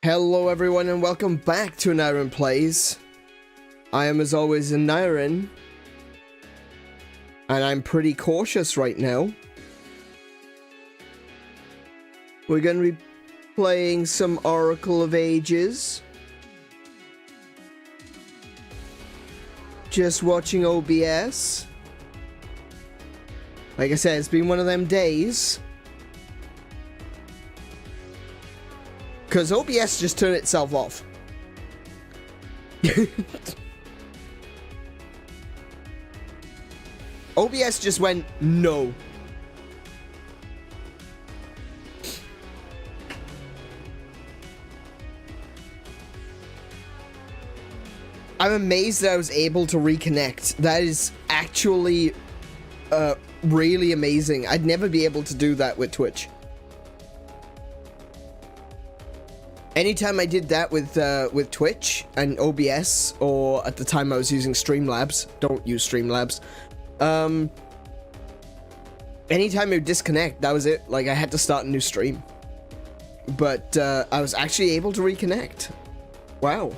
Hello everyone and welcome back to Nayru Plays. I am as always Nayru, and I'm pretty cautious right now. We're going to be playing some Oracle of Ages. Just watching OBS. Like I said, it's been one of them days. Because OBS just turned itself off. OBS just went, no. I'm amazed that I was able to reconnect. That is actually really amazing. I'd never be able to do that with Twitch. Anytime I did that with Twitch and OBS, or at the time I was using Streamlabs, don't use Streamlabs, anytime I would disconnect, that was it. Like, I had to start a new stream. But I was actually able to reconnect. Wow.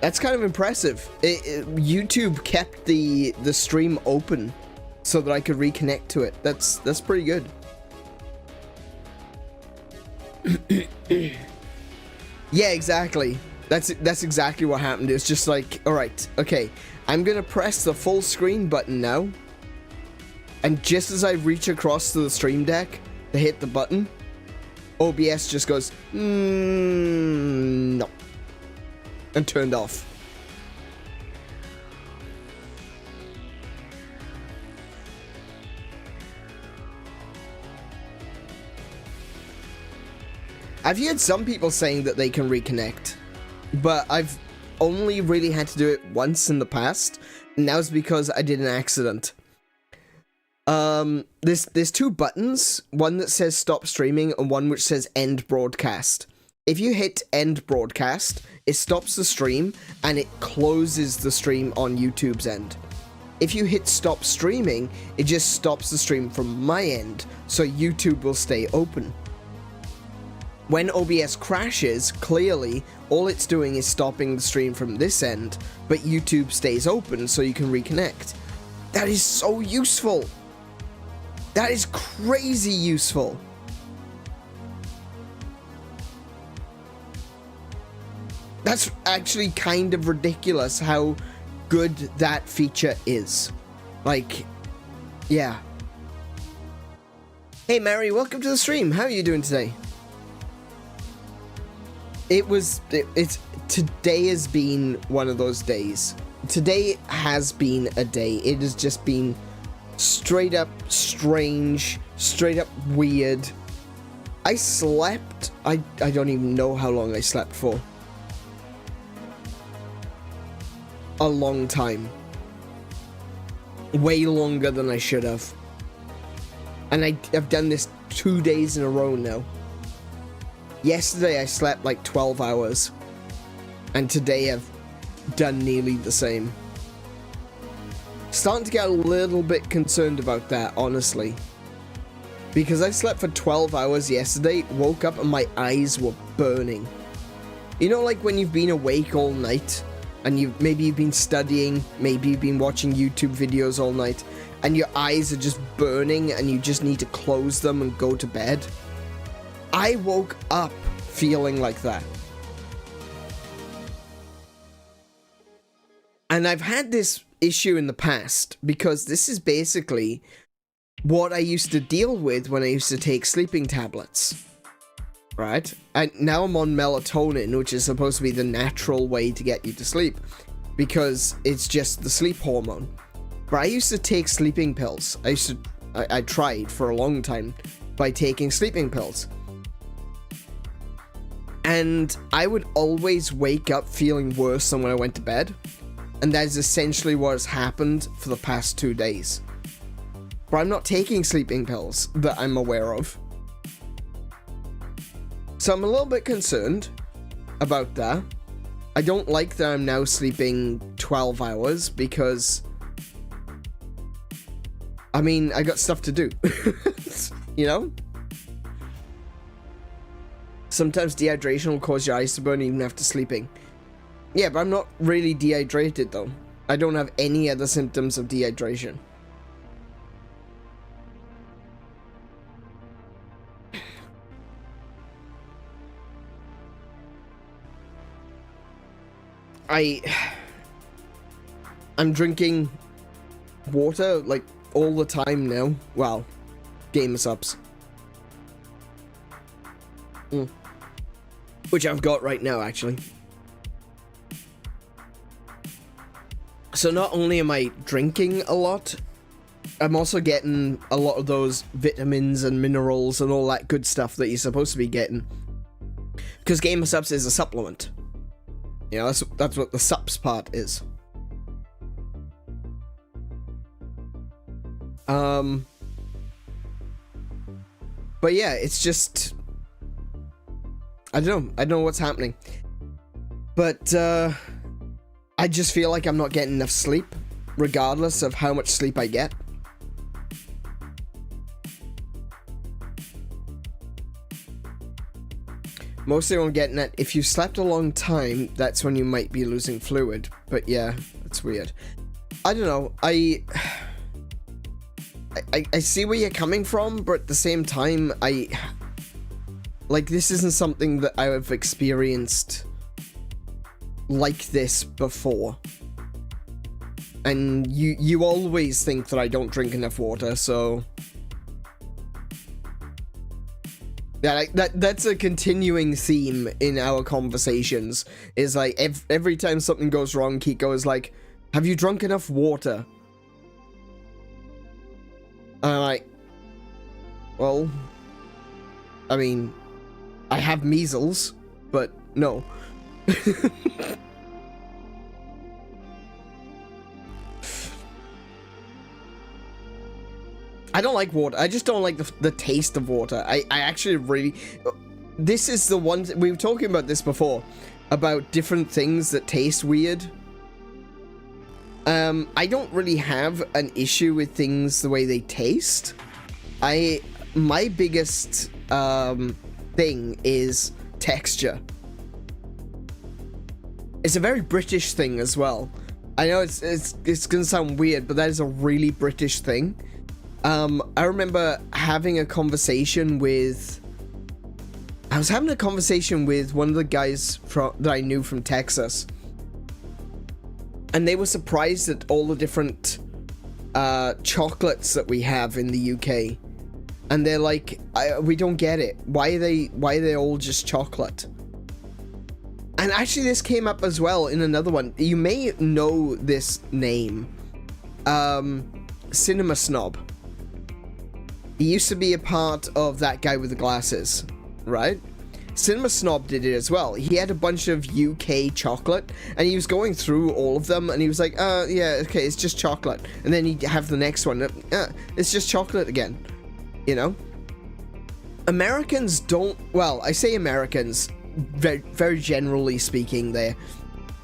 That's kind of impressive. YouTube kept the stream open so that I could reconnect to it. That's pretty good. Yeah, exactly. That's exactly what happened. It's just like, alright, okay, I'm gonna press the full screen button now, and just as I reach across to the stream deck to hit the button, OBS just goes, no, and turned off. I've heard some people saying that they can reconnect, but I've only really had to do it once in the past, and that was because I did an accident. There's two buttons, one that says stop streaming and one which says end broadcast. If you hit end broadcast, it stops the stream and it closes the stream on YouTube's end. If you hit stop streaming, it just stops the stream from my end, so YouTube will stay open. When OBS crashes, clearly, all it's doing is stopping the stream from this end, but YouTube stays open so you can reconnect. That is so useful! That is crazy useful! That's actually kind of ridiculous how good that feature is. Like, yeah. Hey Mary, welcome to the stream. How are you doing today? Today has been one of those days. Today has been a day. It has just been straight up strange, straight up weird. I slept, I don't even know how long I slept for. A long time. Way longer than I should have. And I've done this 2 days in a row now. Yesterday I slept like 12 hours, and today I've done nearly the same. Starting to get a little bit concerned about that, honestly. Because I slept for 12 hours yesterday, woke up and my eyes were burning. You know, like when you've been awake all night, and maybe you've been studying, maybe you've been watching YouTube videos all night, and your eyes are just burning and you just need to close them and go to bed? I woke up feeling like that. And I've had this issue in the past because this is basically what I used to deal with when I used to take sleeping tablets. Right? And now I'm on melatonin, which is supposed to be the natural way to get you to sleep, because it's just the sleep hormone. But I used to take sleeping pills. I tried for a long time by taking sleeping pills. And I would always wake up feeling worse than when I went to bed. And that is essentially what has happened for the past 2 days. But I'm not taking sleeping pills that I'm aware of. So I'm a little bit concerned about that. I don't like that I'm now sleeping 12 hours because, I mean, I got stuff to do. You know? Sometimes dehydration will cause your eyes to burn even after sleeping. Yeah, but I'm not really dehydrated though. I don't have any other symptoms of dehydration. I'm drinking water like all the time now. Wow. Game subs. Which I've got right now, actually. So not only am I drinking a lot, I'm also getting a lot of those vitamins and minerals and all that good stuff that you're supposed to be getting. Because Gamer Subs is a supplement. You know, that's what the subs part is. But yeah, it's just... I don't know what's happening. But, I just feel like I'm not getting enough sleep, regardless of how much sleep I get. Mostly what I'm getting at, if you slept a long time, that's when you might be losing fluid. But yeah, that's weird. I don't know, I see where you're coming from, but at the same time, like, this isn't something that I have experienced like this before. And you always think that I don't drink enough water, so... Yeah, like, that's a continuing theme in our conversations, is like, every time something goes wrong, Kiko is like, have you drunk enough water? And I'm like, well, I mean, I have measles, but no. I don't like water. I just don't like the taste of water. I actually really... This is the one... We were talking about this before. About different things that taste weird. I don't really have an issue with things the way they taste. My biggest thing is texture. It's a very British thing as well. I know it's gonna sound weird, but that is a really British thing. I remember having a conversation with... I was having a conversation with one of the guys that I knew from Texas. And they were surprised at all the different chocolates that we have in the UK. And they're like, we don't get it. Why are they all just chocolate? And actually this came up as well in another one. You may know this name. Cinema Snob. He used to be a part of that guy with the glasses, right? Cinema Snob did it as well. He had a bunch of UK chocolate, and he was going through all of them, and he was like, yeah, okay, it's just chocolate. And then he'd have the next one, it's just chocolate again, you know? Americans don't, well, I say Americans, very, very generally speaking there,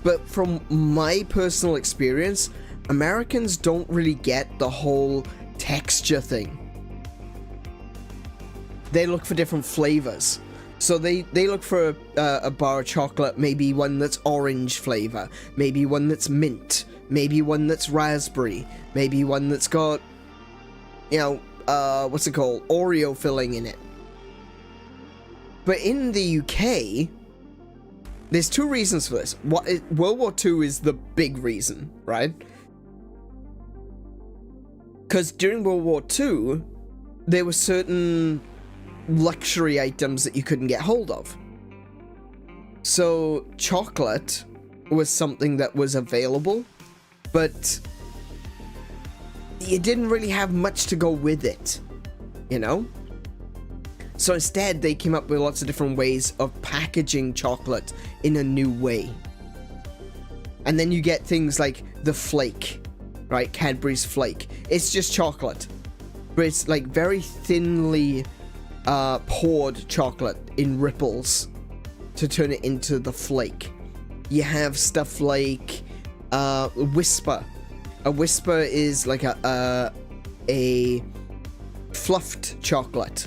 but from my personal experience, Americans don't really get the whole texture thing. They look for different flavors. So they look for a bar of chocolate, maybe one that's orange flavor, maybe one that's mint, maybe one that's raspberry, maybe one that's got, you know, what's it called? Oreo filling in it. But in the UK, there's two reasons for this. World War II is the big reason, right? Because during World War II, there were certain luxury items that you couldn't get hold of. So chocolate was something that was available, but you didn't really have much to go with it, you know? So instead they came up with lots of different ways of packaging chocolate in a new way. And then you get things like the flake, right? Cadbury's flake. It's just chocolate, but it's like very thinly poured chocolate in ripples to turn it into the flake. You have stuff like Whisper. A Whisper is like a fluffed chocolate.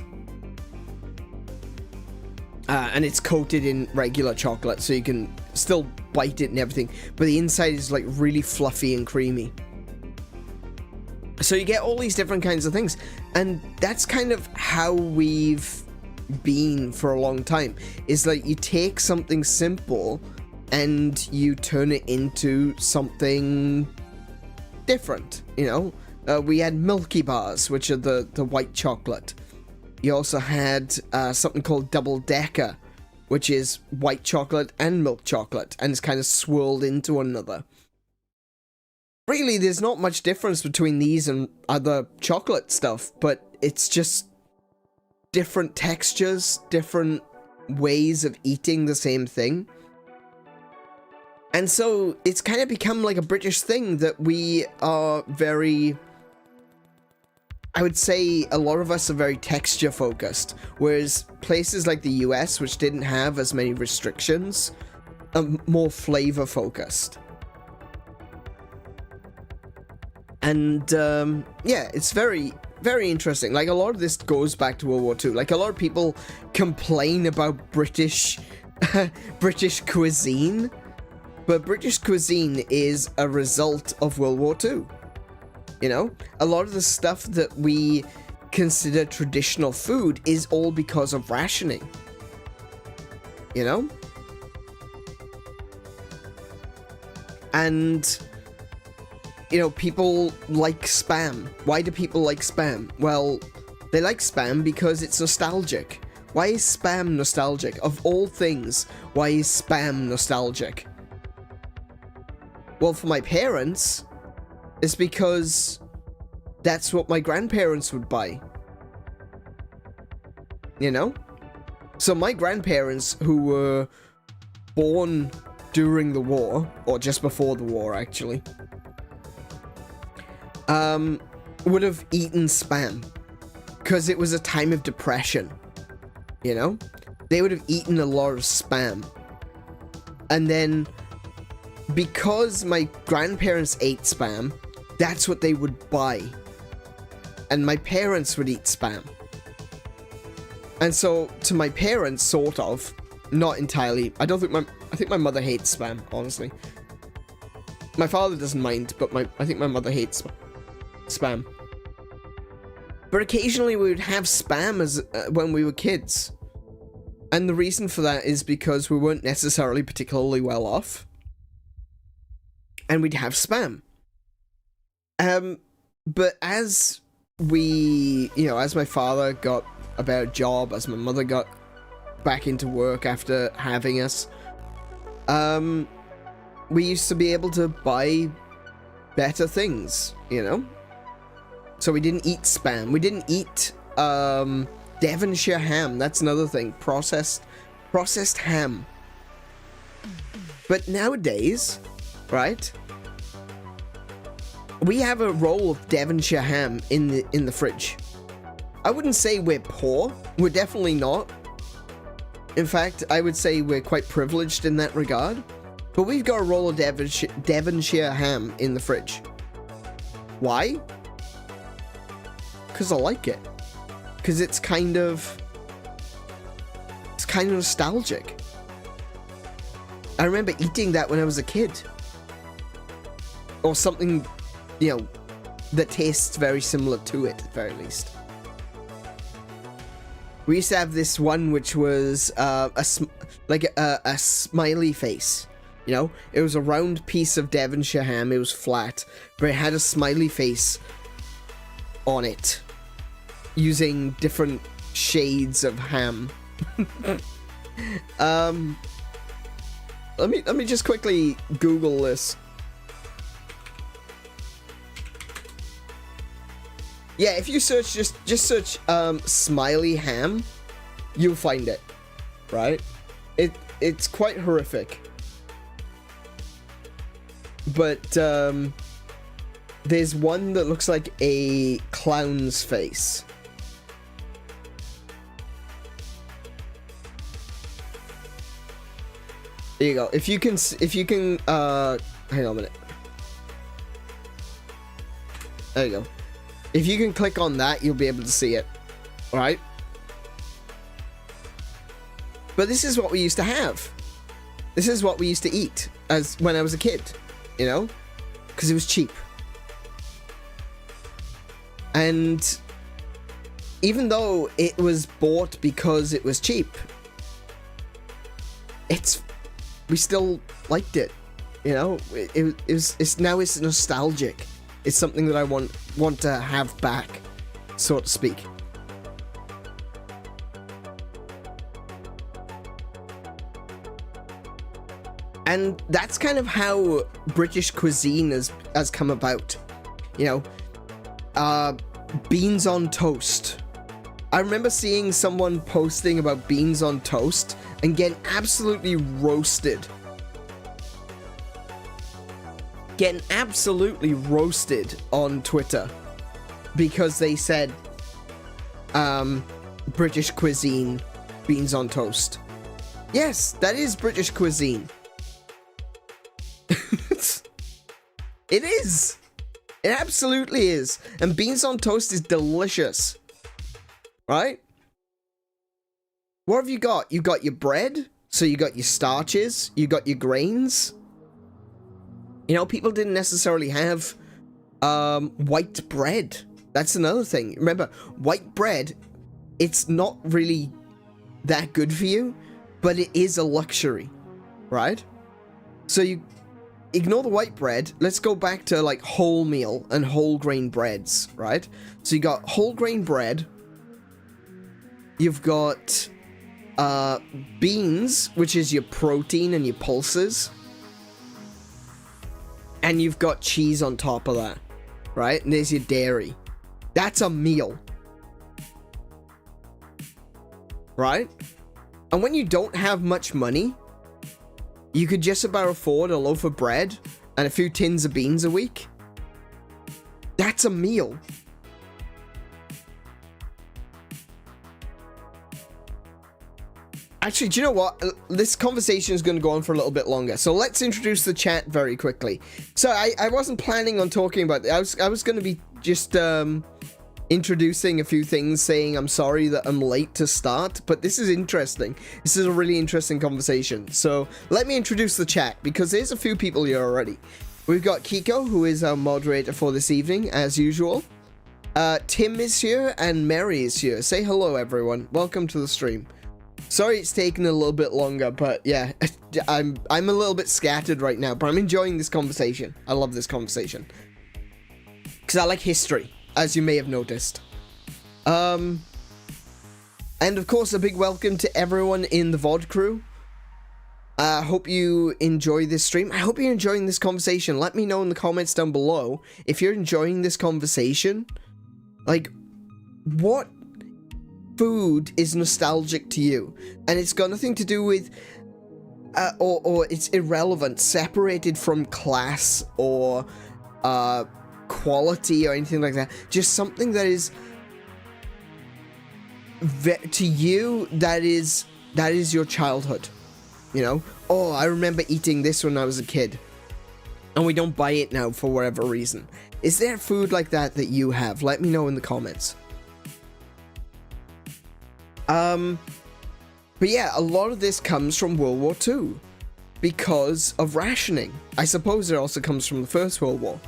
And it's coated in regular chocolate, so you can still bite it and everything, but the inside is like really fluffy and creamy. So you get all these different kinds of things, and that's kind of how we've been for a long time. Is like you take something simple and you turn it into something different, you know? We had Milky Bars, which are the white chocolate. You also had something called Double Decker, which is white chocolate and milk chocolate, and it's kind of swirled into one another. Really, there's not much difference between these and other chocolate stuff, but it's just different textures, different ways of eating the same thing. And so it's kind of become like a British thing that we are very... I would say a lot of us are very texture focused, whereas places like the US, which didn't have as many restrictions, are more flavor focused. And yeah, it's very, very interesting. Like, a lot of this goes back to World War II. Like, a lot of people complain about British British cuisine, but British cuisine is a result of World War II. You know, a lot of the stuff that we consider traditional food is all because of rationing. You know? And, you know, people like Spam. Why do people like Spam? Well, they like Spam because it's nostalgic. Why is Spam nostalgic? Of all things, why is Spam nostalgic? Well, for my parents, it's because that's what my grandparents would buy. You know? So my grandparents, who were born during the war, or just before the war actually, would have eaten Spam. Because it was a time of depression. You know? They would have eaten a lot of Spam. And then, because my grandparents ate Spam, that's what they would buy. And my parents would eat Spam. And so, to my parents, sort of, not entirely. I think my mother hates Spam, honestly. My father doesn't mind, but I think my mother hates Spam. But occasionally we would have Spam as when we were kids. And the reason for that is because we weren't necessarily particularly well off. And we'd have Spam. But as we, you know, as my father got a better job, as my mother got back into work after having us, we used to be able to buy better things, you know? So we didn't eat Spam. We didn't eat, Devonshire ham. That's another thing. Processed ham. But nowadays, right? We have a roll of Devonshire ham in the fridge. I wouldn't say we're poor. We're definitely not. In fact, I would say we're quite privileged in that regard. But we've got a roll of Devonshire ham in the fridge. Why? Because I like it. Because it's kind of nostalgic. I remember eating that when I was a kid. Or something, you know, that tastes very similar to it, at the very least. We used to have this one which was a smiley face. You know, it was a round piece of Devonshire ham. It was flat, but it had a smiley face on it, using different shades of ham. Let me just quickly Google this. Yeah, if you search, just search smiley ham, you'll find it, right? It's quite horrific. But there's one that looks like a clown's face. There you go. If you can hang on a minute. There you go. If you can click on that, you'll be able to see it. Alright? But this is what we used to have. This is what we used to eat as when I was a kid, you know, because it was cheap. And even though it was bought because it was cheap, we still liked it, you know. It's now it's nostalgic. It's something that I want to have back, so to speak. And that's kind of how British cuisine has come about, you know. Beans on toast. I remember seeing someone posting about beans on toast and getting absolutely roasted. Getting absolutely roasted on Twitter because they said British cuisine, beans on toast. Yes, that is British cuisine. It is. It absolutely is. And beans on toast is delicious. Right? What have you got? You got your bread. So you got your starches. You got your grains. You know, people didn't necessarily have white bread. That's another thing. Remember, white bread, it's not really that good for you, but it is a luxury. Right? So you ignore the white bread. Let's go back to like wholemeal and whole grain breads, right? So you got whole grain bread. You've got beans, which is your protein and your pulses. And you've got cheese on top of that, right? And there's your dairy. That's a meal. Right? And when you don't have much money, you could just about afford a loaf of bread and a few tins of beans a week. That's a meal. Actually, do you know what? This conversation is going to go on for a little bit longer. So let's introduce the chat very quickly. So I wasn't planning on talking about it. I was going to be just introducing a few things, saying I'm sorry that I'm late to start, but this is interesting. This is a really interesting conversation. So let me introduce the chat, because there's a few people here already. We've got Kiko, who is our moderator for this evening, as usual. Tim is here, and Mary is here. Say hello, everyone. Welcome to the stream. Sorry it's taken a little bit longer, but yeah, I'm a little bit scattered right now, but I'm enjoying this conversation. I love this conversation. Because I like history, as you may have noticed. And of course, a big welcome to everyone in the VOD crew. I hope you enjoy this stream. I hope you're enjoying this conversation. Let me know in the comments down below if you're enjoying this conversation. Like, what food is nostalgic to you? And it's got nothing to do with or it's irrelevant, separated from class or quality or anything like that. Just something that is to you, that is your childhood, you know. Oh, I remember eating this when I was a kid, and we don't buy it now for whatever reason. Is there food like that that you have? Let me know in the comments. But yeah, a lot of this comes from World War II because of rationing. I suppose it also comes from the First World War.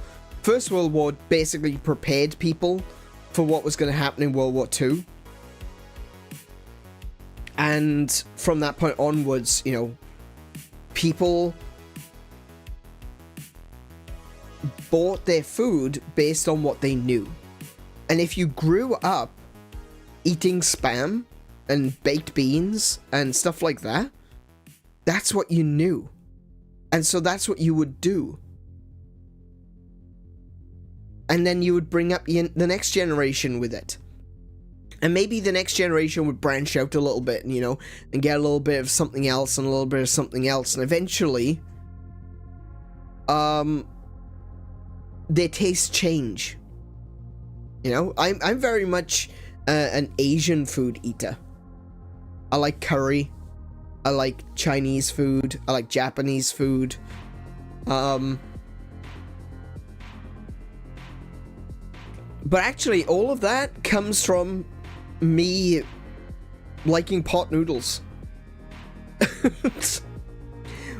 First World War basically prepared people for what was going to happen in World War II. And from that point onwards, you know, people bought their food based on what they knew. And if you grew up eating Spam and baked beans and stuff like that, that's what you knew. And so that's what you would do. And then you would bring up the next generation with it. And maybe the next generation would branch out a little bit, you know, and get a little bit of something else and a little bit of something else. And eventually, their tastes change. You know, I'm very much an Asian food eater. I like curry. I like Chinese food. I like Japanese food. But actually, all of that comes from me liking pot noodles.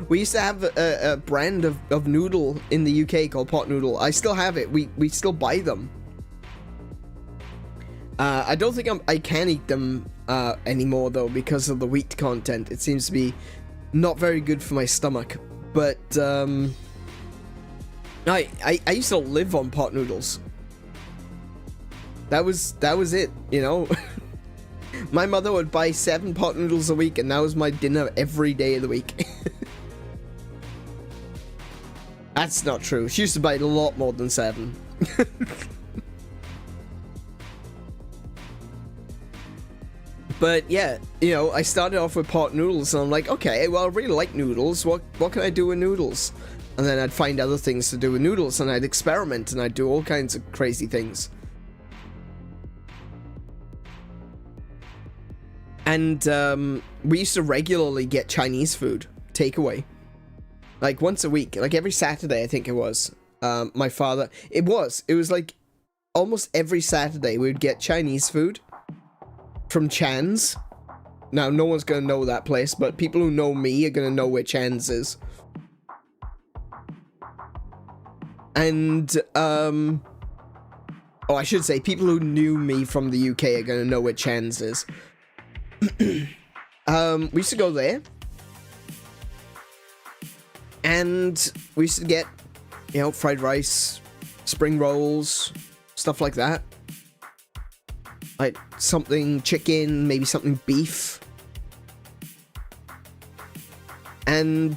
We used to have a brand of noodle in the UK called pot noodle. I still have it. We still buy them. I don't think I can eat them anymore though because of the wheat content. It seems to be not very good for my stomach. But I used to live on pot noodles. That was it, you know. My mother would buy 7 pot noodles a week, and that was my dinner every day of the week. That's not true. She used to buy a lot more than 7. But yeah, you know, I started off with pot noodles, and I'm like, okay, well, I really like noodles. What can I do with noodles? And then I'd find other things to do with noodles, and I'd experiment, and I'd do all kinds of crazy things. And we used to regularly get Chinese food, takeaway. Like once a week, like every Saturday, I think it was. My father, it was like almost every Saturday we would get Chinese food from Chan's. Now, no one's gonna know that place, but people who know me are gonna know where Chan's is. And, oh, I should say, people who knew me from the UK are gonna know where Chan's is. We used to go there. And we used to get, you know, fried rice, spring rolls, stuff like that. Like something chicken, maybe something beef. And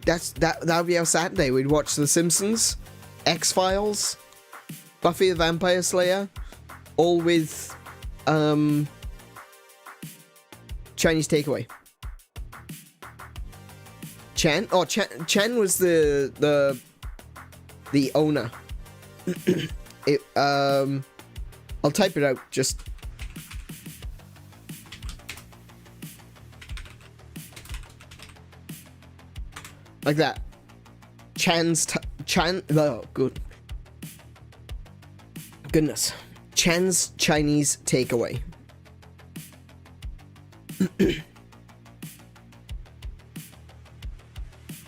that would be our Saturday. We'd watch The Simpsons, X-Files, Buffy the Vampire Slayer, all with Chinese takeaway. Chan was the owner. I'll type it out just. Like that. Oh, good. Goodness. Chan's Chinese takeaway.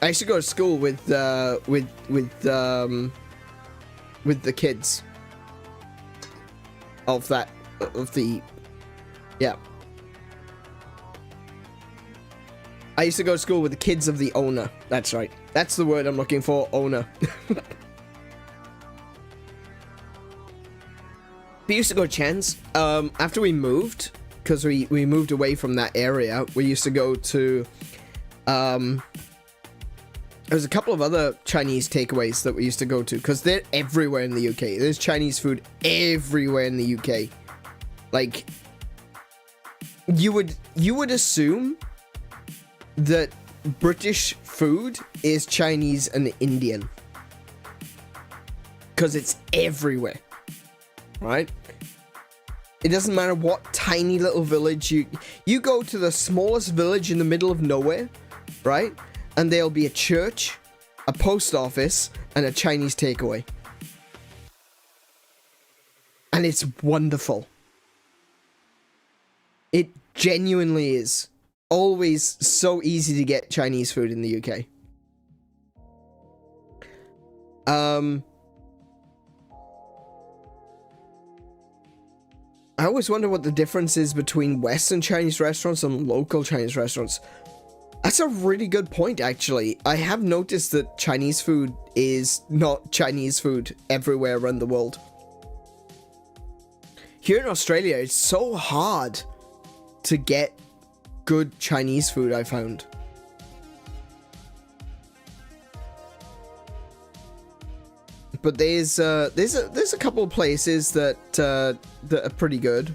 I used to go to school with the kids yeah. I used to go to school with the kids of the owner. That's right. That's the word I'm looking for, owner. We used to go to Chan's. After we moved, because we moved away from that area, we used to go to there's a couple of other Chinese takeaways that we used to go to, because they're everywhere in the UK. There's Chinese food everywhere in the UK. Like, you would assume that British food is Chinese and Indian, because it's everywhere, right? It doesn't matter what tiny little village you go to, the smallest village in the middle of nowhere, right? And there'll be a church, a post office, and a Chinese takeaway. And it's wonderful. It genuinely is. Always so easy to get Chinese food in the UK. I always wonder what the difference is between Western Chinese restaurants and local Chinese restaurants. That's a really good point, actually. I have noticed that Chinese food is not Chinese food everywhere around the world. Here in Australia, it's so hard to get good Chinese food, I found. But there's a couple of places that are pretty good,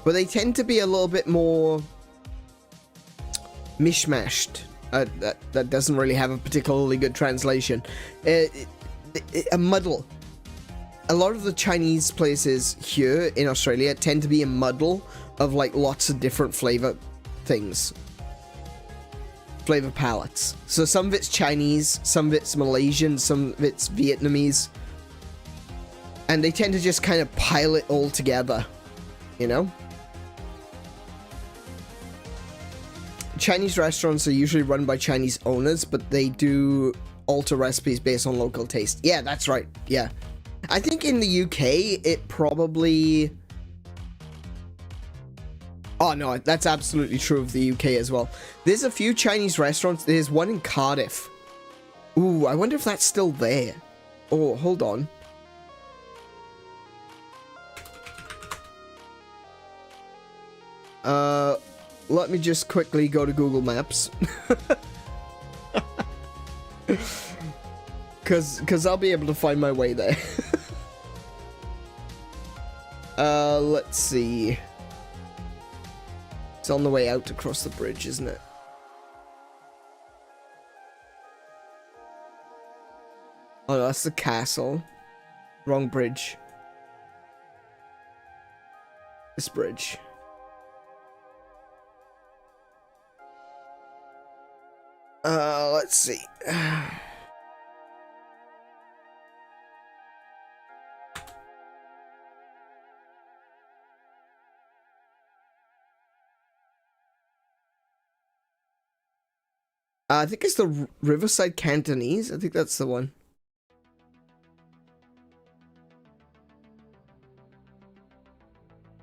but they tend to be a little bit more mishmashed. That doesn't really have a particularly good translation. A muddle. A lot of the Chinese places here in Australia tend to be a muddle of like lots of different flavor things. Flavor palettes. So some of it's Chinese, some of it's Malaysian, some of it's Vietnamese. And they tend to just kind of pile it all together, you know? Chinese restaurants are usually run by Chinese owners, but they do alter recipes based on local taste. Yeah, that's right. Yeah. I think in the UK, it probably... Oh, no, that's absolutely true of the UK as well. There's a few Chinese restaurants. There's one in Cardiff. Ooh, I wonder if that's still there. Oh, hold on. Let me just quickly go to Google Maps. Cause I'll be able to find my way there. Let's see. It's on the way out across the bridge, isn't it? Oh, no, that's the castle. Wrong bridge. This bridge. Let's see. I think it's the Riverside Cantonese. I think that's the one.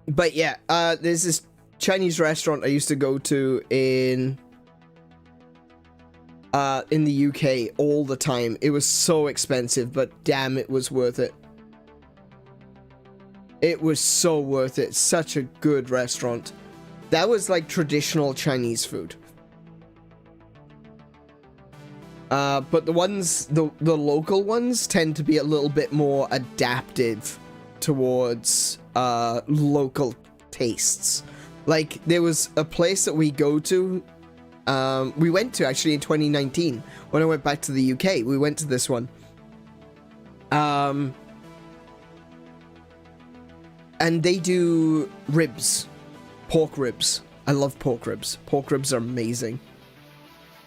But yeah, there's this Chinese restaurant I used to go to in the UK all the time. It was so expensive, but damn, it was worth it. It was so worth it. Such a good restaurant. That was like traditional Chinese food. But the ones, the local ones tend to be a little bit more adaptive towards local tastes. Like, there was a place that we go to, we went to actually in 2019 when I went back to the UK. We went to this one. And they do ribs, pork ribs. I love pork ribs. Pork ribs are amazing,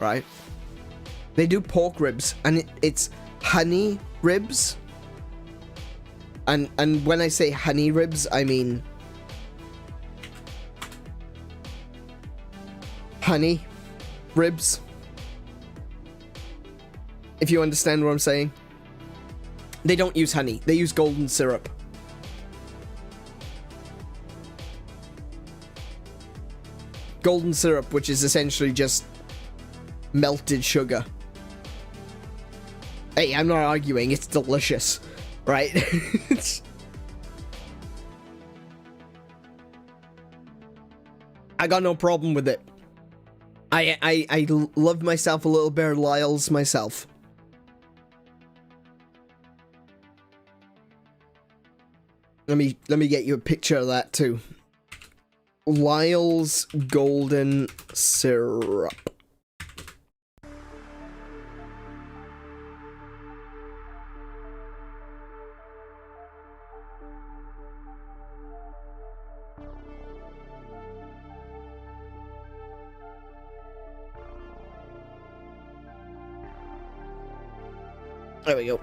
right? They do pork ribs, and it's honey ribs. And when I say honey ribs, I mean honey ribs. If you understand what I'm saying. They don't use honey. They use golden syrup. Golden syrup, which is essentially just melted sugar. Hey, I'm not arguing. It's delicious, right? I got no problem with it. I love myself a little bit of Lyle's myself. Let me get you a picture of that too. Lyle's golden syrup. There we go.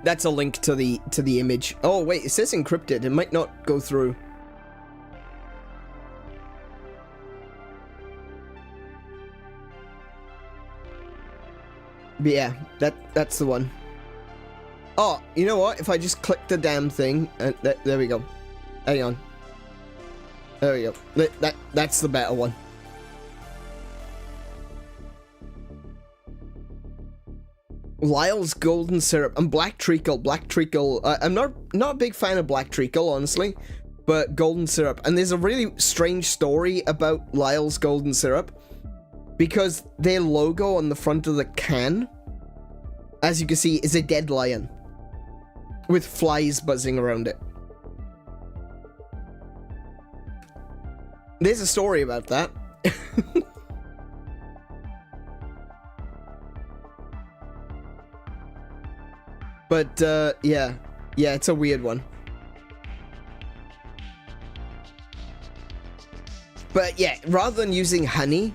That's a link to the image. Oh wait, it says encrypted. It might not go through. But yeah, that's the one. Oh, you know what? If I just click the damn thing, there we go. Hang on. There we go. That's the better one. Lyle's golden syrup and black treacle. Black treacle. I'm not a big fan of black treacle, honestly, but golden syrup. And there's a really strange story about Lyle's golden syrup, because their logo on the front of the can, as you can see, is a dead lion with flies buzzing around it. There's a story about that. But, yeah, it's a weird one. But, yeah, rather than using honey,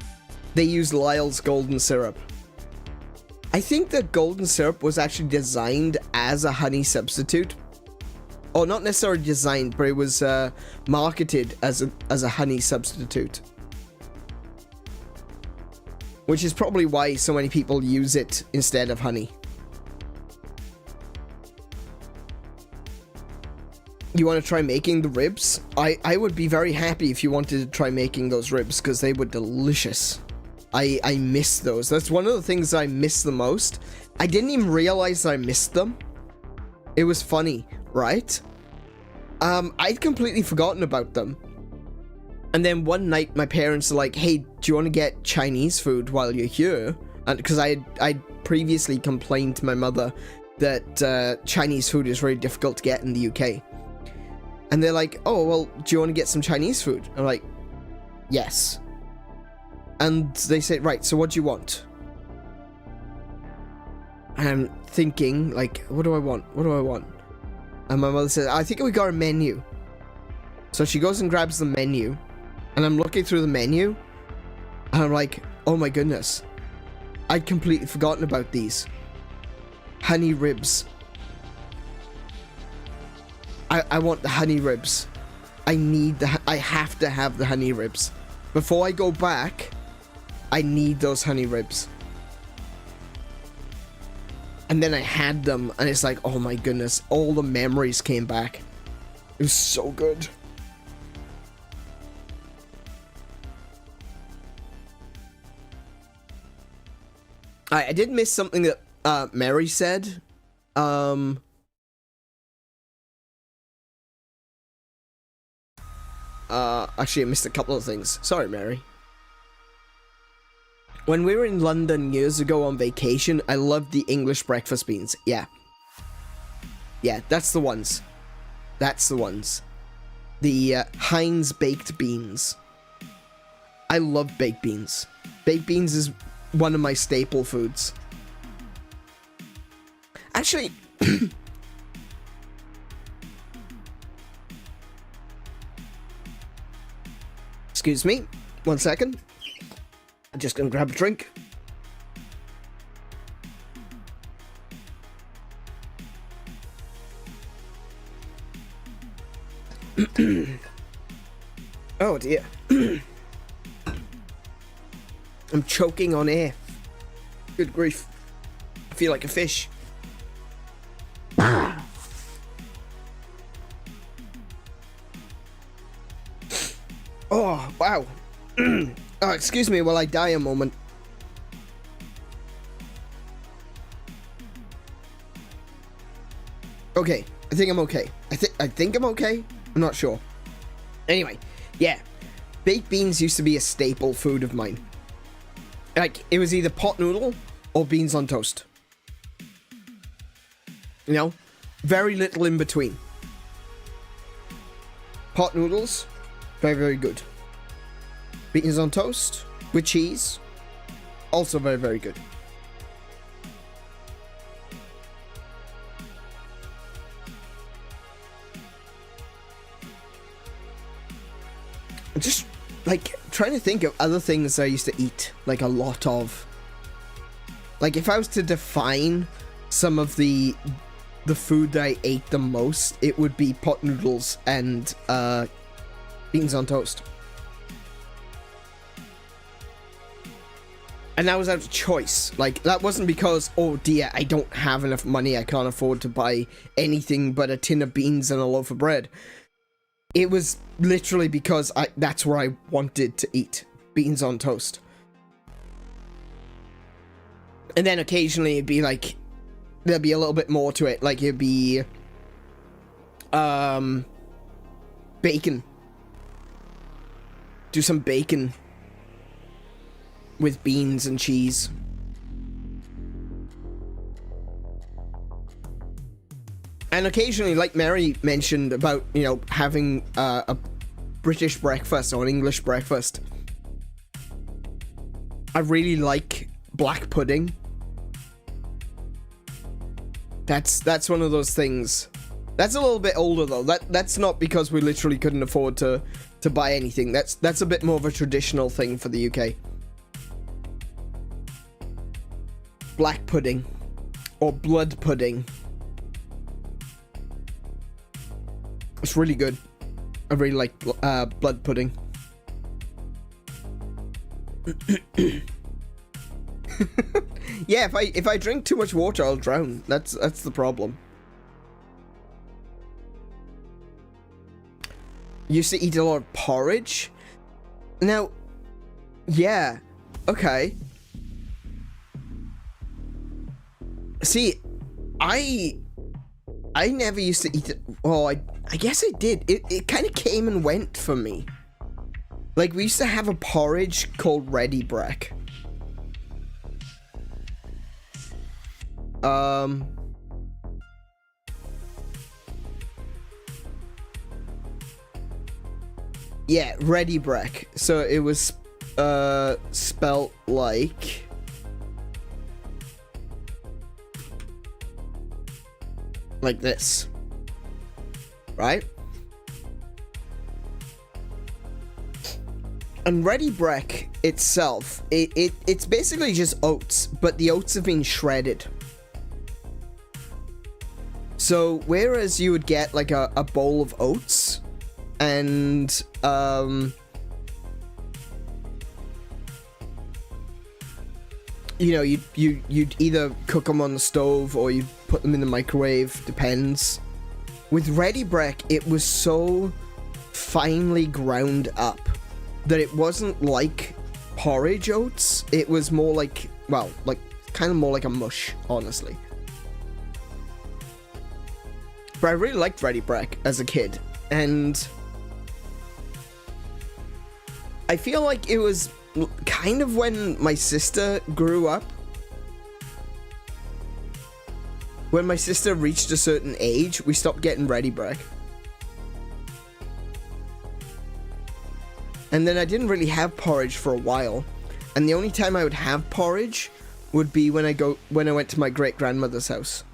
they use Lyle's golden syrup. I think the golden syrup was actually designed as a honey substitute. or not necessarily designed, but it was marketed as a honey substitute. Which is probably why so many people use it instead of honey. You want to try making the ribs? I would be very happy if you wanted to try making those ribs, because they were delicious. I miss those. That's one of the things I miss the most. I didn't even realize I missed them. It was funny, right? I'd completely forgotten about them. And then one night, my parents are like, hey, do you want to get Chinese food while you're here? And because I'd previously complained to my mother that Chinese food is very difficult to get in the UK. And they're like, oh, well, do you want to get some Chinese food? I'm like, yes. And they say, right, so what do you want? And I'm thinking, like, what do I want? What do I want? And my mother says, I think we got a menu. So she goes and grabs the menu. And I'm looking through the menu, and I'm like, oh my goodness. I'd completely forgotten about these. Honey ribs. I want the honey ribs. I have to have the honey ribs. Before I go back, I need those honey ribs. And then I had them, and it's like, oh my goodness, all the memories came back. It was so good. I did miss something that Mary said. Actually, I missed a couple of things. Sorry, Mary. When we were in London years ago on vacation, I loved the English breakfast beans. Yeah. Yeah, that's the ones. That's the ones. The Heinz baked beans. I love baked beans. Baked beans is one of my staple foods. Actually, excuse me, 1 second. I'm just gonna grab a drink. Oh dear. I'm choking on air. Good grief. I feel like a fish. Oh, wow. Oh, excuse me while I die a moment. Okay, I think I'm okay. I think I'm okay. I'm not sure. Anyway, yeah. Baked beans used to be a staple food of mine. Like, it was either pot noodle or beans on toast. You know? Very little in between. Pot noodles, very, very good. Beans on toast with cheese, also very, very good. I'm just, like, trying to think of other things I used to eat, like, a lot of. Like, if I was to define some of the food that I ate the most, it would be pot noodles and beans on toast. And that was out of choice. Like, that wasn't because, oh dear, I don't have enough money, I can't afford to buy anything but a tin of beans and a loaf of bread. It was literally because that's where I wanted to eat. Beans on toast. And then occasionally it'd be like, there'd be a little bit more to it. Like, it'd be bacon. Do some bacon with beans and cheese. And occasionally, like Mary mentioned about, you know, having a British breakfast or an English breakfast. I really like black pudding. That's one of those things. That's a little bit older though. That's not because we literally couldn't afford to buy anything. That's a bit more of a traditional thing for the UK. Black pudding or blood pudding. It's really good. I really like blood pudding. Yeah, if I drink too much water, I'll drown. That's the problem. Used to eat a lot of porridge. Now, yeah, okay. See, I never used to eat it. Well, I guess I did. It kind of came and went for me. Like, we used to have a porridge called Ready Breck. Yeah, Ready Breck. So it was spelt like this, right? And Ready Breck itself, it's basically just oats, but the oats have been shredded. So whereas you would get like a bowl of oats, and you know, you'd either cook them on the stove or you'd put them in the microwave, depends. With Ready Breck, it was so finely ground up that it wasn't like porridge oats. It was more like, well, like kind of more like a mush, honestly. But I really liked Ready Breck as a kid, and I feel like it was kind of when my sister grew up. When my sister reached a certain age, we stopped getting Ready Breck. And then I didn't really have porridge for a while. And the only time I would have porridge would be when I went to my great-grandmother's house.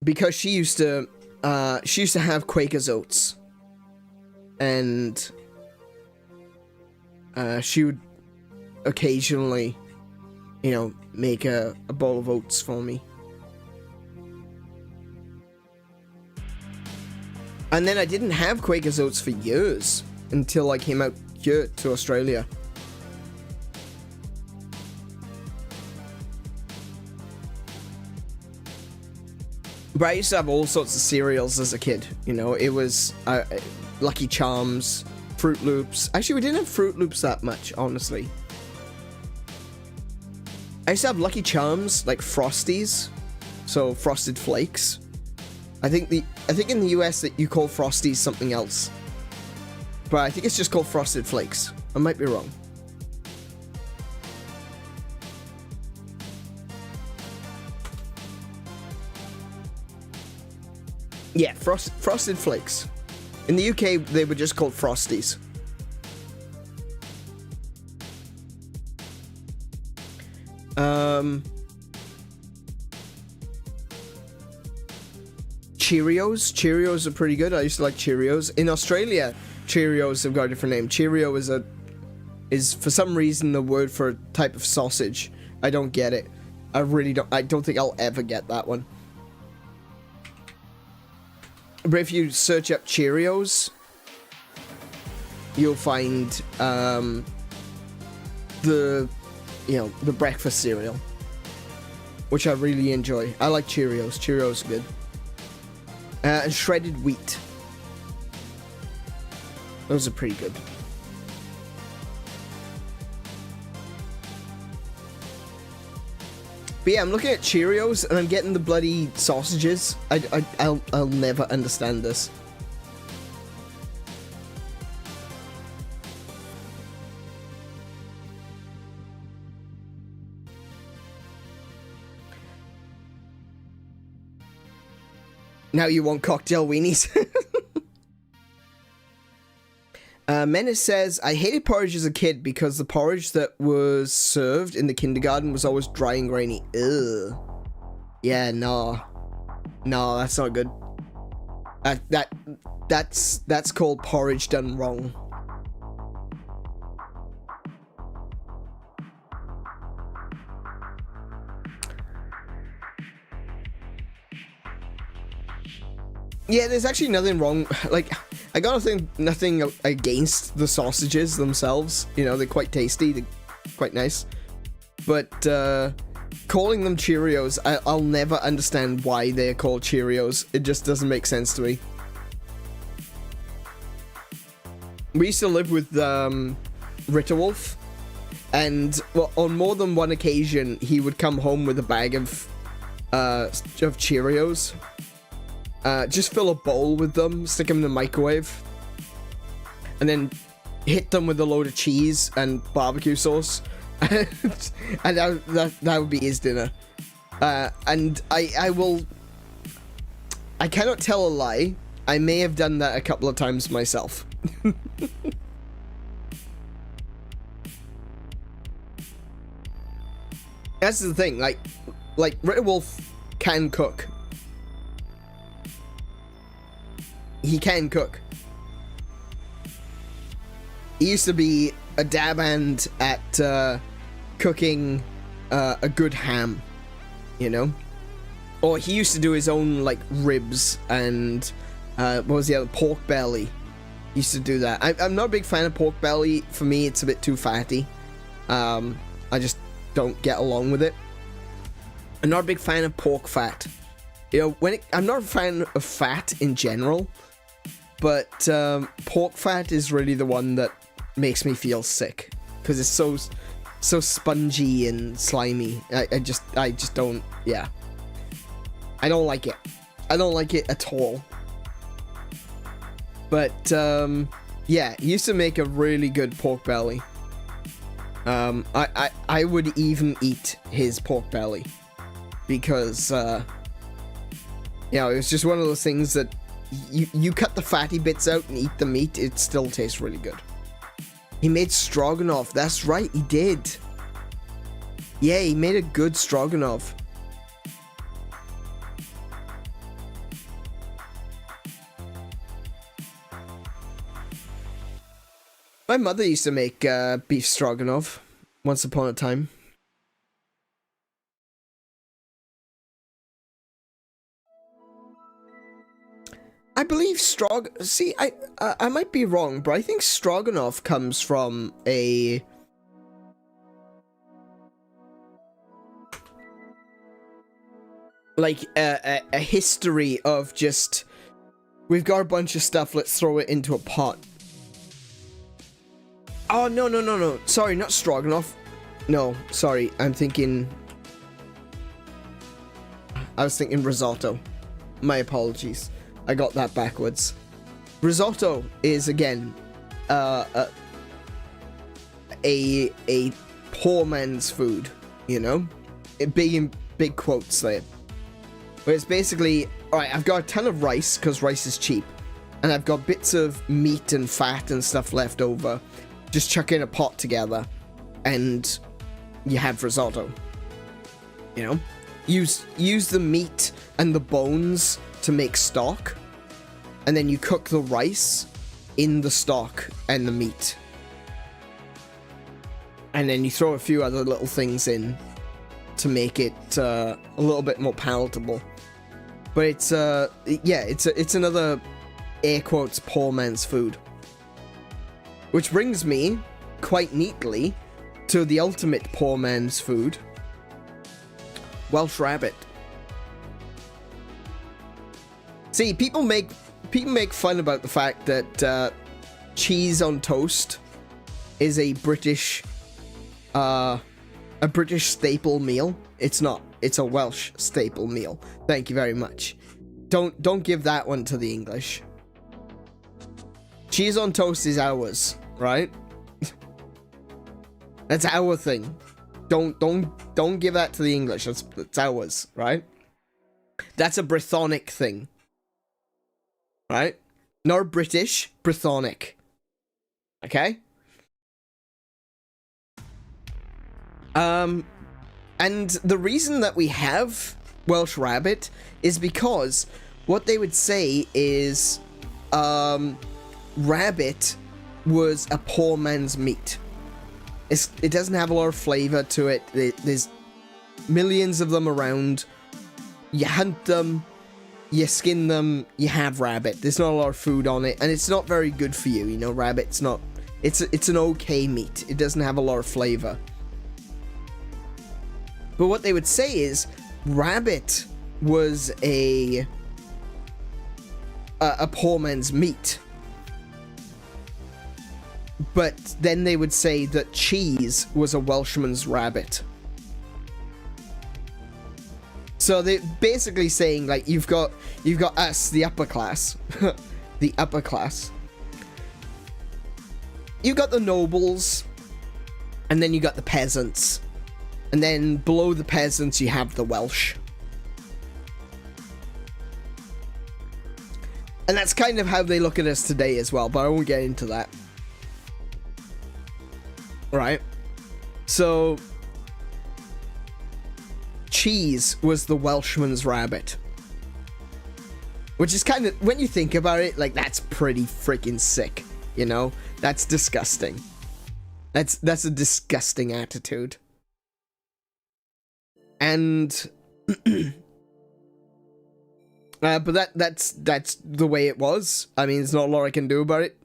Because she used to have Quaker's oats. And she would occasionally, you know, make a bowl of oats for me. And then I didn't have Quaker's oats for years until I came out here to Australia. But I used to have all sorts of cereals as a kid, you know. It was Lucky Charms, Fruit Loops. Actually, we didn't have Fruit Loops that much, honestly. I used to have Lucky Charms, like Frosties, so Frosted Flakes. I think in the US that you call Frosties something else, but I think it's just called Frosted Flakes. I might be wrong. Yeah, Frosted Flakes. In the UK, they were just called Frosties. Cheerios are pretty good. I used to like Cheerios. In Australia, Cheerios have got a different name. Cheerio is for some reason the word for a type of sausage. I don't get it. I don't think I'll ever get that one. But if you search up Cheerios, you'll find the breakfast cereal, which I really enjoy. I like Cheerios. Cheerios are good. And shredded wheat. Those are pretty good. But yeah, I'm looking at Cheerios and I'm getting the bloody sausages. I'll never understand this. Now you want cocktail weenies. Menace says, I hated porridge as a kid because the porridge that was served in the kindergarten was always dry and grainy. Ugh. Yeah, no. No, that's not good. That's called porridge done wrong. Yeah, there's actually nothing wrong. Like, I got nothing against the sausages themselves. You know, they're quite tasty, they're quite nice. But calling them Cheerios, I'll never understand why they're called Cheerios. It just doesn't make sense to me. We used to live with Ritterwolf, and well, on more than one occasion, he would come home with a bag of Cheerios. Just fill a bowl with them, stick them in the microwave, and then hit them with a load of cheese and barbecue sauce, and that would be his dinner. And I cannot tell a lie. I may have done that a couple of times myself. That's the thing. Like Ritterwolf can cook. He can cook. He used to be a dab hand at cooking a good ham, you know? Or he used to do his own, like, ribs and, what was the other? Pork belly. He used to do that. I'm not a big fan of pork belly. For me, it's a bit too fatty. I just don't get along with it. I'm not a big fan of pork fat. You know, I'm not a fan of fat in general, but pork fat is really the one that makes me feel sick because it's so spongy and slimy. I just don't. Yeah, I don't like it. I don't like it at all. But yeah, he used to make a really good pork belly. I would even eat his pork belly because you know, it was just one of those things that you cut the fatty bits out and eat the meat, it still tastes really good. He made stroganoff. That's right, he did. Yeah, he made a good stroganoff. My mother used to make beef stroganoff once upon a time. I believe see, I might be wrong, but I think stroganoff comes from a history of just, we've got a bunch of stuff, let's throw it into a pot. Oh, no. Sorry, not stroganoff. No, sorry, I was thinking risotto. My apologies. I got that backwards. Risotto is, again, a poor man's food, you know? Big quotes there. But it's basically, alright, I've got a ton of rice, because rice is cheap. And I've got bits of meat and fat and stuff left over. Just chuck in a pot together, and you have risotto. You know? Use the meat and the bones to make stock, and then you cook the rice in the stock and the meat, and then you throw a few other little things in to make it a little bit more palatable. But it's yeah, it's another air quotes poor man's food, which brings me quite neatly to the ultimate poor man's food, Welsh rabbit. See, people make fun about the fact that cheese on toast is a British staple meal. It's not. It's a Welsh staple meal. Thank you very much. Don't give that one to the English. Cheese on toast is ours, right? That's our thing. Don't give that to the English. That's ours, right? That's a Brythonic thing. Right? Not British, Brythonic. Okay? And the reason that we have Welsh rabbit is because what they would say is rabbit was a poor man's meat. It doesn't have a lot of flavor to it. There's millions of them around. You hunt them, you skin them, you have rabbit. There's not a lot of food on it, and it's not very good for you. You know, rabbit's not. It's an okay meat. It doesn't have a lot of flavor. But what they would say is, rabbit was a poor man's meat. But then they would say that cheese was a Welshman's rabbit. So they're basically saying, like, you've got us, the upper class, the upper class. You got the nobles, and then you got the peasants, and then below the peasants you have the Welsh. And that's kind of how they look at us today as well, but I won't get into that. Right? So cheese was the Welshman's rabbit. Which is kind of, when you think about it, like, that's pretty freaking sick, you know? That's disgusting. That's a disgusting attitude. And but that's the way it was. I mean, there's not a lot I can do about it.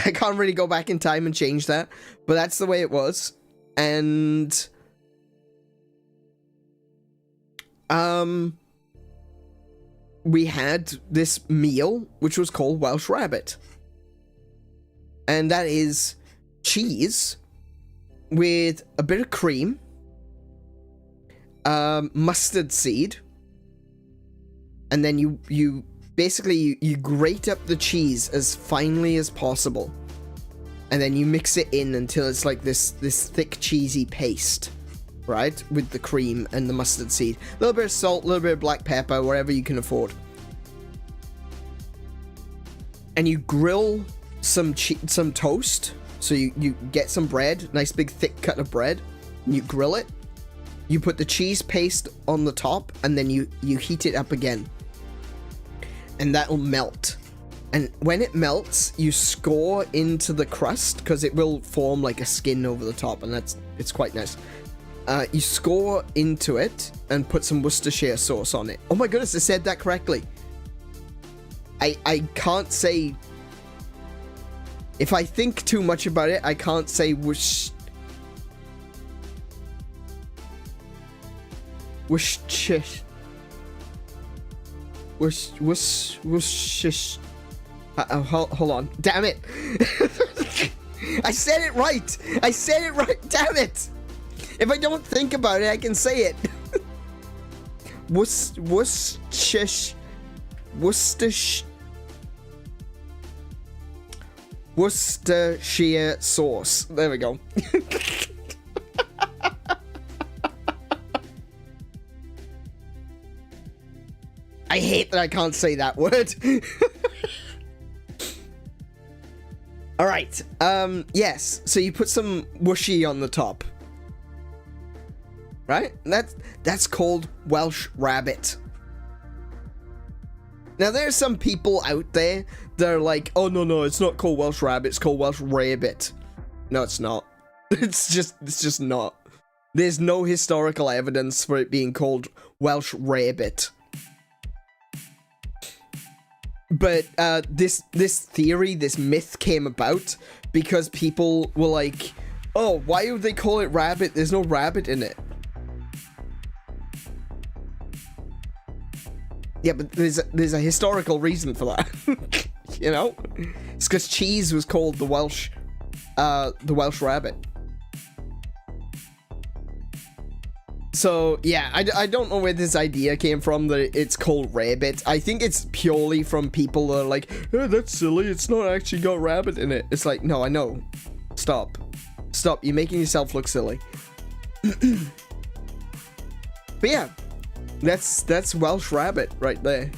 I can't really go back in time and change that, but that's the way it was. And we had this meal which was called Welsh rabbit, and that is cheese with a bit of cream, mustard seed, and then you basically you grate up the cheese as finely as possible, and then you mix it in until it's like this thick cheesy paste, right, with the cream and the mustard seed. A little bit of salt, a little bit of black pepper, whatever you can afford. And you grill some toast. So you get some bread, nice big thick cut of bread, and you grill it. You put the cheese paste on the top, and then you heat it up again. And that'll melt. And when it melts, you score into the crust, because it will form like a skin over the top, and it's quite nice. You score into it and put some Worcestershire sauce on it. Oh my goodness, I said that correctly. I can't say... If I think too much about it, I can't say Worcestershire. Hold on. Damn it. I said it right. I said it right. Damn it. If I don't think about it, I can say it. Worcestershire sauce. There we go. I hate that I can't say that word. Alright, yes, so you put some whooshy on the top. Right? That's called Welsh rabbit. Now there's some people out there that are like, oh no, it's not called Welsh rabbit, it's called Welsh rabbit. No, it's not. It's just not. There's no historical evidence for it being called Welsh rabbit. But this theory, this myth came about because people were like, oh, why would they call it rabbit? There's no rabbit in it. Yeah, but there's a historical reason for that. You know? It's because cheese was called the Welsh rabbit. So, yeah, I don't know where this idea came from that it's called rabbit. I think it's purely from people that are like, oh, that's silly, it's not actually got rabbit in it. It's like, no, I know. Stop. Stop, you're making yourself look silly. But yeah, that's Welsh rabbit right there.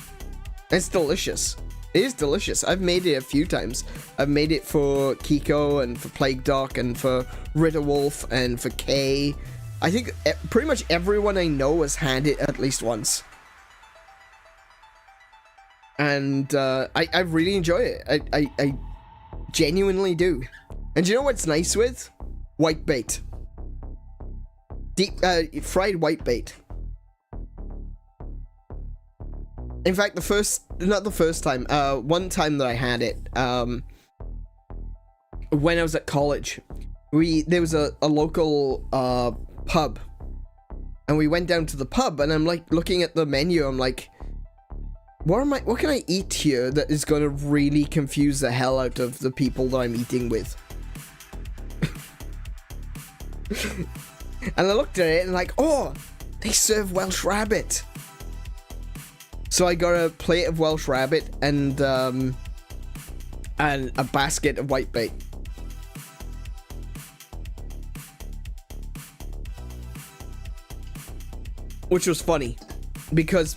It's delicious. It is delicious. I've made it a few times. I've made it for Kiko and for Plague Doc and for Ritterwolf and for Kay. I think pretty much everyone I know has had it at least once. And I really enjoy it. I genuinely do. And do you know what's nice with? Whitebait. Deep fried whitebait. In fact, not the first time, one time that I had it, when I was at college, there was a local, pub, and we went down to the pub, and I'm like, looking at the menu, I'm like, what can I eat here that is gonna really confuse the hell out of the people that I'm eating with? And I looked at it and like, oh, they serve Welsh rabbit. So I got a plate of Welsh rabbit and a basket of whitebait. Which was funny, because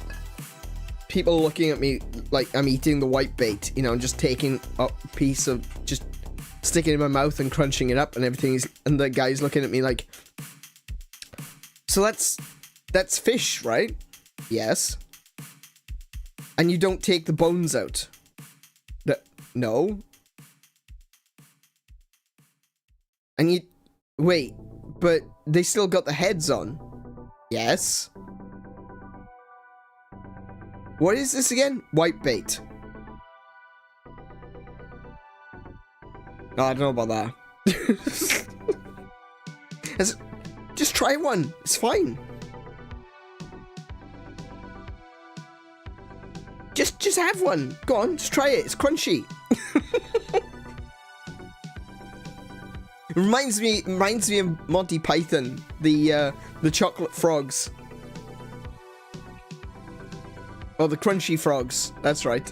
people looking at me like I'm eating the whitebait, you know, just taking a piece of, just sticking it in my mouth and crunching it up and everything, and the guy's looking at me like, so that's fish, right? Yes. And you don't take the bones out? No. And you, wait, but they still got the heads on? Yes. What is this again? Whitebait. No, I don't know about that. Just try one. It's fine. Just have one. Go on, just try it. It's crunchy. It reminds me of Monty Python, the chocolate frogs. Oh, the crunchy frogs. That's right.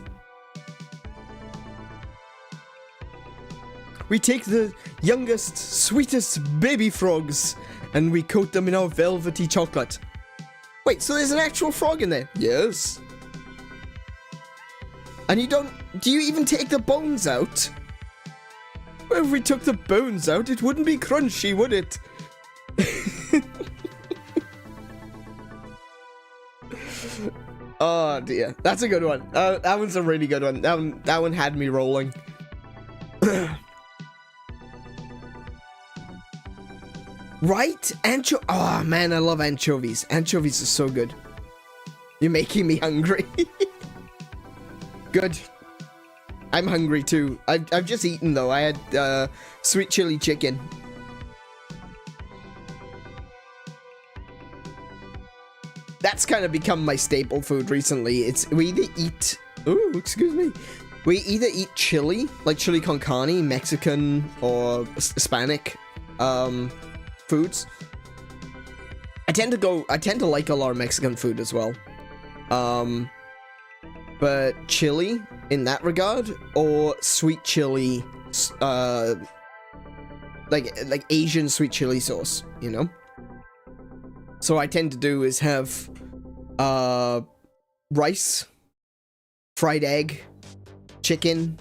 We take the youngest, sweetest baby frogs and we coat them in our velvety chocolate. Wait, so there's an actual frog in there? Yes. And do you even take the bones out? Well, if we took the bones out, it wouldn't be crunchy, would it? Oh dear, that's a good one. That one's a really good one. That one had me rolling. Right? Oh man, I love anchovies. Anchovies are so good. You're making me hungry. Good. I'm hungry too. I've just eaten though. I had sweet chili chicken. That's kind of become my staple food recently. We either eat... Ooh, excuse me. We either eat chili, like chili con carne, Mexican or Hispanic foods. I tend to like a lot of Mexican food as well. But chili in that regard, or sweet chili, like Asian sweet chili sauce, you know? So what I tend to do is have rice, fried egg, chicken,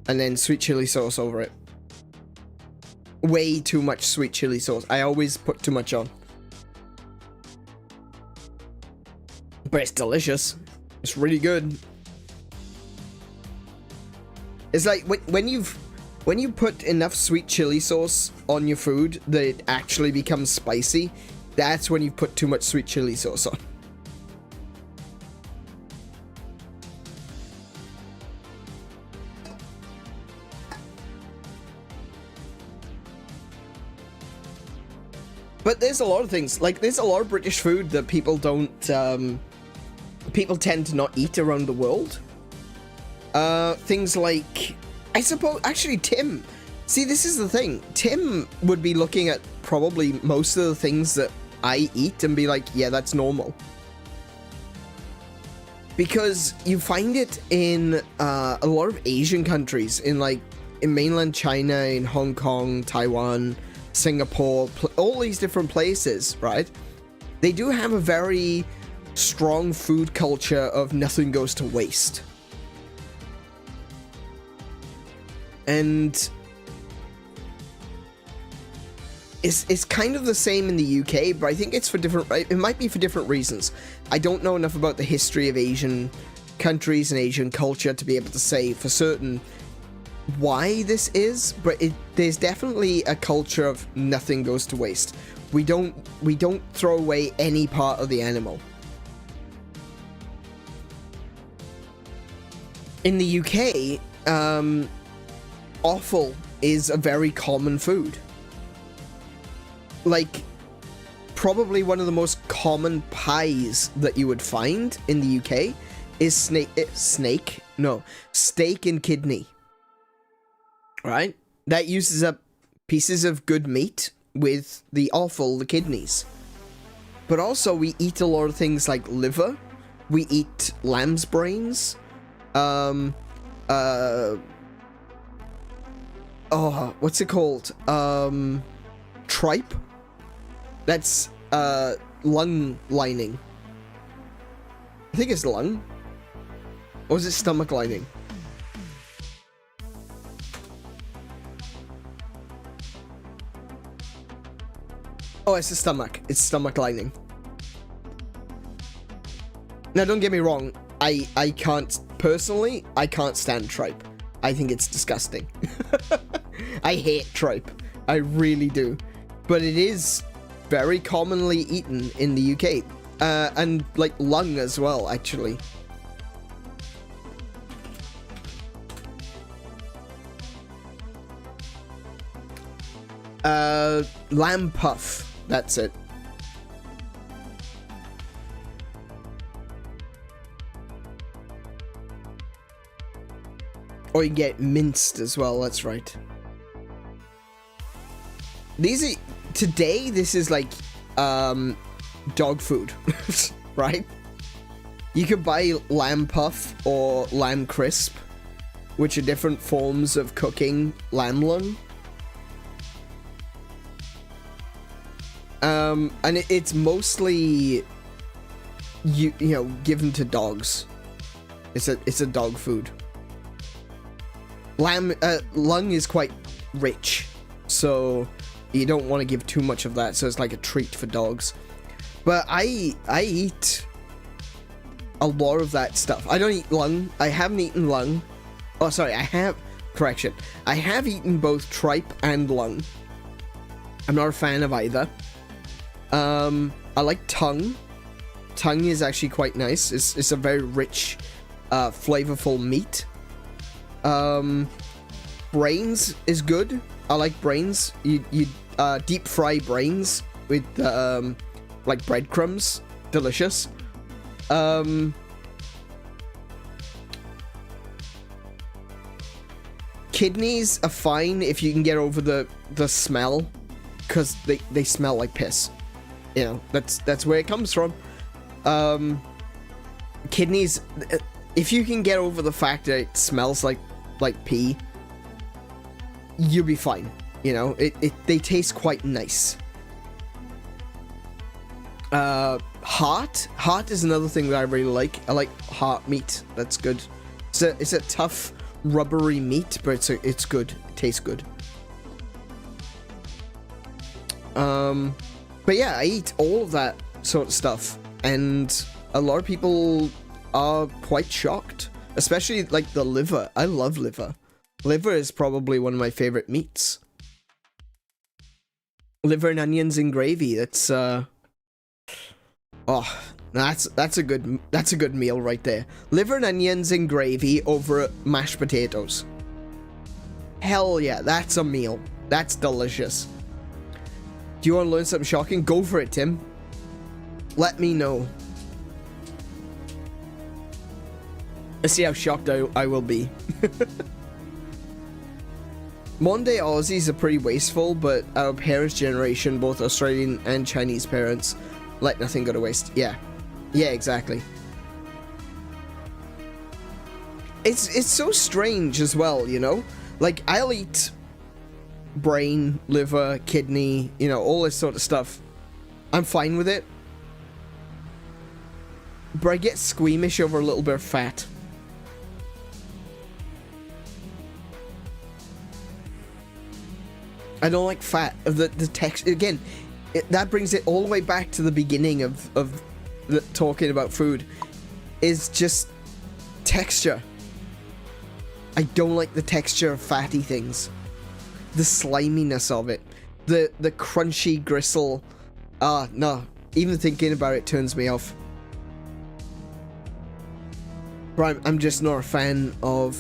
and then sweet chili sauce over it. Way too much sweet chili sauce. I always put too much on. But it's delicious. It's really good. It's like when you put enough sweet chili sauce on your food that it actually becomes spicy, that's when you put too much sweet chili sauce on. But there's a lot of things, like there's a lot of British food that people don't, people tend to not eat around the world. Things like, I suppose, actually Tim, see this is the thing, Tim would be looking at probably most of the things that I eat and be like, yeah, that's normal. Because you find it in a lot of Asian countries, in mainland China, in Hong Kong, Taiwan, Singapore, all these different places, right? They do have a very strong food culture of nothing goes to waste. And it's kind of the same in the UK, but I think it's for different, it might be for different reasons. I don't know enough about the history of Asian countries and Asian culture to be able to say for certain why this is, but there's definitely a culture of nothing goes to waste. We don't throw away any part of the animal. In the UK, offal is a very common food. Like, probably one of the most common pies that you would find in the UK is steak and kidney. Right? That uses up pieces of good meat with the offal, the kidneys. But also we eat a lot of things like liver. We eat lamb's brains. What's it called? Tripe. That's lung lining. I think it's lung. Or is it stomach lining? Oh, it's the stomach. It's stomach lining. Now, don't get me wrong. I can't, personally, I can't stand tripe. I think it's disgusting. I hate tripe. I really do. But it is very commonly eaten in the UK. And, like, lung as well, actually. Lamb puff. That's it. Or you get minced as well, that's right. These are... Today, this is like, dog food, right? You could buy lamb puff or lamb crisp, which are different forms of cooking lamb lung. And it's mostly, you know, given to dogs. It's a dog food. Lung is quite rich, so you don't want to give too much of that, so it's like a treat for dogs. But I eat a lot of that stuff. I don't eat lung. I haven't eaten lung. Oh, sorry, I have eaten both tripe and lung. I'm not a fan of either. I like tongue. Tongue is actually quite nice. It's a very rich, flavorful meat. Brains is good. I like brains. You deep fry brains with like breadcrumbs. Delicious. Kidneys are fine if you can get over the smell, because they smell like piss. You know, that's where it comes from. Kidneys, if you can get over the fact that it smells like pee, you'll be fine. You know, they taste quite nice. Heart is another thing that I really like. I like heart meat. That's good. It's a tough, rubbery meat, but it's good. It tastes good. But yeah, I eat all of that sort of stuff, and a lot of people are quite shocked, especially like the liver. I love liver. Liver is probably one of my favorite meats. Liver and onions in gravy. That's that's a good meal right there. Liver and onions in gravy over mashed potatoes. Hell yeah, that's a meal. That's delicious. Do you want to learn something shocking? Go for it, Tim. Let me know. Let's see how shocked I will be. Modern day Aussies are pretty wasteful, but our parents' generation, both Australian and Chinese parents, let nothing go to waste. Yeah. Yeah, exactly. It's so strange as well, you know? Like, I'll eat brain, liver, kidney, you know, all this sort of stuff. I'm fine with it. But I get squeamish over a little bit of fat. I don't like fat. The text again. That brings it all the way back to the beginning of talking about food. Is just texture. I don't like the texture of fatty things. The sliminess of it. The crunchy gristle. No. Even thinking about it turns me off. But I'm just not a fan of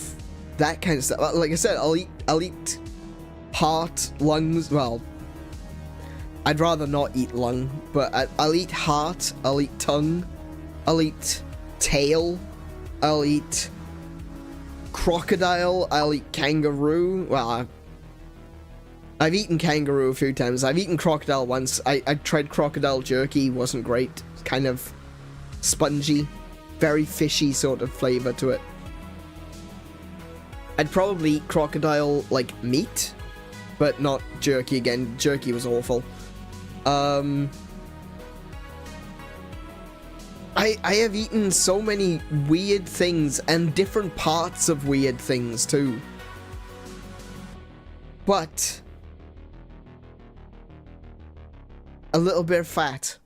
that kind of stuff. Like I said, I'll eat heart, lungs. Well, I'd rather not eat lung, but I'll eat heart. I'll eat tongue. I'll eat tail. I'll eat crocodile. I'll eat kangaroo. Well, I've eaten kangaroo a few times. I've eaten crocodile once. I tried crocodile jerky. Wasn't great. It's kind of spongy, very fishy sort of flavor to it. I'd probably eat crocodile like meat, but not jerky again. Jerky was awful. I have eaten so many weird things and different parts of weird things too. But a little bit of fat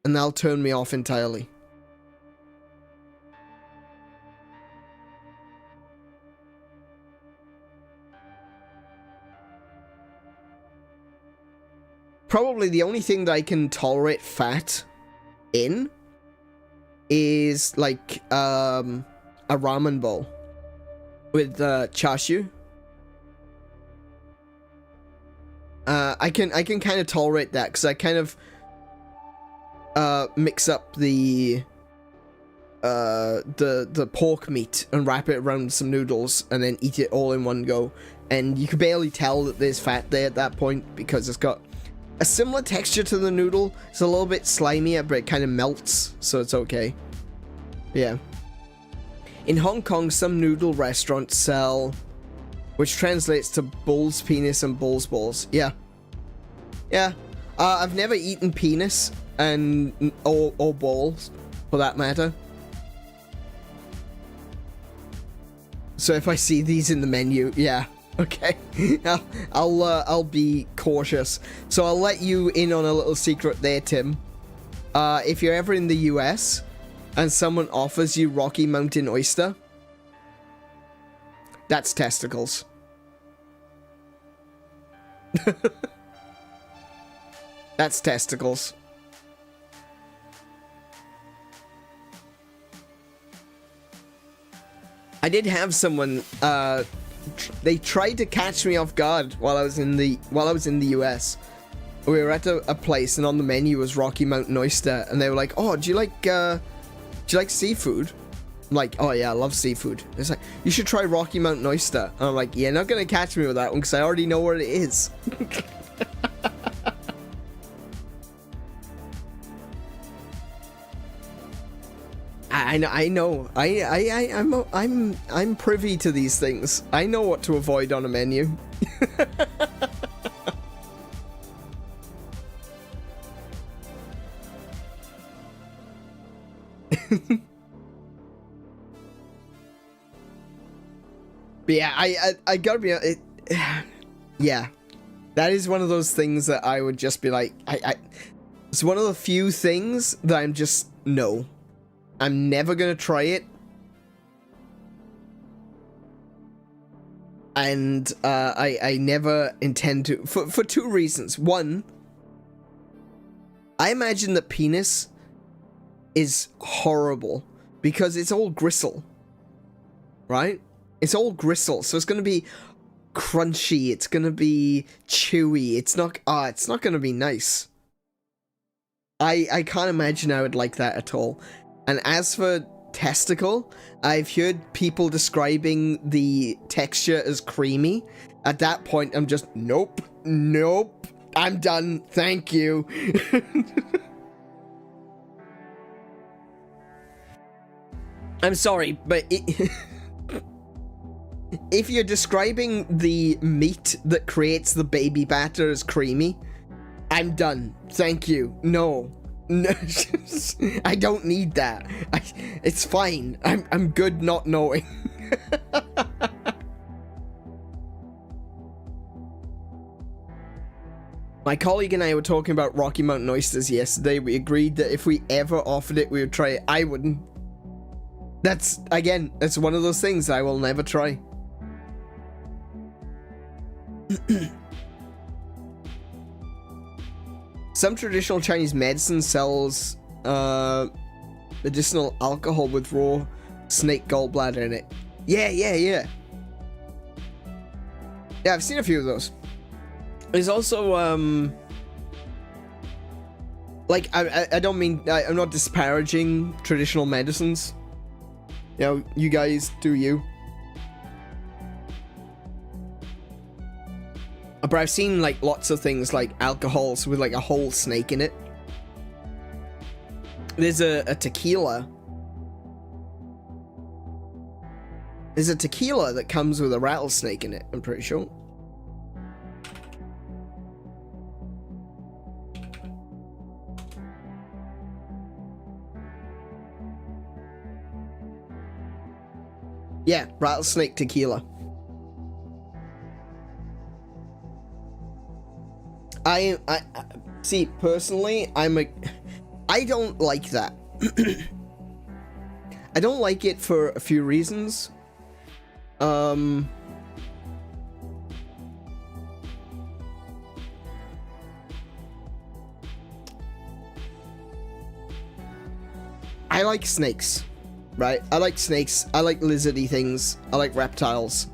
and that'll turn me off entirely. Probably the only thing that I can tolerate fat in is like a ramen bowl with chashu. I can kind of tolerate that because I kind of mix up the pork meat and wrap it around some noodles and then eat it all in one go, and you can barely tell that there's fat there at that point because it's got a similar texture to the noodle. It's a little bit slimier, but it kind of melts, so it's okay. Yeah. In Hong Kong, some noodle restaurants sell, which translates to bull's penis and bull's balls. Yeah. Yeah. I've never eaten penis and or balls, for that matter. So if I see these in the menu, yeah. Okay, I'll be cautious. So I'll let you in on a little secret there, Tim. If you're ever in the US and someone offers you Rocky Mountain oyster, that's testicles. That's testicles. I did have someone they tried to catch me off guard while I was in the US. We were at a place and on the menu was Rocky Mountain oyster, and they were like, "Oh, do you like seafood?" I'm like, "Oh yeah, I love seafood." It's like, "You should try Rocky Mountain oyster." And I'm like, "Yeah, not gonna catch me with that one because I already know what it is." I know. I'm privy to these things. I know what to avoid on a menu. But yeah, I gotta be yeah, that is one of those things that I would just be like, it's one of the few things that I'm just, no, I'm never gonna try it. And I never intend to, for two reasons. One, I imagine that penis is horrible because it's all gristle, right? It's all gristle, so it's gonna be crunchy, it's gonna be chewy, it's not gonna be nice. I can't imagine I would like that at all. And as for testicle, I've heard people describing the texture as creamy. At that point, I'm just, nope, I'm done, thank you. I'm sorry, but if you're describing the meat that creates the baby batter as creamy, I'm done, thank you, no, I don't need that. It's fine. I'm good not knowing. My colleague and I were talking about Rocky Mountain oysters yesterday. We agreed that if we ever offered it, we would try it. I wouldn't. That's one of those things I will never try. Some traditional Chinese medicine sells medicinal alcohol with raw snake gallbladder in it. Yeah. Yeah, I've seen a few of those. There's also, like, I don't mean, I'm not disparaging traditional medicines. You know, you guys do you. But I've seen, like, lots of things like alcohols with, like, a whole snake in it. There's a tequila. There's a tequila that comes with a rattlesnake in it, I'm pretty sure. Yeah, rattlesnake tequila. I see, personally, I don't like that. I don't like it for a few reasons. I like snakes, right? I like snakes. I like lizardy things. I like reptiles.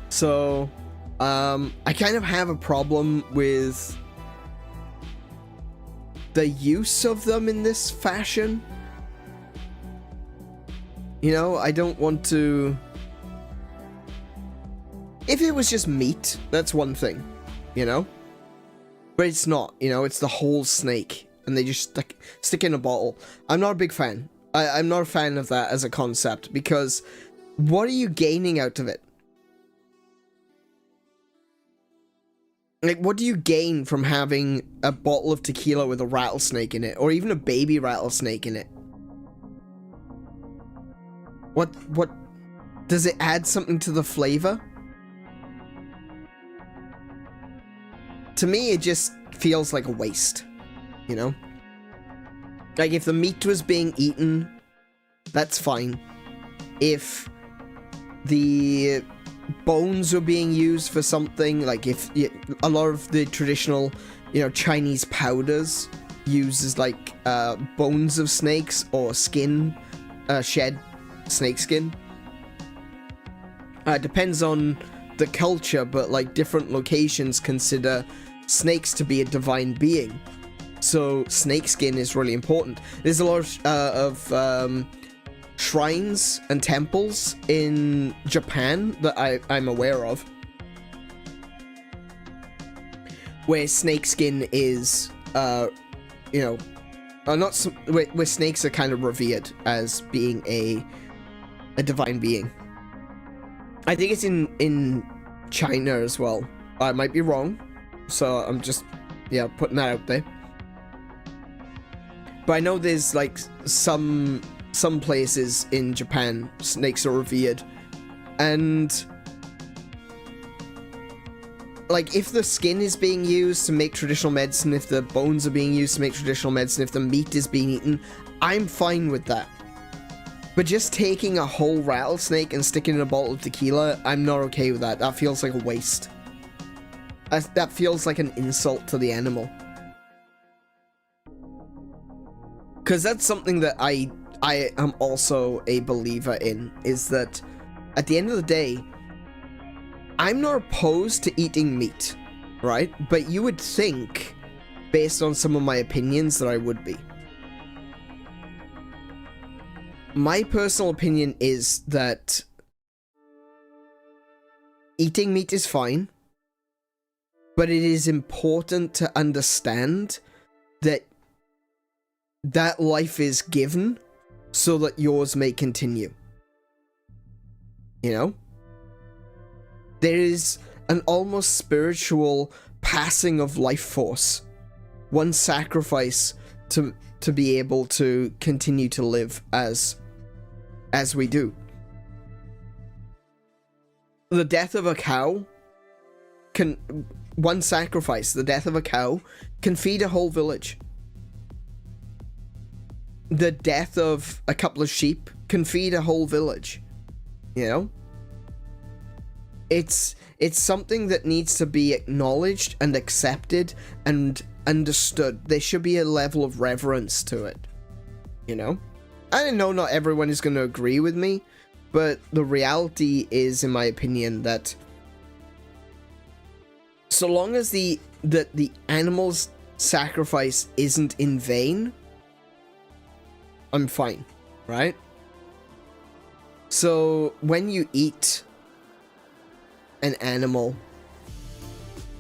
So, I kind of have a problem with the use of them in this fashion. You know, I don't want to... If it was just meat, that's one thing, you know? But it's not, you know, it's the whole snake, and they just stick in a bottle. I'm not a big fan. I'm not a fan of that as a concept, because what are you gaining out of it? Like, what do you gain from having a bottle of tequila with a rattlesnake in it, or even a baby rattlesnake in it? What does it add something to the flavor? To me, it just feels like a waste, you know? Like, if the meat was being eaten, that's fine. If the bones were being used for something, like if a lot of the traditional, you know, Chinese powders uses like bones of snakes or skin, shed snake skin. Depends on the culture, but like different locations consider snakes to be a divine being. So snake skin is really important. There's a lot of shrines and temples in Japan that I'm aware of, where snake skin is, you know, where snakes are kind of revered as being a divine being. I think it's in China as well. I might be wrong, so I'm just, yeah, putting that out there. But I know there's like some places in Japan snakes are revered, and like if the skin is being used to make traditional medicine, if the bones are being used to make traditional medicine, if the meat is being eaten, I'm fine with that. But just taking a whole rattlesnake and sticking in a bottle of tequila, I'm not okay with that. That feels like a waste. That feels like an insult to the animal. Because that's something that I am also a believer in, is that at the end of the day, I'm not opposed to eating meat, right? But you would think, based on some of my opinions, that I would be. My personal opinion is that eating meat is fine, but it is important to understand that that life is given so that yours may continue. You know? There is an almost spiritual passing of life force. One sacrifice to be able to continue to live as we do. The death of a cow one sacrifice, the death of a cow, can feed a whole village. The death of a couple of sheep can feed a whole village. You know? It's something that needs to be acknowledged and accepted and understood. There should be a level of reverence to it. you know? I know not everyone is going to agree with me, but the reality is, in my opinion, that so long as the animal's sacrifice isn't in vain, I'm fine, right? So when you eat an animal,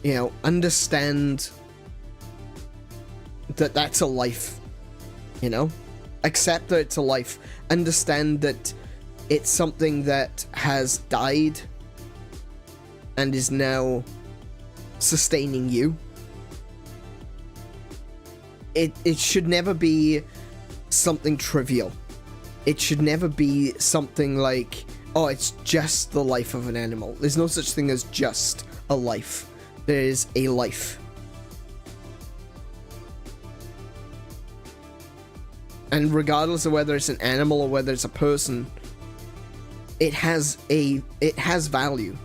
you know, understand that that's a life, you know? Accept that it's a life. Understand that it's something that has died and is now sustaining you. It should never be something trivial. It should never be something like, oh, it's just the life of an animal. There's no such thing as just a life. There is a life. And regardless of whether it's an animal or whether it's a person, it has value.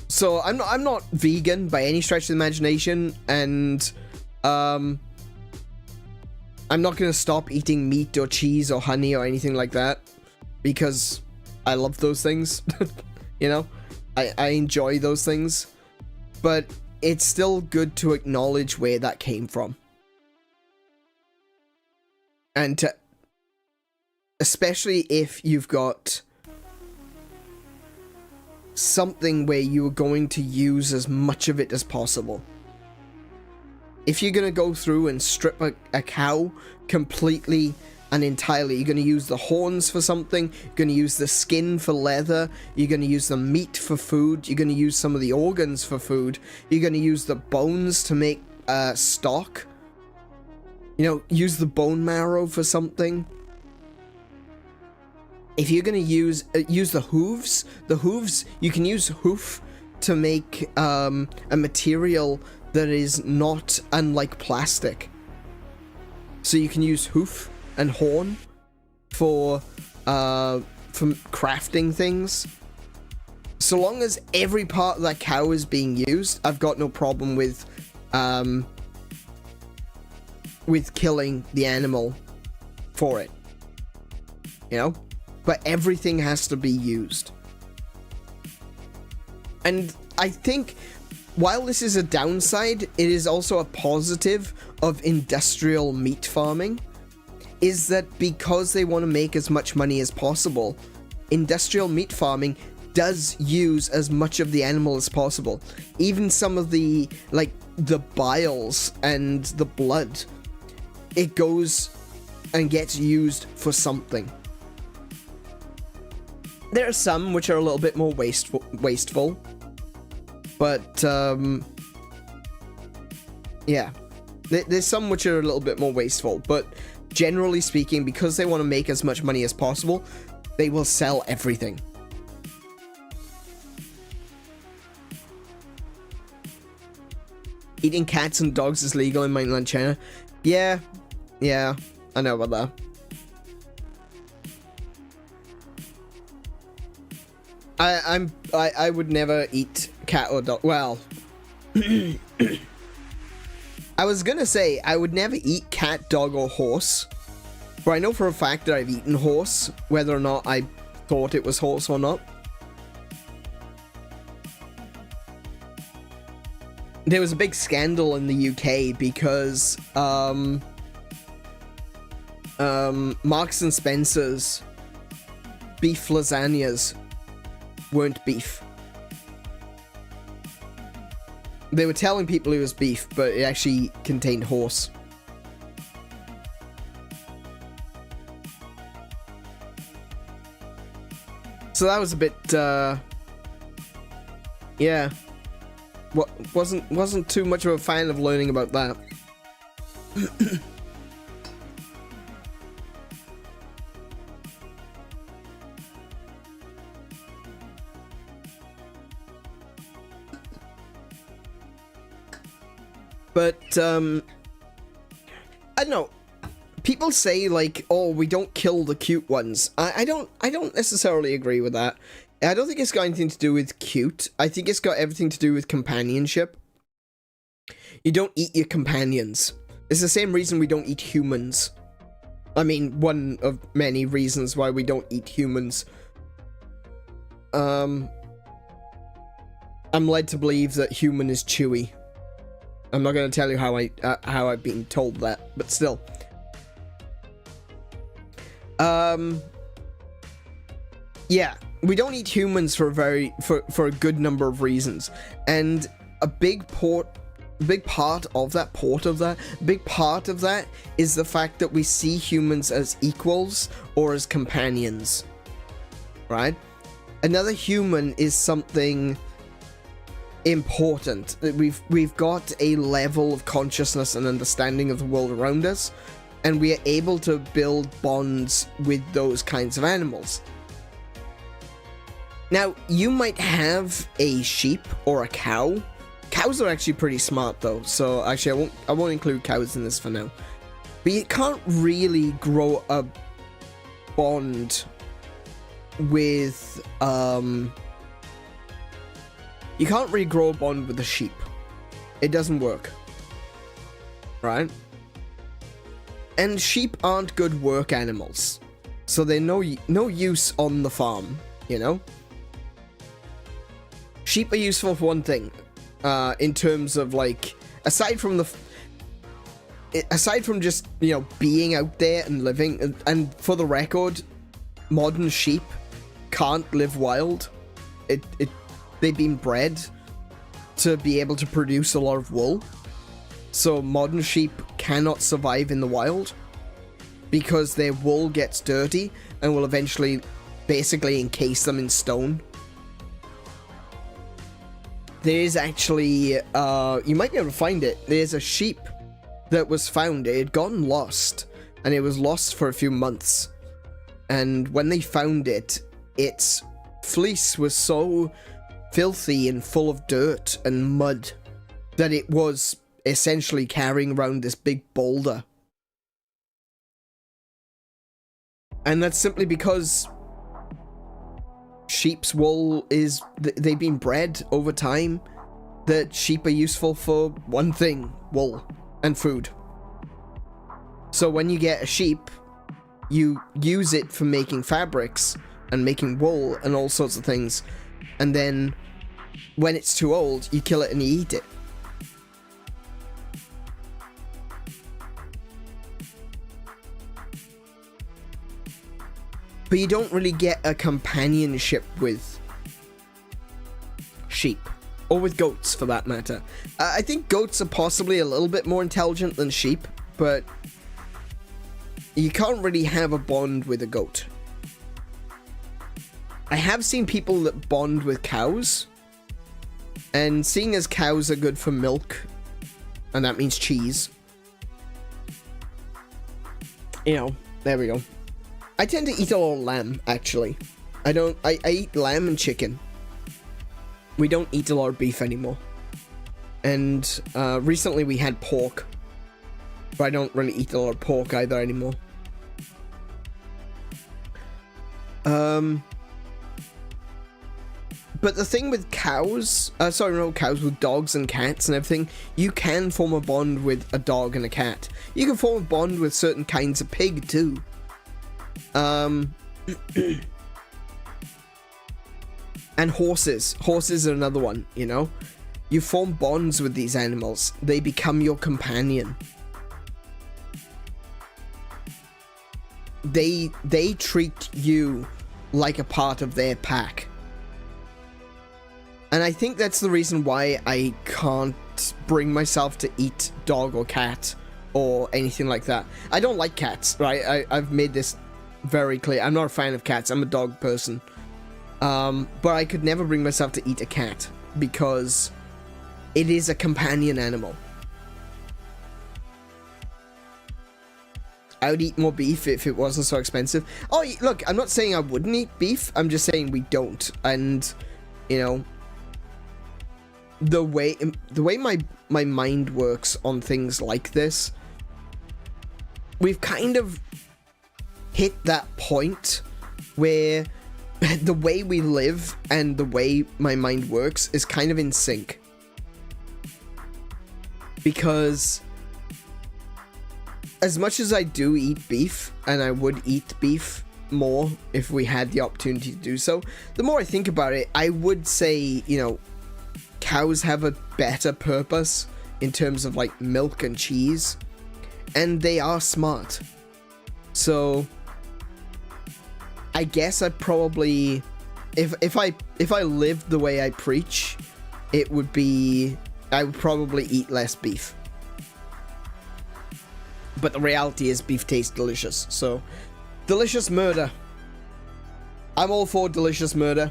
So I'm not vegan by any stretch of the imagination, and I'm not gonna stop eating meat or cheese or honey or anything like that, because I love those things. You know, I enjoy those things, but it's still good to acknowledge where that came from. And to, especially if you've got something where you're going to use as much of it as possible. If you're going to go through and strip a cow completely and entirely, you're going to use the horns for something, you're going to use the skin for leather, you're going to use the meat for food, you're going to use some of the organs for food, you're going to use the bones to make stock, you know, use the bone marrow for something. If you're going to use the hooves, you can use hoof to make a material that is not unlike plastic. So you can use hoof and horn for crafting things. So long as every part of that cow is being used, I've got no problem with killing the animal for it. You know? But everything has to be used. And I think while this is a downside, it is also a positive of industrial meat farming, is that because they want to make as much money as possible, industrial meat farming does use as much of the animal as possible. Even some of the, like, the biles and the blood, it goes and gets used for something. There are some which are a little bit more wasteful, but yeah, there's some which are a little bit more wasteful, but generally speaking, because they want to make as much money as possible, they will sell everything. Eating cats and dogs is legal in mainland China. Yeah, I know about that. I would never eat cat or dog. Well, I was gonna say I would never eat cat, dog, or horse, but I know for a fact that I've eaten horse, whether or not I thought it was horse or not. There was a big scandal in the UK because Marks and Spencer's beef lasagnas weren't beef. They were telling people it was beef, but it actually contained horse. So that was a bit, yeah. Wasn't too much of a fan of learning about that. But, I don't know. People say, like, oh, we don't kill the cute ones. I don't necessarily agree with that. I don't think it's got anything to do with cute. I think it's got everything to do with companionship. You don't eat your companions. It's the same reason we don't eat humans. I mean, one of many reasons why we don't eat humans. I'm led to believe that human is chewy. I'm not going to tell you how I've been told that, but still. Yeah, we don't eat humans for a good number of reasons, and a big part of that is the fact that we see humans as equals or as companions, right? Another human is something important. We've got a level of consciousness and understanding of the world around us, and we are able to build bonds with those kinds of animals. Now, you might have a sheep or a cow. Cows are actually pretty smart though, so actually I won't include cows in this for now. But you can't really grow a bond with you can't really grow a bond with a sheep. It doesn't work, right? And sheep aren't good work animals, so they're no use on the farm, you know? Sheep are useful for one thing, in terms of, like, aside from just, you know, being out there and living, and for the record, modern sheep can't live wild. They've been bred to be able to produce a lot of wool. So modern sheep cannot survive in the wild because their wool gets dirty and will eventually basically encase them in stone. There's actually, you might be able to find it. There's a sheep that was found. It had gotten lost, and it was lost for a few months. And when they found it, its fleece was so filthy and full of dirt and mud that it was essentially carrying around this big boulder. And that's simply because sheep's wool is, they've been bred over time that sheep are useful for one thing: wool and food. So when you get a sheep, you use it for making fabrics and making wool and all sorts of things, and then when it's too old, you kill it and you eat it. But you don't really get a companionship with sheep, or with goats for that matter. I think goats are possibly a little bit more intelligent than sheep, but you can't really have a bond with a goat. I have seen people that bond with cows, and seeing as cows are good for milk, and that means cheese, you know, there we go. I tend to eat a lot of lamb, actually. I eat lamb and chicken. We don't eat a lot of beef anymore. And recently we had pork, but I don't really eat a lot of pork either anymore. But the thing with cows, with dogs and cats and everything, you can form a bond with a dog and a cat. You can form a bond with certain kinds of pig too. And horses. Horses are another one, you know? You form bonds with these animals. They become your companion. They treat you like a part of their pack. And I think that's the reason why I can't bring myself to eat dog or cat or anything like that. I don't like cats, right? I've made this very clear. I'm not a fan of cats. I'm a dog person. But I could never bring myself to eat a cat because it is a companion animal. I would eat more beef if it wasn't so expensive. Oh, look, I'm not saying I wouldn't eat beef. I'm just saying we don't. And, you know, the way my mind works on things like this, we've kind of hit that point where the way we live and the way my mind works is kind of in sync. because as much as I do eat beef, and I would eat beef more if we had the opportunity to do so, the more I think about it, I would say, you know, cows have a better purpose in terms of like milk and cheese, and they are smart. So I guess I probably, if I lived the way I preach, it would be, I would probably eat less beef. But the reality is beef tastes delicious, so delicious murder. I'm all for delicious murder.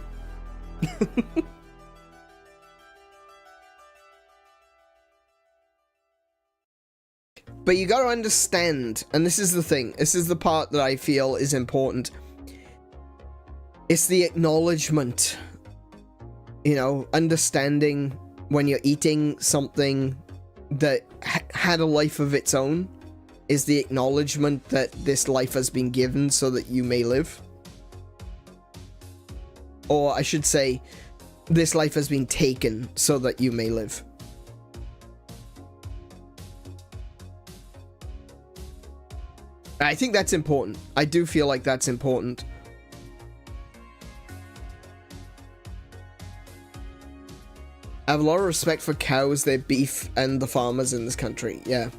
But you gotta understand, and this is the thing, this is the part that I feel is important. It's the acknowledgement. You know, understanding when you're eating something that had a life of its own is the acknowledgement that this life has been given so that you may live. Or I should say, this life has been taken so that you may live. I think that's important. I do feel like that's important. I have a lot of respect for cows, their beef, and the farmers in this country. Yeah.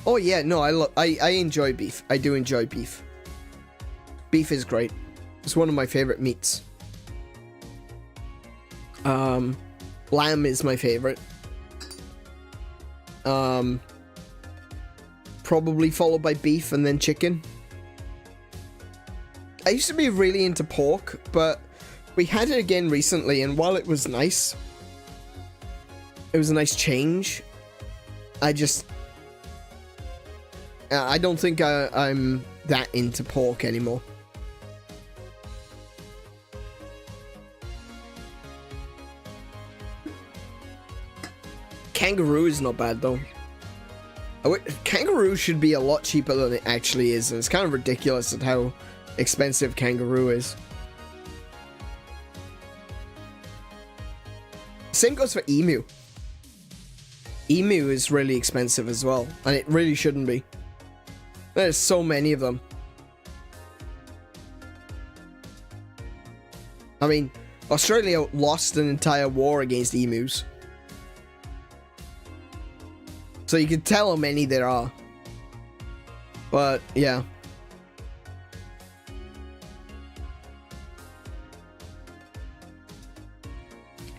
Oh yeah, no, I enjoy beef. I do enjoy beef. Beef is great. It's one of my favorite meats. Lamb is my favorite. Probably followed by beef and then chicken. I used to be really into pork, but we had it again recently, and while it was nice, it was a nice change, I don't think I'm that into pork anymore. Kangaroo is not bad though. Kangaroo should be a lot cheaper than it actually is, and it's kind of ridiculous at how expensive kangaroo is. Same goes for emu. Emu is really expensive as well, and it really shouldn't be. There's so many of them. I mean, Australia lost an entire war against emus. So you can tell how many there are. But, yeah.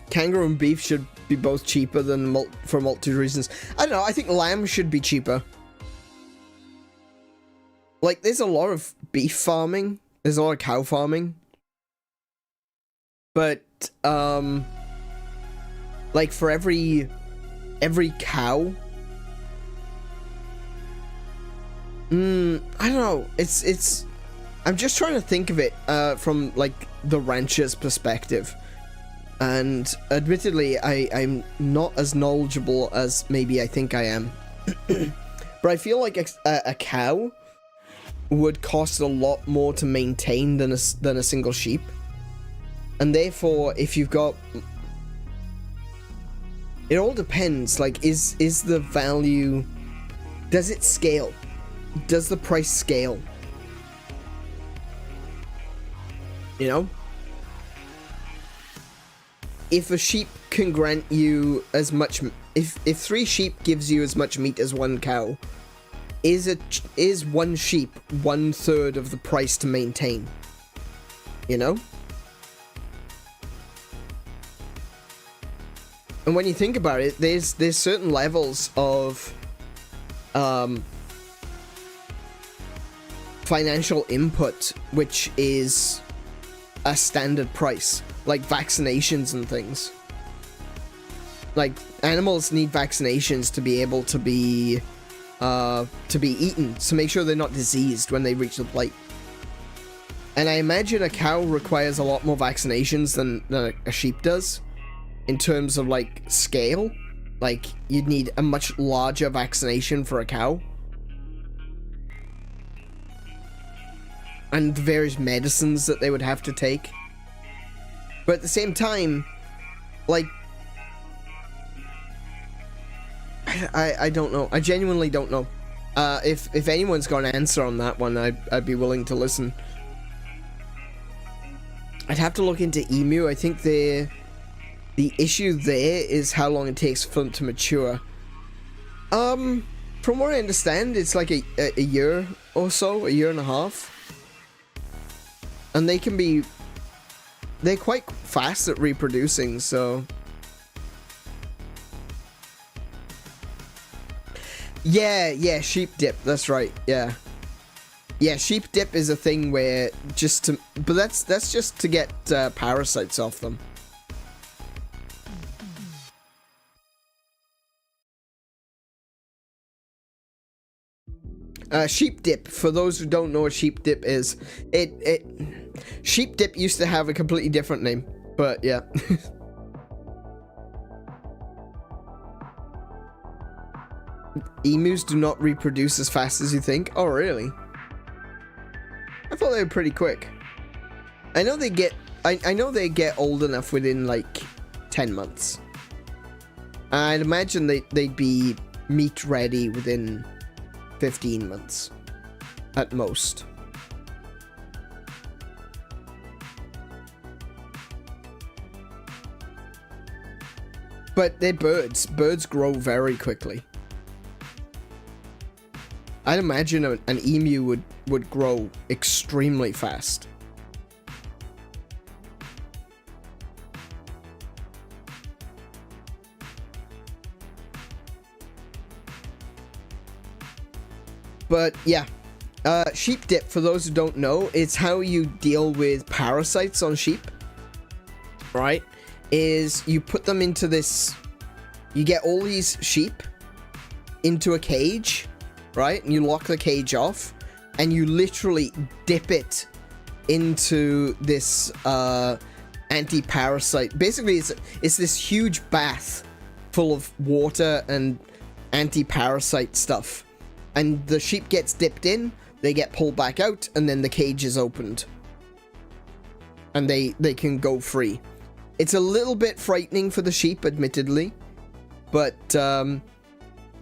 Kangaroo and beef should be both cheaper than for multiple reasons. I don't know, I think lamb should be cheaper. Like, there's a lot of beef farming. There's a lot of cow farming. But, like, for every cow... I don't know. It's... I'm just trying to think of it, from, like, the rancher's perspective. And, admittedly, I'm not as knowledgeable as maybe I think I am. But I feel like a cow would cost a lot more to maintain than a single sheep. And therefore, if you've got... It all depends, like, is the value... Does it scale? Does the price scale? You know? If a sheep can grant you as much... If 3 sheep gives you as much meat as 1 cow, is 1 sheep 1/3 of the price to maintain? You know? And when you think about it, there's certain levels of financial input which is a standard price, like vaccinations and things. Like, animals need vaccinations to be able to be eaten, to make sure they're not diseased when they reach the plate. And I imagine a cow requires a lot more vaccinations than a sheep does, in terms of, like, scale. Like, you'd need a much larger vaccination for a cow. And the various medicines that they would have to take. But at the same time, like... I I don't know. I genuinely don't know. If anyone's got an answer on that one, I'd be willing to listen. I'd have to look into emu. I think the issue there is how long it takes for them to mature. From what I understand, it's like a year or so, a year and a half. And they're quite fast at reproducing, so... Yeah, sheep dip, that's right, yeah. Yeah, sheep dip is a thing where but that's just to get parasites off them. Sheep dip, for those who don't know what sheep dip is, sheep dip used to have a completely different name, but yeah. Emus do not reproduce as fast as you think. Oh, really? I thought they were pretty quick. I know they get old enough within like 10 months. I'd imagine they'd be meat ready within 15 months at most. But they're birds. Birds grow very quickly. I'd imagine an emu would grow extremely fast. But yeah, sheep dip, for those who don't know, it's how you deal with parasites on sheep, right? Is you put them into this, you get all these sheep into a cage, right? And you lock the cage off, and you literally dip it into this anti-parasite. Basically, it's this huge bath full of water and anti-parasite stuff. And the sheep gets dipped in, they get pulled back out, and then the cage is opened. And they can go free. It's a little bit frightening for the sheep, admittedly. But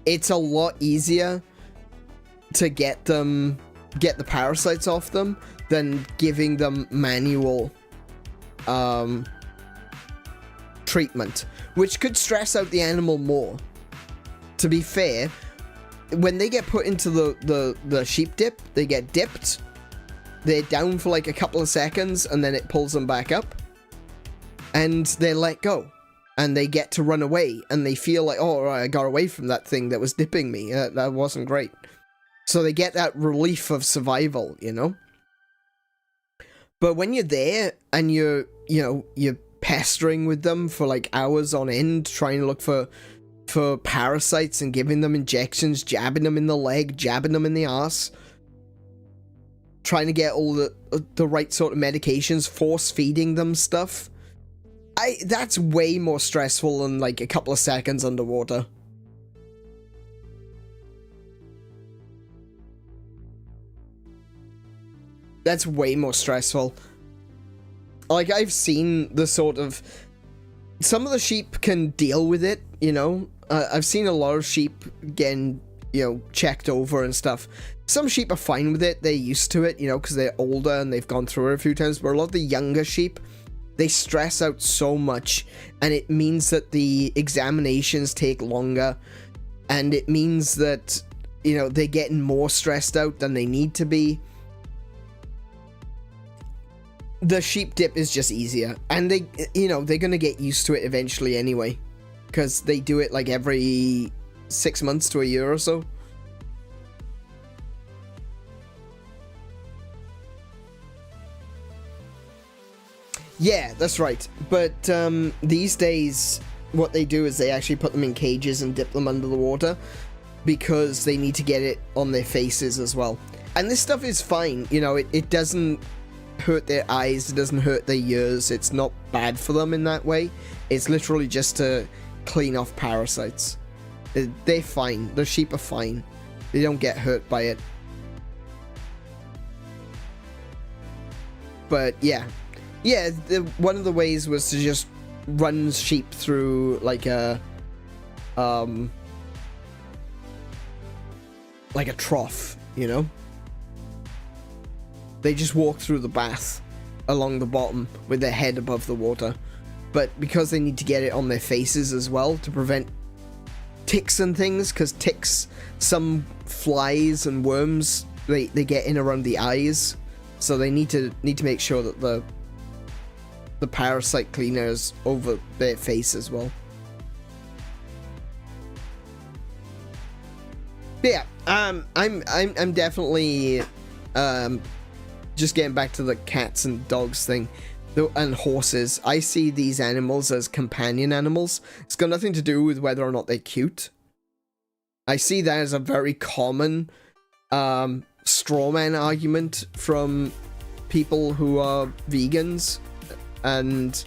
it's a lot easier to get the parasites off them than giving them manual treatment, which could stress out the animal more. To be fair, when they get put into the sheep dip, they get dipped, they're down for like a couple of seconds, and then it pulls them back up, and they're let go, and they get to run away, and they feel like, oh, I got away from that thing that was dipping me, that wasn't great. So they get that relief of survival, you know? But when you're there, and you're pestering with them for like hours on end, trying to look for parasites and giving them injections, jabbing them in the leg, jabbing them in the arse, trying to get all the right sort of medications, force feeding them stuff, that's way more stressful than like a couple of seconds underwater. That's way more stressful. Like, I've seen the sort of... Some of the sheep can deal with it, you know? I've seen a lot of sheep getting, checked over and stuff. Some sheep are fine with it. They're used to it, because they're older and they've gone through it a few times. But a lot of the younger sheep, they stress out so much. And it means that the examinations take longer. And it means that, they're getting more stressed out than they need to be. The sheep dip is just easier. And they, they're going to get used to it eventually anyway. Because they do it like every 6 months to a year or so. Yeah, that's right. But these days, what they do is they actually put them in cages and dip them under the water. Because they need to get it on their faces as well. And this stuff is fine. It doesn't hurt their eyes. It doesn't hurt their ears. It's not bad for them in that way. It's literally just to clean off parasites. They're fine. The sheep are fine. They don't get hurt by it. But yeah, one of the ways was to just run sheep through like a like a trough, you know? They just walk through the bath along the bottom with their head above the water. But because they need to get it on their faces as well to prevent ticks and things, because ticks, some flies and worms, they get in around the eyes, so they need to make sure that the parasite cleaner is over their face as well. But yeah, I'm definitely just getting back to the cats and dogs thing. And horses. I see these animals as companion animals. It's got nothing to do with whether or not they're cute. I see that as a very common straw man argument from people who are vegans, and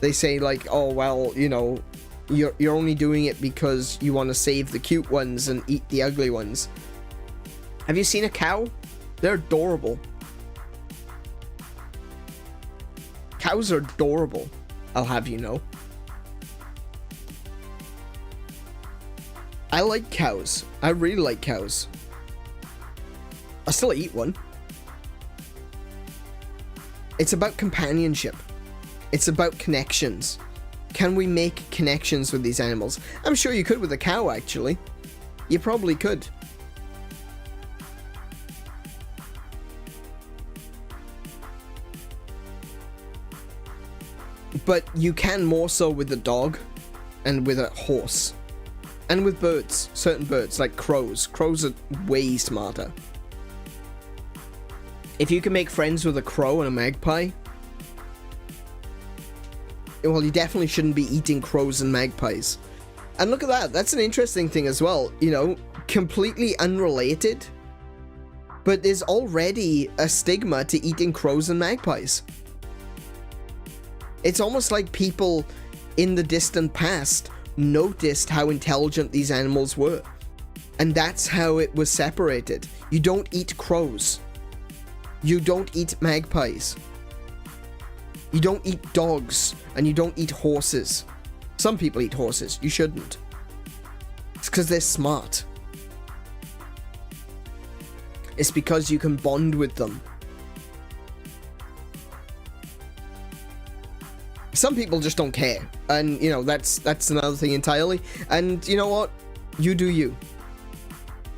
they say like, oh well, you know, you're only doing it because you want to save the cute ones and eat the ugly ones. Have you seen a cow? They're adorable. Cows are adorable, I'll have you know. I like cows. I really like cows. I still eat one. It's about companionship. It's about connections. Can we make connections with these animals? I'm sure you could with a cow, actually. You probably could. But you can more so with a dog and with a horse. And with birds. Certain birds, like crows. Crows are way smarter. If you can make friends with a crow and a magpie, well, you definitely shouldn't be eating crows and magpies. And look at that. That's an interesting thing as well. You know, completely unrelated. But there's already a stigma to eating crows and magpies. It's almost like people in the distant past noticed how intelligent these animals were. And that's how it was separated. You don't eat crows. You don't eat magpies. You don't eat dogs. And you don't eat horses. Some people eat horses. You shouldn't. It's because they're smart. It's because you can bond with them. Some people just don't care, and you know, that's another thing entirely. And you know what? You do you.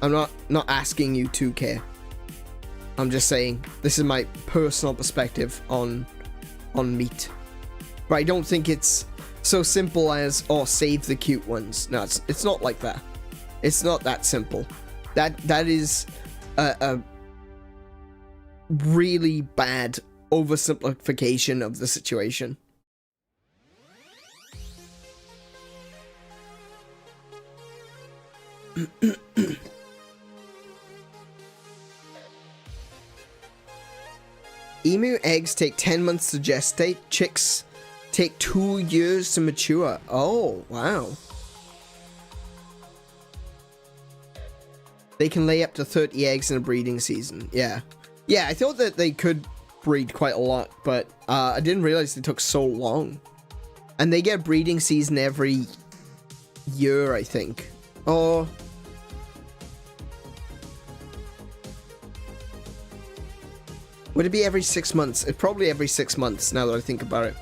I'm not asking you to care. I'm just saying this is my personal perspective on meat. But I don't think it's so simple as, oh, save the cute ones. No, it's not like that. It's not that simple. That is a really bad oversimplification of the situation. Emu eggs take 10 months to gestate. Chicks take 2 years to mature. Oh, wow. They can lay up to 30 eggs in a breeding season. Yeah. Yeah, I thought that they could breed quite a lot, but I didn't realize it took so long. And they get a breeding season every year, I think. Oh. Would it be every 6 months? It's probably every 6 months, now that I think about it.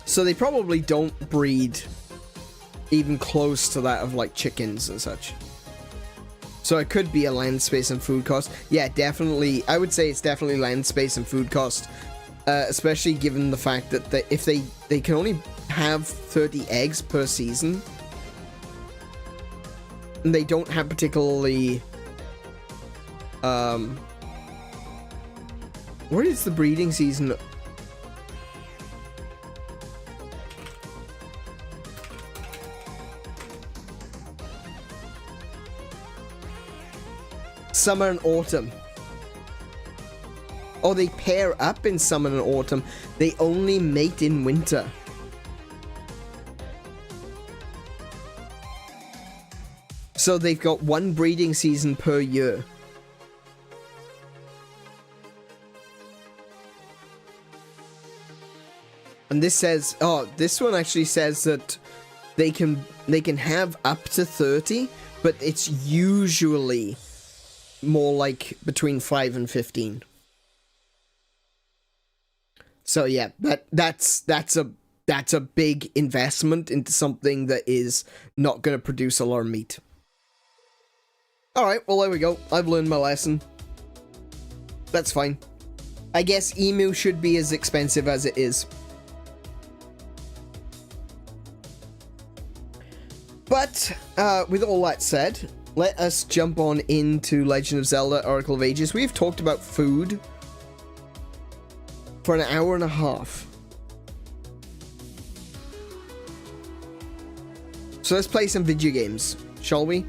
So they probably don't breed even close to that of, like, chickens and such. So it could be a land space and food cost. Yeah, definitely. I would say it's definitely land space and food cost. Especially given the fact that if they can only have 30 eggs per season. And they don't have particularly... what is the breeding season? Summer and autumn. Oh, they pair up in summer and autumn. They only mate in winter. So they've got one breeding season per year. And this says, oh, this one actually says that they can have up to 30, but it's usually more like between 5 and 15. So yeah, that's a big investment into something that is not going to produce a lot of meat. Alright, well there we go. I've learned my lesson. That's fine. I guess emu should be as expensive as it is. But, with all that said, let us jump on into Legend of Zelda Oracle of Ages. We've talked about food for an hour and a half. So let's play some video games, shall we?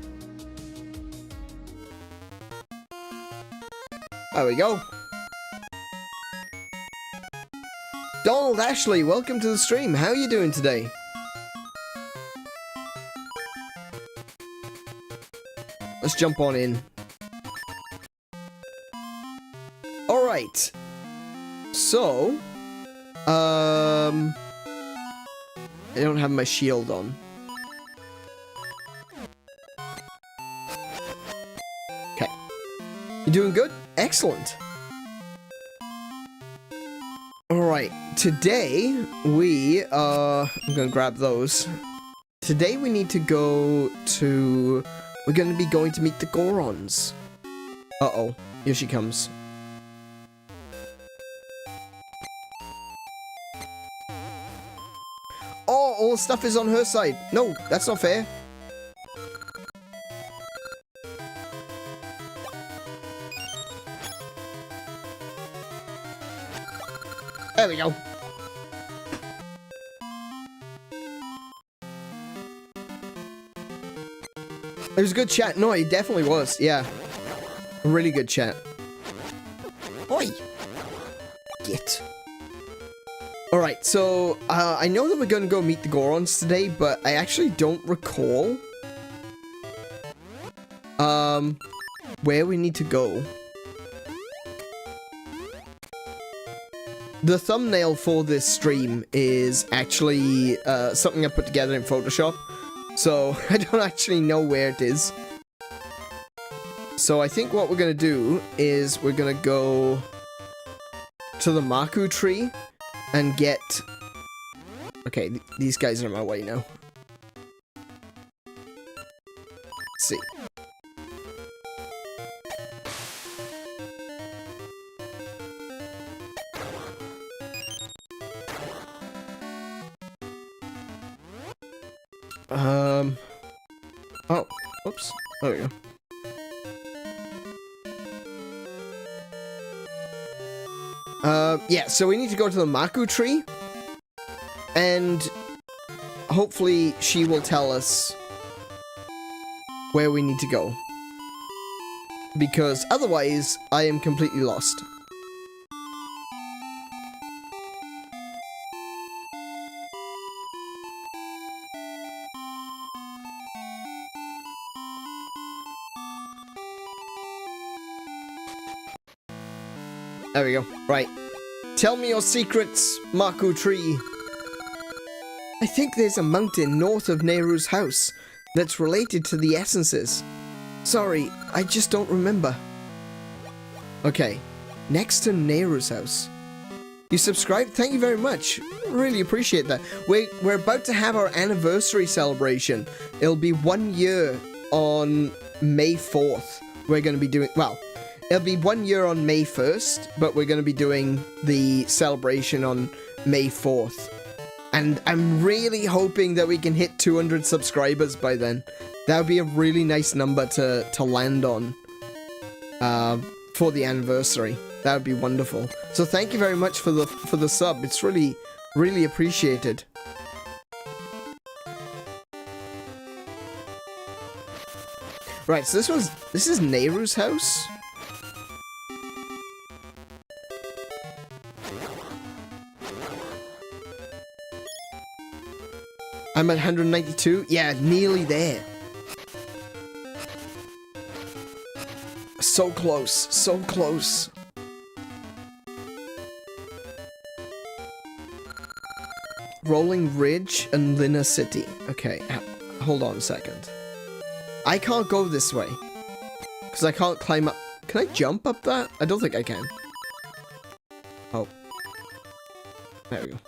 There we go. Donald Ashley, welcome to the stream. How are you doing today? Let's jump on in. Alright. So, I don't have my shield on. Okay. You doing good? Excellent. Alright, today we I'm gonna grab those. Today we need to go to... We're gonna be going to meet the Gorons. Uh-oh, here she comes. Oh, all the stuff is on her side. No, that's not fair. There we go. It was a good chat. No, it definitely was. Yeah. A really good chat. Oi! Get. Alright, so, I know that we're gonna go meet the Gorons today, but I actually don't recall, where we need to go. The thumbnail for this stream is actually, something I put together in Photoshop, so I don't actually know where it is. So I think what we're gonna do is we're gonna go to the Maku tree and get... Okay, these guys are in my way now. Let's see. Oh, oops. There we go. Yeah, so we need to go to the Maku tree, and hopefully she will tell us where we need to go, because otherwise I am completely lost. There we go. Right. Tell me your secrets, Maku tree. I think there's a mountain north of Nayru's house that's related to the essences. Sorry, I just don't remember. Okay. Next to Nayru's house. You subscribed? Thank you very much. Really appreciate that. We're about to have our anniversary celebration. It'll be 1 year on May 4th. We're going to be doing... Well... It'll be 1 year on May 1st, but we're going to be doing the celebration on May 4th. And I'm really hoping that we can hit 200 subscribers by then. That would be a really nice number to land on for the anniversary. That would be wonderful. So thank you very much for the sub. It's really, really appreciated. Right, so this is Nayru's house. I'm at 192. Yeah, nearly there. So close. So close. Rolling Ridge and Linna City. Okay, hold on a second. I can't go this way. Because I can't climb up. Can I jump up that? I don't think I can. Oh. There we go.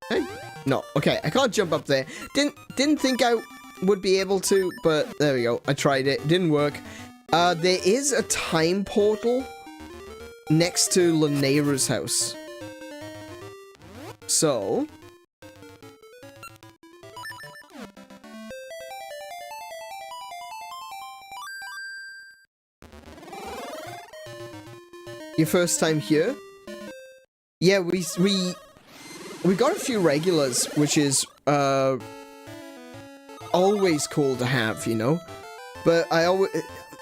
Hey. No, okay, I can't jump up there. Didn't think I would be able to, but there we go. I tried it. Didn't work. There is a time portal next to Nayru's house. So... Your first time here? Yeah, we got a few regulars, which is always cool to have, you know. But I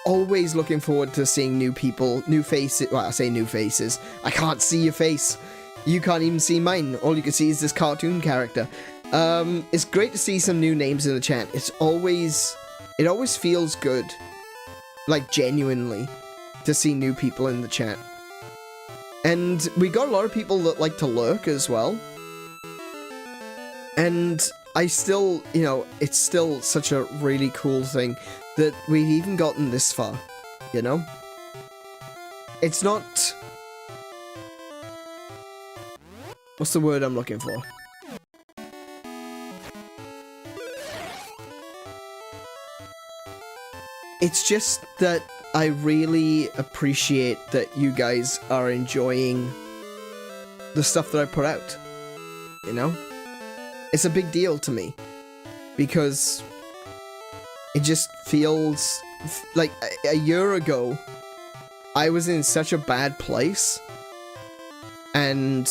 always looking forward to seeing new people, new faces. Well, I say new faces. I can't see your face. You can't even see mine. All you can see is this cartoon character. It's great to see some new names in the chat. It always feels good, like genuinely, to see new people in the chat. And we got a lot of people that like to lurk as well. And I still, you know, it's still such a really cool thing that we've even gotten this far, you know? It's not... What's the word I'm looking for? It's just that I really appreciate that you guys are enjoying the stuff that I put out, you know? It's a big deal to me, because it just feels like a year ago, I was in such a bad place, and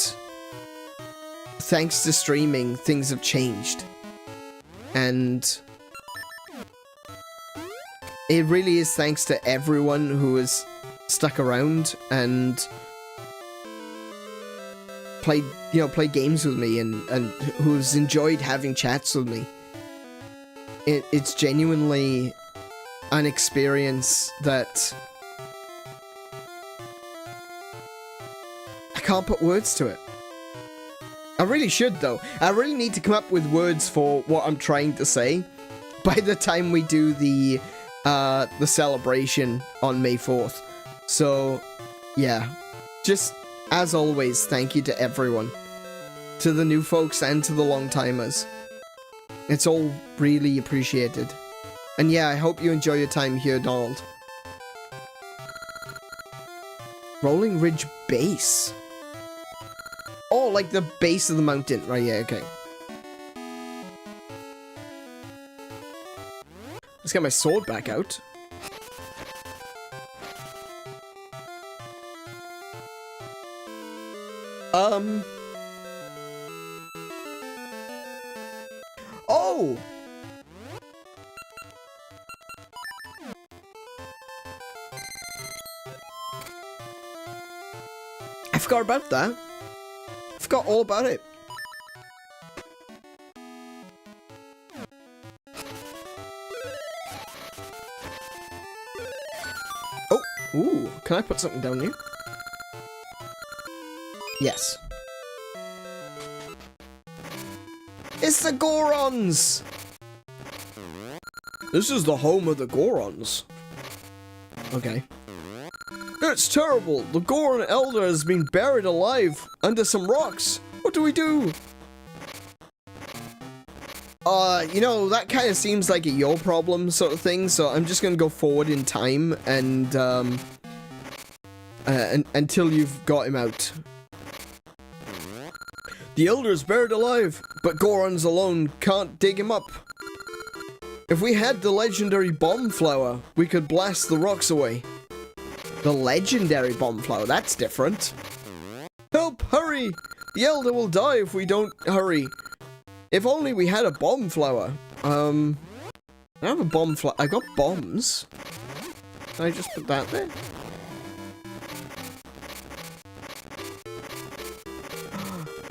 thanks to streaming, things have changed, and it really is thanks to everyone who has stuck around and played games with me and who's enjoyed having chats with me. It's genuinely an experience that I can't put words to it. I really should, though. I really need to come up with words for what I'm trying to say by the time we do the celebration on May 4th. So, yeah. Just, as always, thank you to everyone. To the new folks and to the long-timers. It's all really appreciated. And yeah, I hope you enjoy your time here, Donald. Rolling Ridge Base. Oh, like the base of the mountain. Right, yeah, okay. Let's get my sword back out. Oh! I forgot about that. I forgot all about it. Oh, ooh, can I put something down here? Yes. It's the Gorons! This is the home of the Gorons. Okay. It's terrible. The Goron Elder has been buried alive under some rocks. What do we do? You know, that kind of seems like a your problem sort of thing, so I'm just gonna go forward in time and, until you've got him out. The Elder is buried alive, but Gorons alone can't dig him up. If we had the legendary bomb flower, we could blast the rocks away. The legendary bomb flower, that's different. Help, hurry! The Elder will die if we don't hurry. If only we had a bomb flower. I have a bomb flower. I got bombs. Can I just put that there?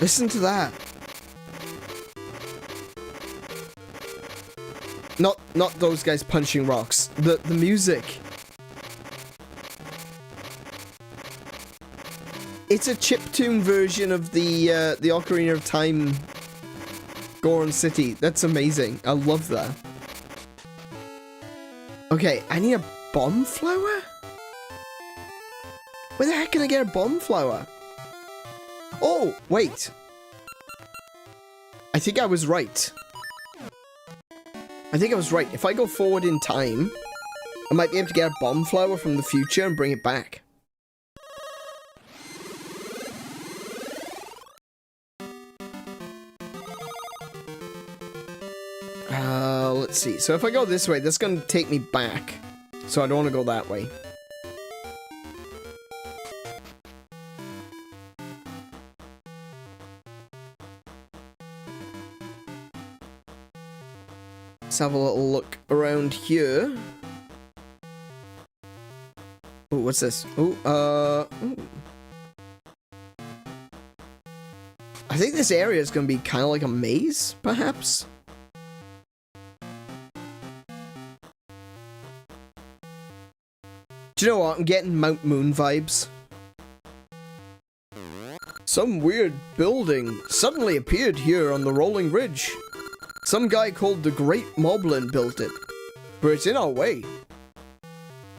Listen to that. Not those guys punching rocks. The music. It's a chiptune version of the Ocarina of Time Goron City. That's amazing. I love that. Okay, I need a bomb flower? Where the heck can I get a bomb flower? Oh, wait. I think I was right. If I go forward in time, I might be able to get a bomb flower from the future and bring it back. Let's see. So if I go this way, that's going to take me back. So I don't want to go that way. Let's have a little look around here. Oh, what's this? Ooh. I think this area is going to be kind of like a maze, perhaps? Do you know what? I'm getting Mount Moon vibes. Some weird building suddenly appeared here on the rolling ridge. Some guy called the Great Moblin built it, but it's in our way.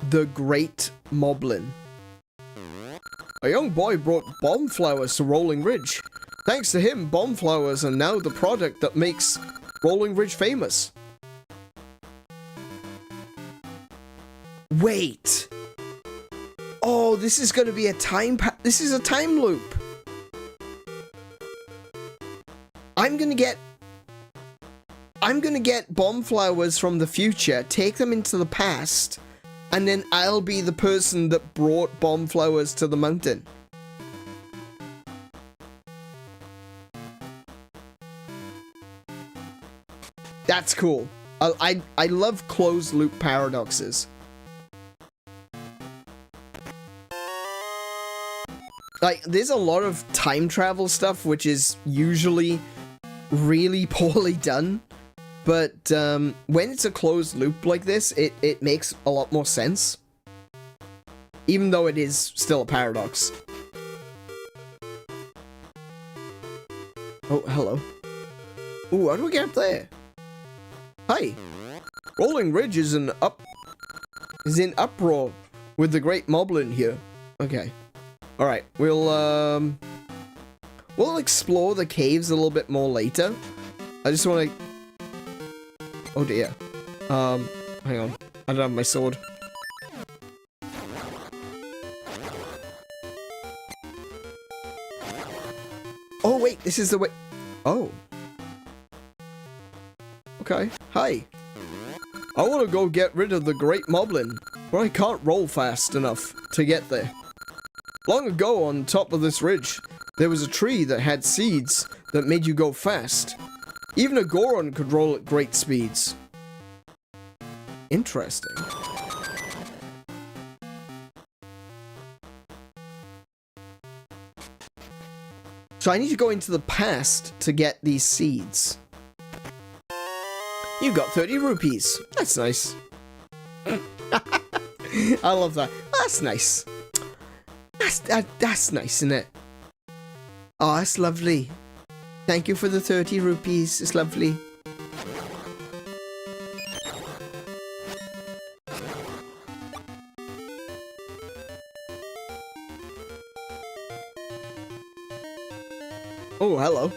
The Great Moblin. A young boy brought bomb flowers to Rolling Ridge. Thanks to him, bomb flowers are now the product that makes Rolling Ridge famous. Wait. Oh, this is going to be a this is a time loop. I'm going to get bomb flowers from the future, take them into the past, and then I'll be the person that brought bomb flowers to the mountain. That's cool. I love closed loop paradoxes. Like, there's a lot of time travel stuff which is usually really poorly done. But when it's a closed loop like this, it makes a lot more sense. Even though it is still a paradox. Oh, hello. Ooh, how do we get up there? Hi. Rolling Ridge is in uproar with the Great Moblin here. Okay. Alright, we'll explore the caves a little bit more later. I just want to... Oh dear. Hang on. I don't have my sword. Oh wait, this is the way... Oh. Okay. Hi. I want to go get rid of the Great Moblin, but I can't roll fast enough to get there. Long ago, on top of this ridge, there was a tree that had seeds that made you go fast. Even a Goron could roll at great speeds. Interesting. So I need to go into the past to get these seeds. You got 30 rupees. That's nice. I love that. That's nice. That's nice, isn't it? Oh, that's lovely. Thank you for the 30 rupees. It's lovely. Oh, hello.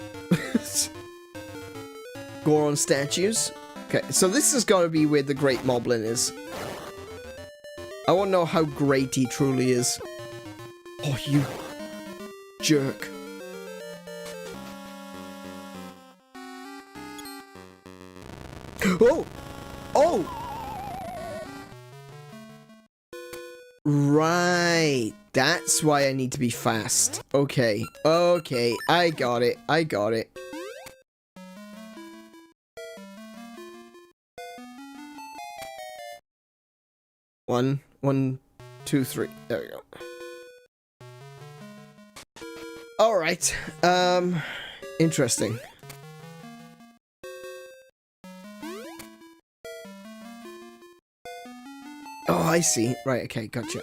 Goron statues. Okay, so this has got to be where the Great Moblin is. I want to know how great he truly is. Oh, you jerk. Oh! Oh! Right. That's why I need to be fast. Okay. Okay. I got it. I got it. One, 2, 3. There we go. Alright. Interesting. Oh, I see. Right, okay, gotcha.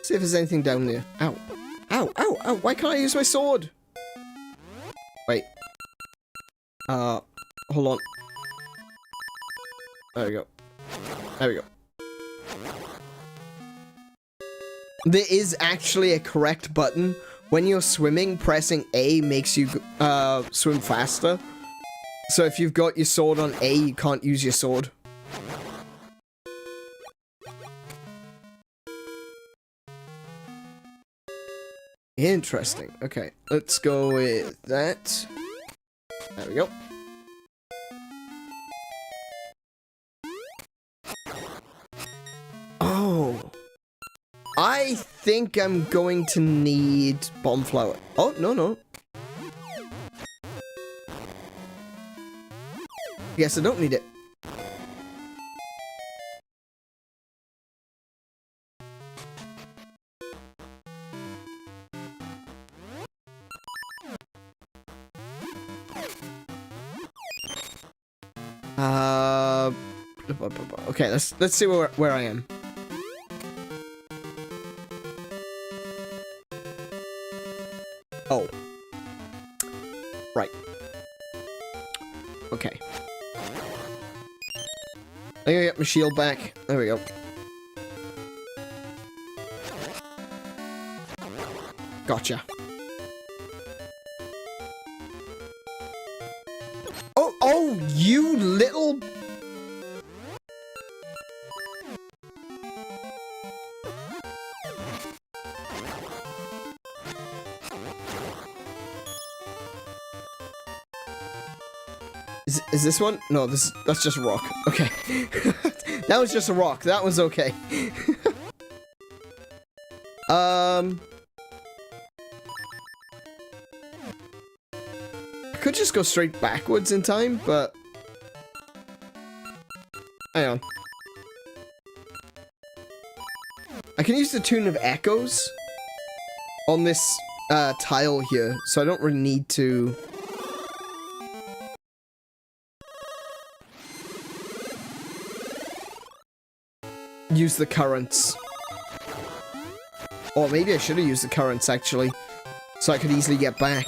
See if there's anything down there. Ow. Ow, ow, ow. Why can't I use my sword? Wait. Hold on. There we go. There we go. There is actually a correct button. When you're swimming, pressing A makes you swim faster. So if you've got your sword on A, you can't use your sword. Interesting. Okay, let's go with that. There we go. Oh. I think I'm going to need bomb flower. Oh, no, no. Guess I don't need it. Okay, let's see where I am. Oh. Right. Okay. I gotta get my shield back. There we go. Gotcha. Oh, you little... Is this one? No, that's just a rock. Okay. That was just a rock. That was okay. I could just go straight backwards in time, but... Hang on. I can use the Tune of Echoes on this tile here, so I don't really need to... use the currents. Or maybe I should have used the currents, actually, so I could easily get back.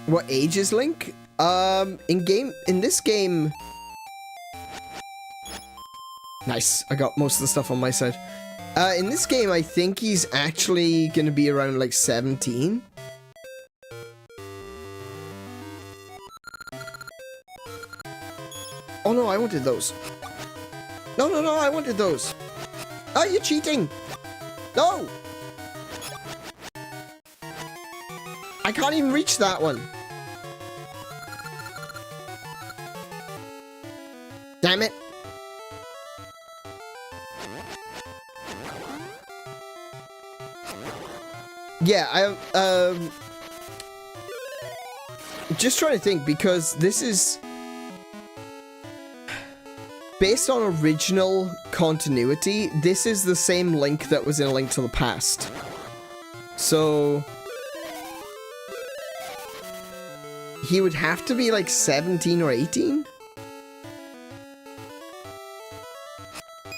What age is Link? In this game... Nice, I got most of the stuff on my side. In this game, I think he's actually gonna be around, like, 17. Oh no, I wanted those. No, no, no, I wanted those. Oh, you're cheating. No. I can't even reach that one. Damn it. Yeah, just trying to think, because this is... based on original continuity, this is the same Link that was in A Link to the Past. So... he would have to be like 17 or 18?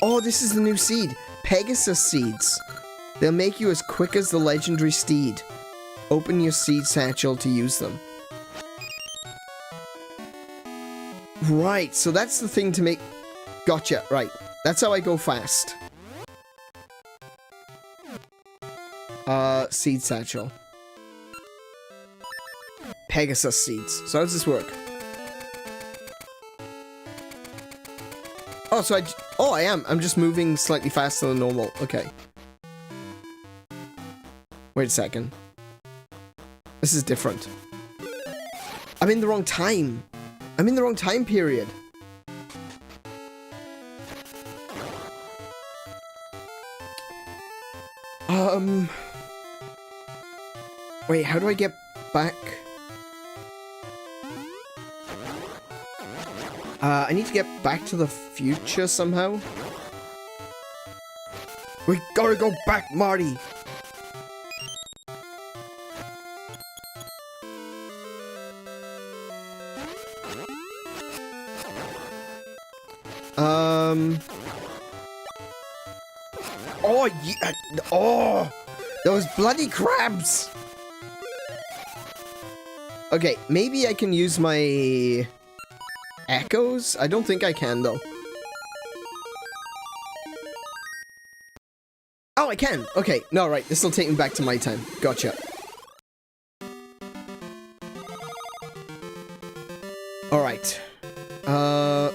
Oh, this is the new seed. Pegasus seeds. They'll make you as quick as the legendary steed. Open your seed satchel to use them. Right, so that's the thing to make... Gotcha, right. That's how I go fast. Seed satchel. Pegasus seeds. So how does this work? Oh, so I am. I'm just moving slightly faster than normal. Okay. Wait a second. This is different. I'm in the wrong time. I'm in the wrong time period. Wait, how do I get back? I need to get back to the future somehow. We gotta go back, Marty. Oh, yeah. Oh, those bloody crabs. Okay, maybe I can use my echoes? I don't think I can, though. Oh, I can. Okay, no, right. This will take me back to my time. Gotcha. Alright.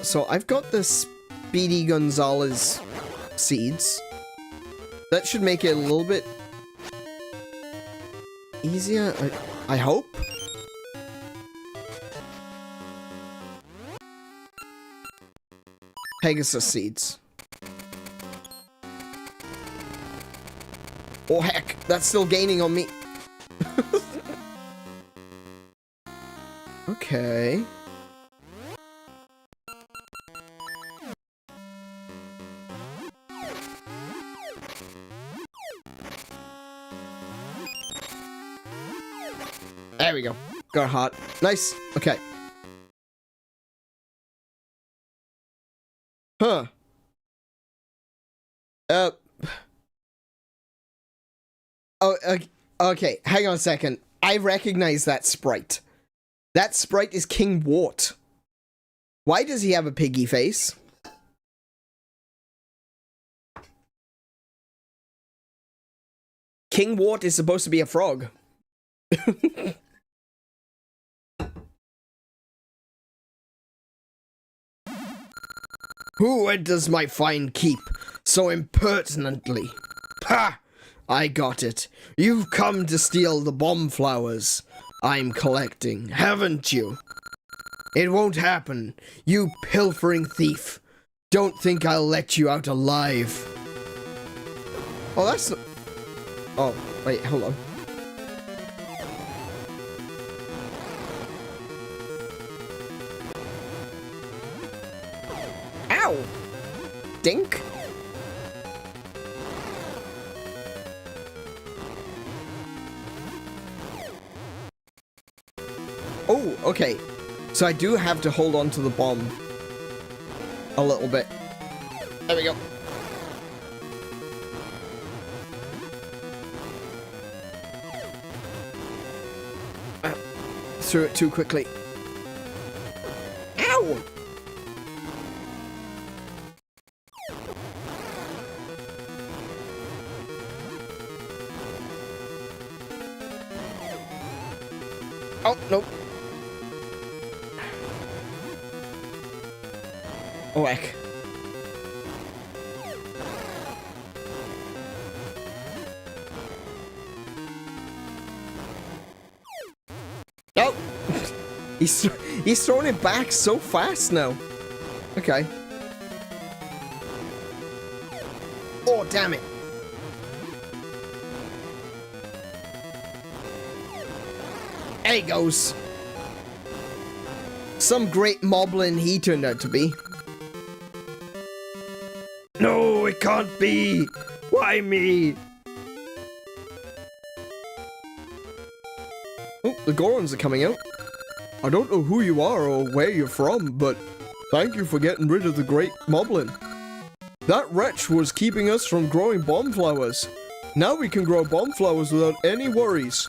So I've got the Speedy Gonzalez seeds. That should make it a little bit easier, I hope. Pegasus seeds. Oh heck, that's still gaining on me. Okay. There we go. Got hot. Nice. Okay. Huh. Oh, okay. Hang on a second. I recognize that sprite. That sprite is King Wart. Why does he have a piggy face? King Wart is supposed to be a frog. Who enters my fine keep so impertinently? Ha! I got it. You've come to steal the bomb flowers I'm collecting, haven't you? It won't happen, you pilfering thief. Don't think I'll let you out alive. Oh, that's not... Oh, wait, hold on. Ow! Dink? Oh, okay. So I do have to hold on to the bomb a little bit. There we go. Threw it too quickly. Ow! Oh, nope. Oh, heck. Oh! He's throwing it back so fast now. Okay. Oh, damn it. There he goes. Some great moblin he turned out to be. No, it can't be. Why me? Oh, the Gorons are coming out. I don't know who you are or where you're from, but thank you for getting rid of the great moblin. That wretch was keeping us from growing bomb flowers. Now we can grow bomb flowers without any worries.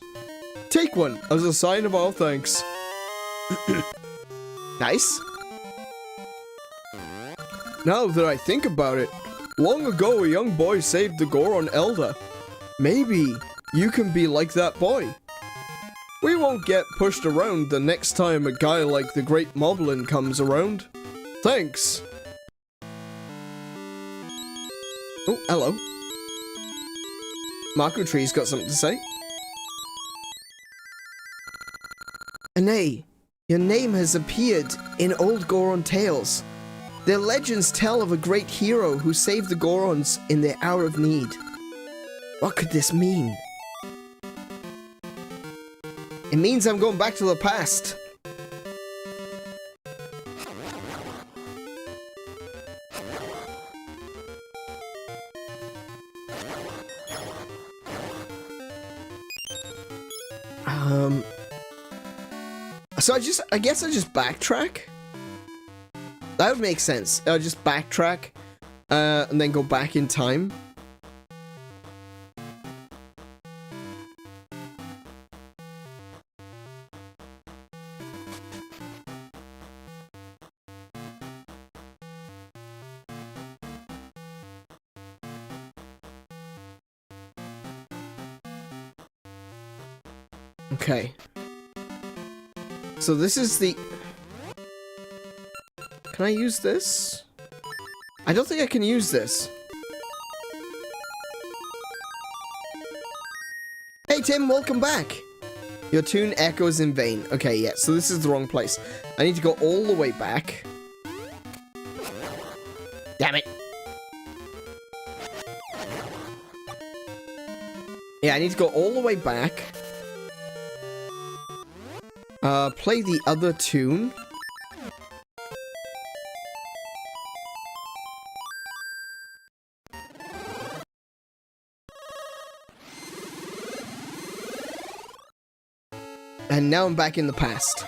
Take one as a sign of our thanks. Nice. Now that I think about it, long ago a young boy saved the Goron elder. Maybe you can be like that boy. We won't get pushed around the next time a guy like the Great Moblin comes around. Thanks. Oh, hello. Marco Tree's got something to say. Anae, your name has appeared in old Goron tales. Their legends tell of a great hero who saved the Gorons in their hour of need. What could this mean? It means I'm going back to the past. So I guess I just backtrack? That would make sense. I'll just backtrack and then go back in time. Okay. So this is the... Can I use this? I don't think I can use this. Hey Tim, welcome back! Your tune echoes in vain. Okay, yeah, so this is the wrong place. I need to go all the way back. Damn it! Yeah, I need to go all the way back. Play the other tune. And now I'm back in the past.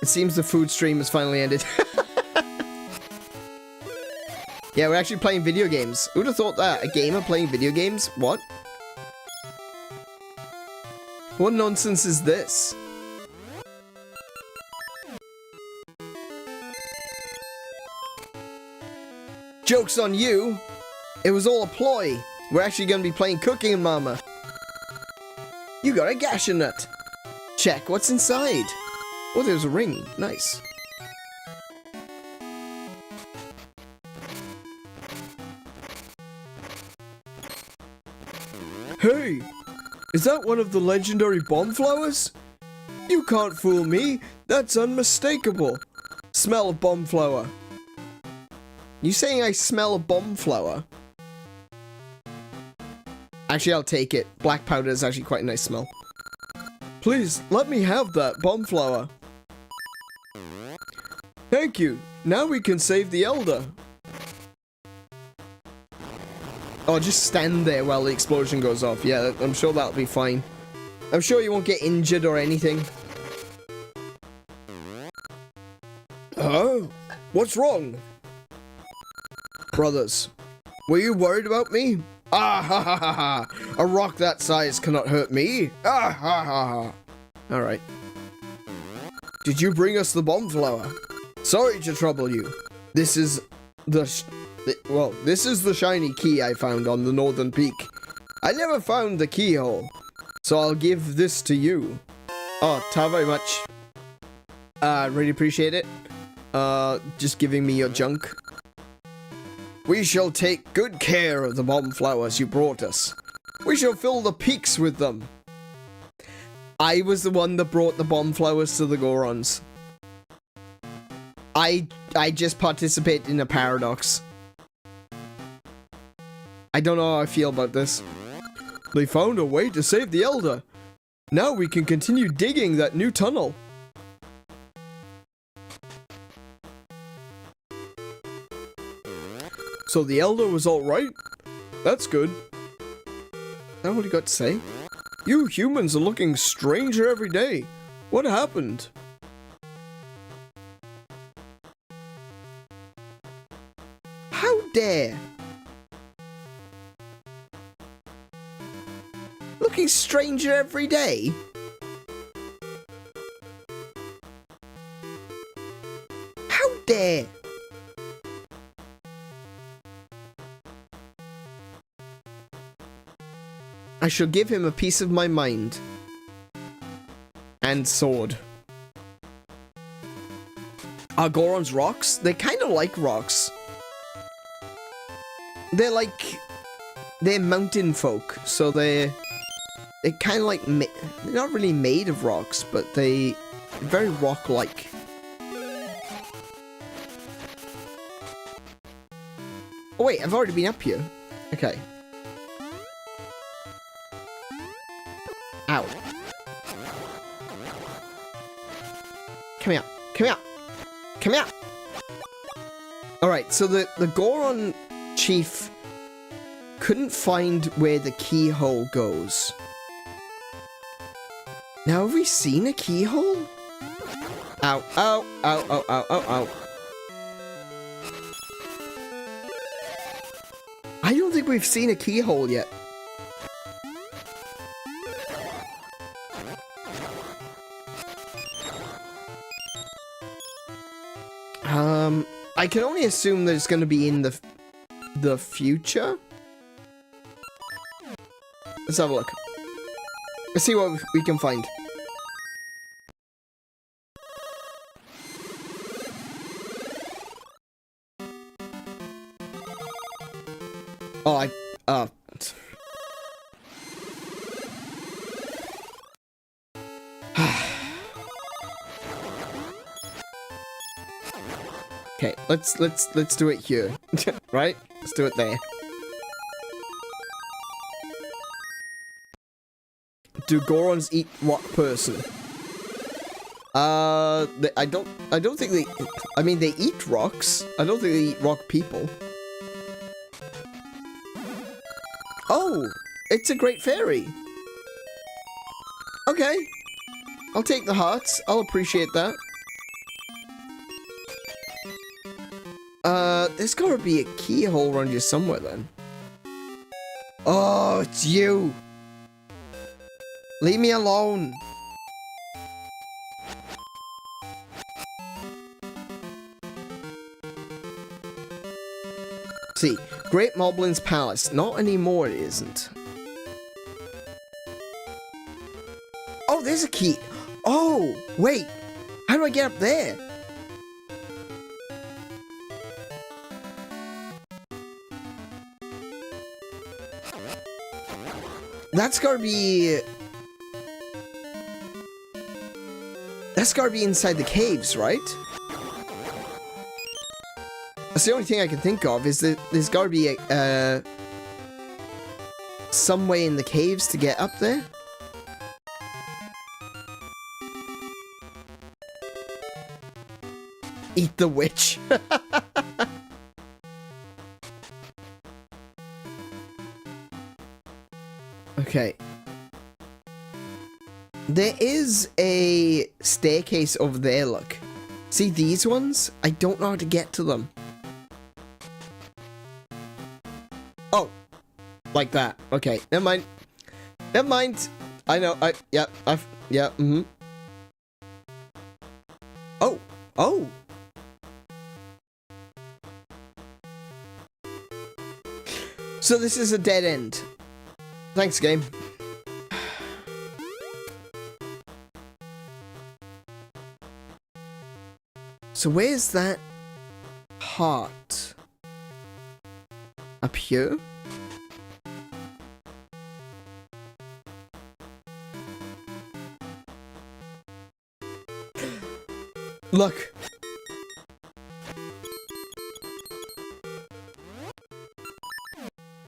It seems the food stream has finally ended. Yeah, we're actually playing video games. Who'd have thought that? A gamer playing video games? What? What nonsense is this? Joke's on you! It was all a ploy! We're actually gonna be playing Cooking Mama. You got a gash nut! Check, what's inside? Oh, there's a ring. Nice. Hey! Is that one of the legendary bomb flowers? You can't fool me! That's unmistakable! Smell of bomb flower. You saying I smell a bomb flower? Actually, I'll take it. Black powder is actually quite a nice smell. Please, let me have that bomb flower. Thank you. Now we can save the Elder. Oh, just stand there while the explosion goes off. Yeah, I'm sure that'll be fine. I'm sure you won't get injured or anything. Oh, what's wrong? Brothers, were you worried about me? Ah ha ha ha ha! A rock that size cannot hurt me! Ah ha ha ha! Alright. Did you bring us the bomb flower? Sorry to trouble you. This is this is the shiny key I found on the northern peak. I never found the keyhole, so I'll give this to you. Oh, ta very much. Really appreciate it. Just giving me your junk. We shall take good care of the bomb flowers you brought us. We shall fill the peaks with them. I was the one that brought the bomb flowers to the Gorons. I just participate in a paradox. I don't know how I feel about this. They found a way to save the Elder. Now we can continue digging that new tunnel. So the Elder was alright? That's good. Is that what he got to say? You humans are looking stranger every day. What happened? How dare? Looking stranger every day? How dare? I shall give him a piece of my mind. And sword. Are Gorons rocks? They're kind of like rocks. They're like... They're mountain folk, so they're kind of like... They're not really made of rocks, but they're very rock-like. Oh wait, I've already been up here. Okay. Ow. Come here. Come here. Come here. Alright, so the Goron chief couldn't find where the keyhole goes. Now, have we seen a keyhole? Ow, ow, ow, ow, ow, ow, ow. I don't think we've seen a keyhole yet. I can only assume that it's going to be in the future. Let's have a look. Let's see what we can find. Oh, okay, let's do it here. Right? Let's do it there. Do Gorons eat rock person? I don't think they. I mean, they eat rocks. I don't think they eat rock people. Oh, it's a great fairy. Okay, I'll take the hearts. I'll appreciate that. There's gotta be a keyhole around here somewhere then. Oh, it's you. Leave me alone. See, Great Moblin's Palace. Not anymore, it isn't. Oh, there's a key. Oh, wait. How do I get up there? That's gotta be... That's gotta be inside the caves, right? That's the only thing I can think of, is that there's gotta be a, some way in the caves to get up there. Eat the witch. Okay. There is a staircase over there, look. See these ones? I don't know how to get to them. Oh. Like that. Okay, never mind. Never mind. I know, yeah, mm-hmm. Oh. Oh. So this is a dead end. Thanks, game. So where's that heart? Up here? Look.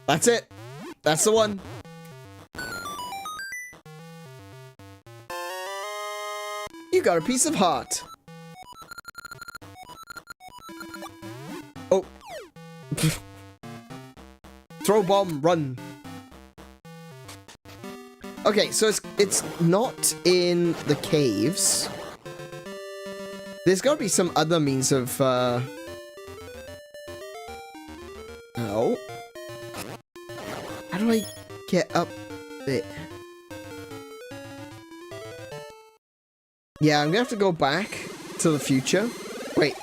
That's it. That's the one. You got a piece of heart. Oh. Throw bomb, run. Okay, so it's not in the caves. There's gotta be some other means of, Oh. How do I get up there? Yeah, I'm gonna have to go back to the future. Wait.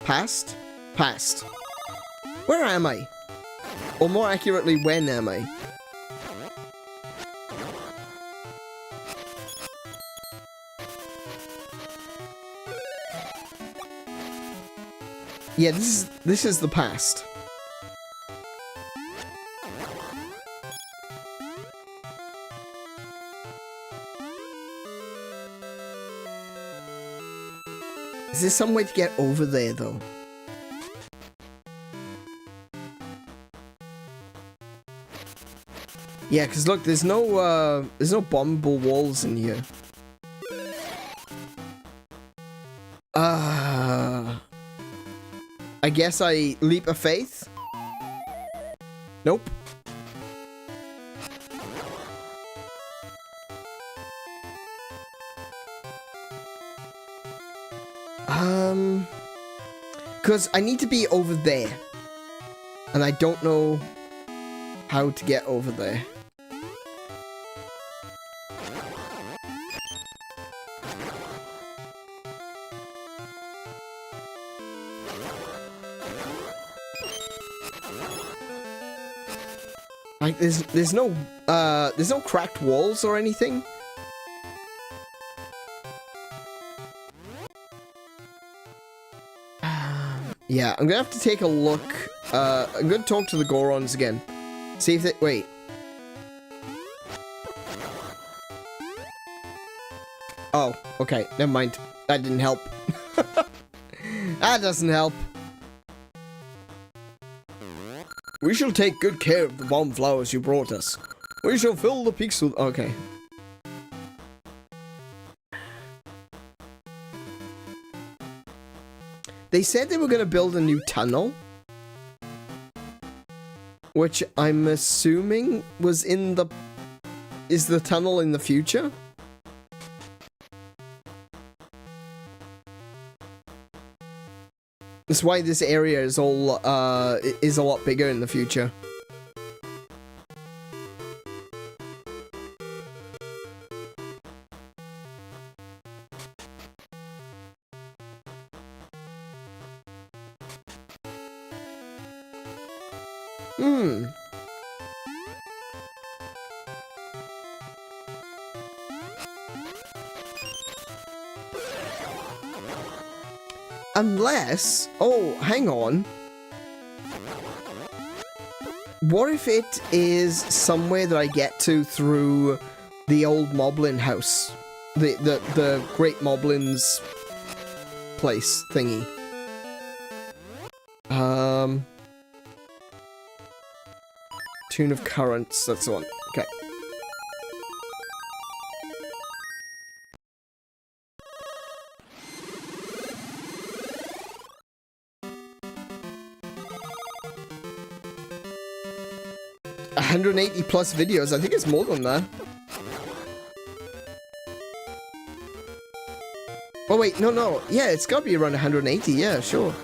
Past? Past. Where am I? Or more accurately, when am I? Yeah, this is the past. Is there some way to get over there, though? Yeah, because look, there's no bombable walls in here. I guess I leap of faith? Nope. Because I need to be over there. And I don't know how to get over there. Like, there's no cracked walls or anything. Yeah, I'm gonna have to take a look. I'm gonna talk to the Gorons again. See if they... Wait. Oh, okay. Never mind. That didn't help. That doesn't help. We shall take good care of the bomb flowers you brought us. We shall fill the peaks with... Okay. They said they were going to build a new tunnel. Which I'm assuming was in the... Is the tunnel in the future? That's why this area is all, is a lot bigger in the future. Unless... Oh, hang on. What if it is somewhere that I get to through the old Moblin house? The Great Moblin's place thingy. Tune of Currents, that's the one. Okay. +180 videos. I think it's more than that. Oh wait, no. Yeah, it's gotta be around 180. Yeah, sure.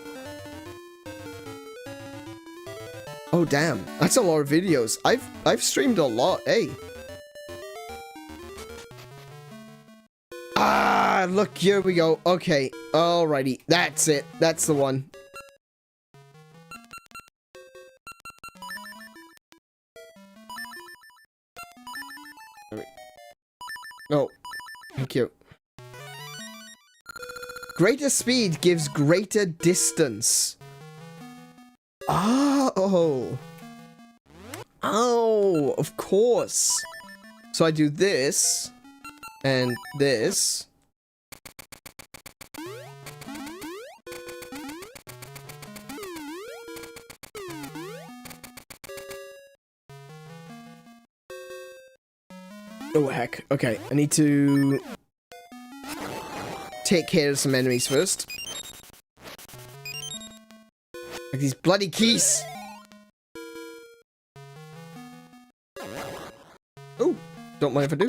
Oh damn, that's a lot of videos. I've streamed a lot. Hey. Ah, look, here we go. Okay, alrighty, that's it. That's the one. Oh, thank you. Greater speed gives greater distance. Oh. Oh, of course. So I do this and this. Oh heck. Okay, I need to take care of some enemies first. Like these bloody keys. Oh, don't mind if I do.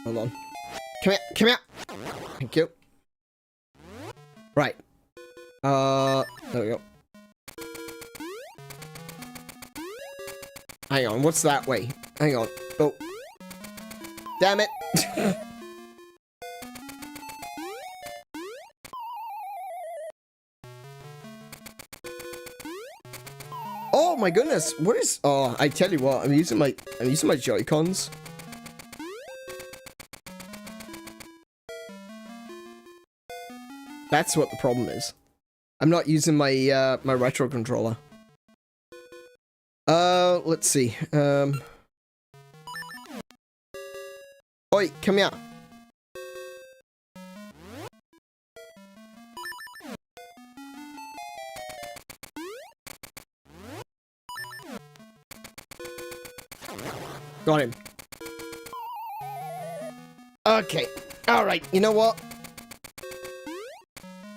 Hold on. Come here. Thank you. Right. There we go. Hang on, what's that way? Hang on. Oh. Damn it. Oh my goodness. What is... Oh, I tell you what, I'm using my Joy-Cons. That's what the problem is. I'm not using my my retro controller. Let's see. Oi, come here. Got him. Okay. Alright, you know what?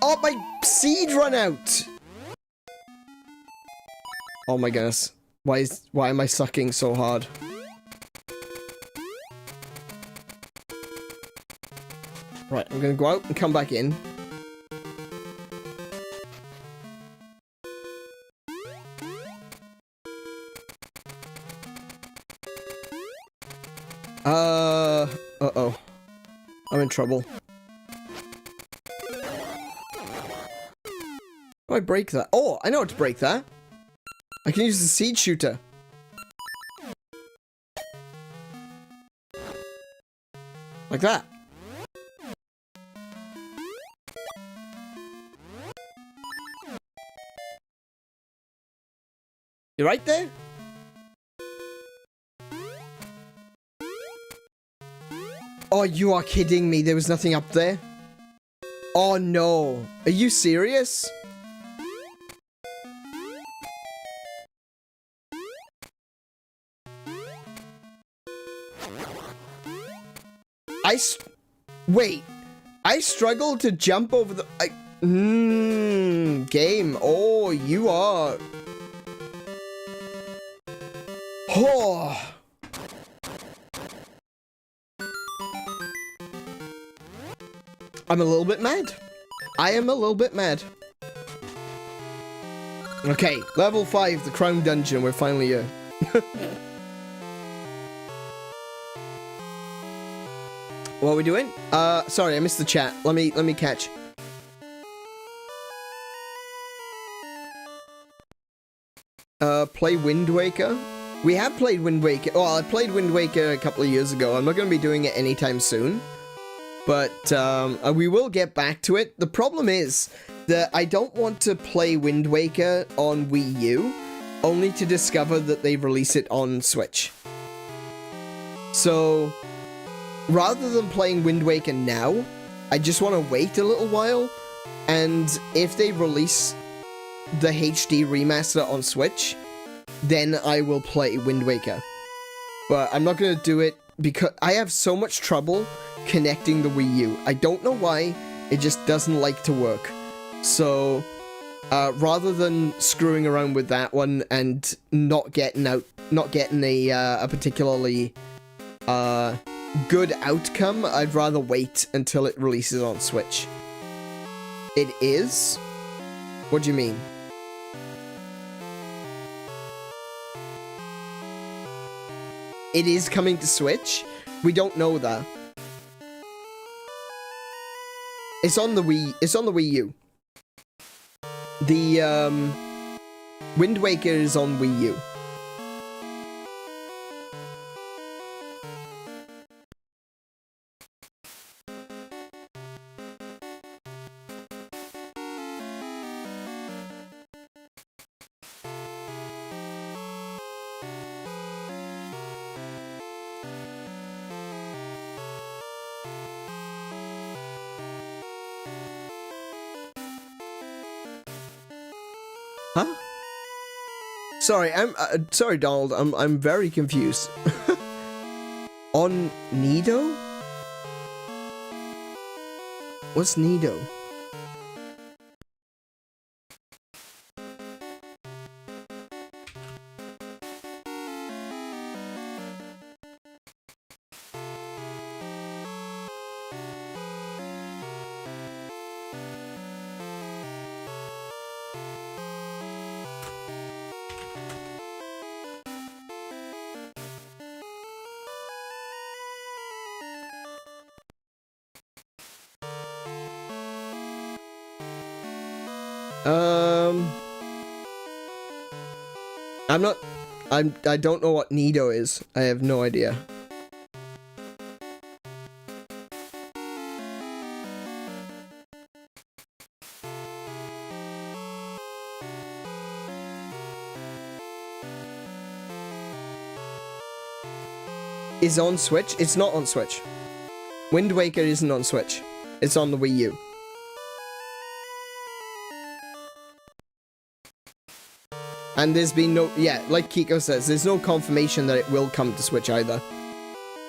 Oh, my seed run out! Oh my goodness. Why am I sucking so hard? Right, I'm gonna go out and come back in. Uh-oh. I'm in trouble. How do I break that? Oh, I know how to break that. I can use the seed shooter. Like that. You right there? Oh, you are kidding me. There was nothing up there? Oh, no. Are you serious? Wait. I struggled to jump over the... game. Oh, you are... Oh... I'm a little bit mad. I am a little bit mad. Okay, level 5, the Crown Dungeon. We're finally here. What are we doing? Sorry, I missed the chat. Let me catch. Play Wind Waker? We have played Wind Waker. Oh, I played Wind Waker a couple of years ago. I'm not going to be doing it anytime soon. But, we will get back to it. The problem is that I don't want to play Wind Waker on Wii U, only to discover that they release it on Switch. So, rather than playing Wind Waker now, I just want to wait a little while, and if they release the HD remaster on Switch, then I will play Wind Waker. But I'm not going to do it because I have so much trouble connecting the Wii U. I don't know why, it just doesn't like to work. So, rather than screwing around with that one and not getting a particularly good outcome, I'd rather wait until it releases on Switch. It is? What do you mean? It is coming to Switch? We don't know that. It's on the Wii. It's on the Wii U. The Wind Waker is on Wii U. Huh? Sorry, sorry, Donald. I'm very confused. On Nido? What's Nido? I don't know what Nido is. I have no idea. Is on Switch? It's not on Switch. Wind Waker isn't on Switch. It's on the Wii U. And there's been no, yeah, like Kiko says, there's no confirmation that it will come to Switch either.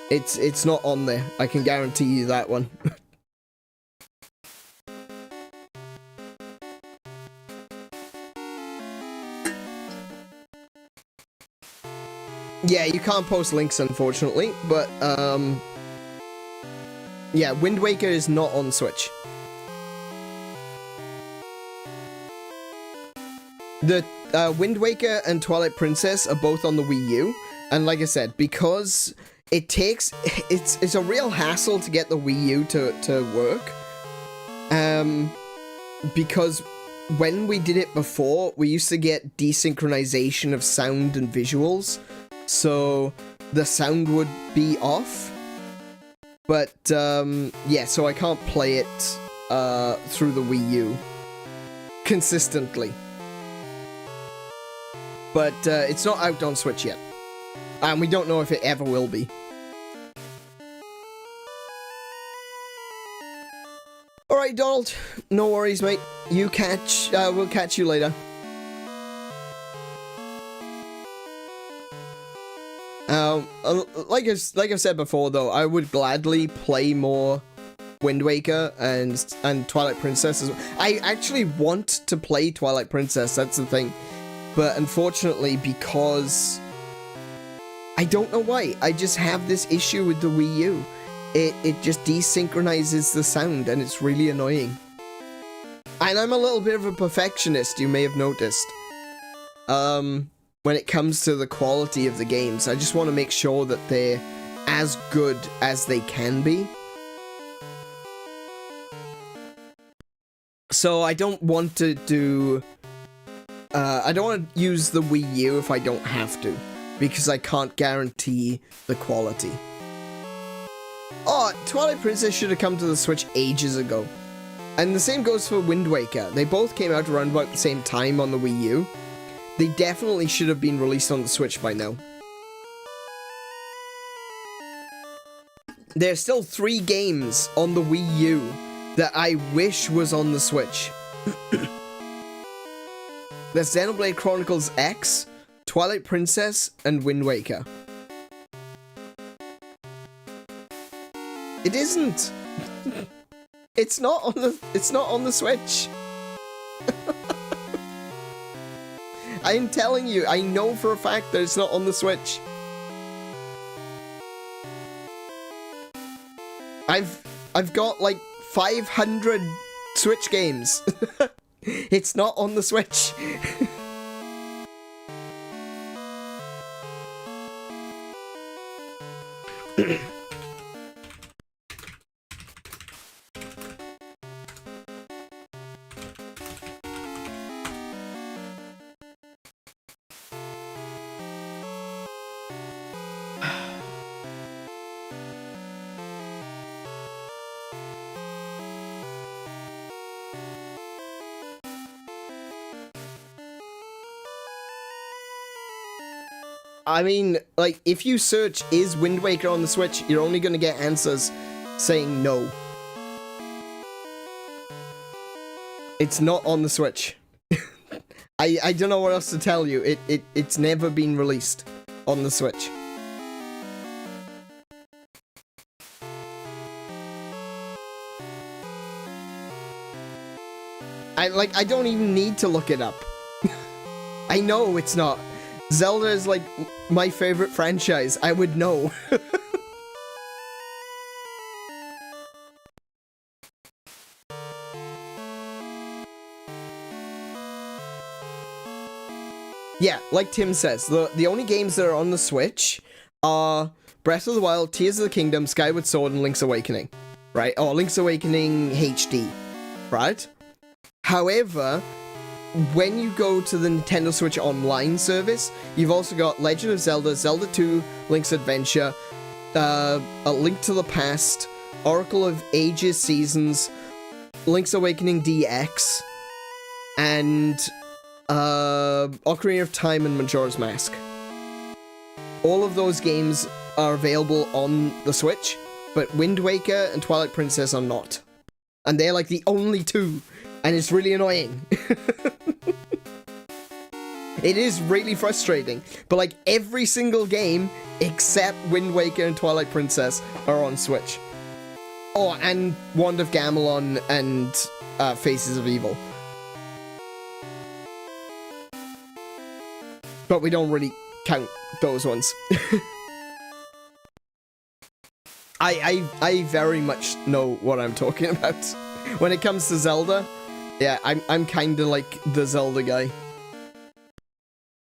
It's not on there. I can guarantee you that one. Yeah, you can't post links, unfortunately, but, Yeah, Wind Waker is not on Switch. The Wind Waker and Twilight Princess are both on the Wii U, and like I said, because it takes it's a real hassle to get the Wii U to work. Because when we did it before, we used to get desynchronization of sound and visuals, so the sound would be off. But yeah, so I can't play it through the Wii U consistently. But it's not out on Switch yet. And we don't know if it ever will be. Alright, Donald. No worries, mate. We'll catch you later. Like I've said before, though, I would gladly play more Wind Waker and Twilight Princess as well. I actually want to play Twilight Princess, that's the thing. But unfortunately, because I don't know why, I just have this issue with the Wii U. It just desynchronizes the sound, and it's really annoying. And I'm a little bit of a perfectionist, you may have noticed. When it comes to the quality of the games, I just want to make sure that they're as good as they can be. So I don't want to do... I don't want to use the Wii U if I don't have to, because I can't guarantee the quality. Oh, Twilight Princess should have come to the Switch ages ago. And the same goes for Wind Waker. They both came out around about the same time on the Wii U. They definitely should have been released on the Switch by now. There's still 3 games on the Wii U that I wish was on the Switch. There's Xenoblade Chronicles X, Twilight Princess, and Wind Waker. It isn't. It's not on the Switch. I'm telling you, I know for a fact that it's not on the Switch. I've got like 500 Switch games. It's not on the Switch. I mean, like, if you search, is Wind Waker on the Switch, you're only gonna get answers saying no. It's not on the Switch. I don't know what else to tell you. It's never been released on the Switch. I don't even need to look it up. I know it's not. Zelda is like my favorite franchise. I would know. Yeah, like Tim says, the only games that are on the Switch are Breath of the Wild, Tears of the Kingdom, Skyward Sword, and Link's Awakening. Right? Or Link's Awakening HD. Right? However, when you go to the Nintendo Switch Online service, you've also got Legend of Zelda, Zelda 2, Link's Adventure, A Link to the Past, Oracle of Ages Seasons, Link's Awakening DX, and Ocarina of Time and Majora's Mask. All of those games are available on the Switch, but Wind Waker and Twilight Princess are not. And they're like the only 2, and it's really annoying. It is really frustrating, but like every single game except Wind Waker and Twilight Princess are on Switch. Oh, and Wand of Gamelon and Faces of Evil. But we don't really count those ones. I very much know what I'm talking about. When it comes to Zelda, yeah, I'm kind of like the Zelda guy.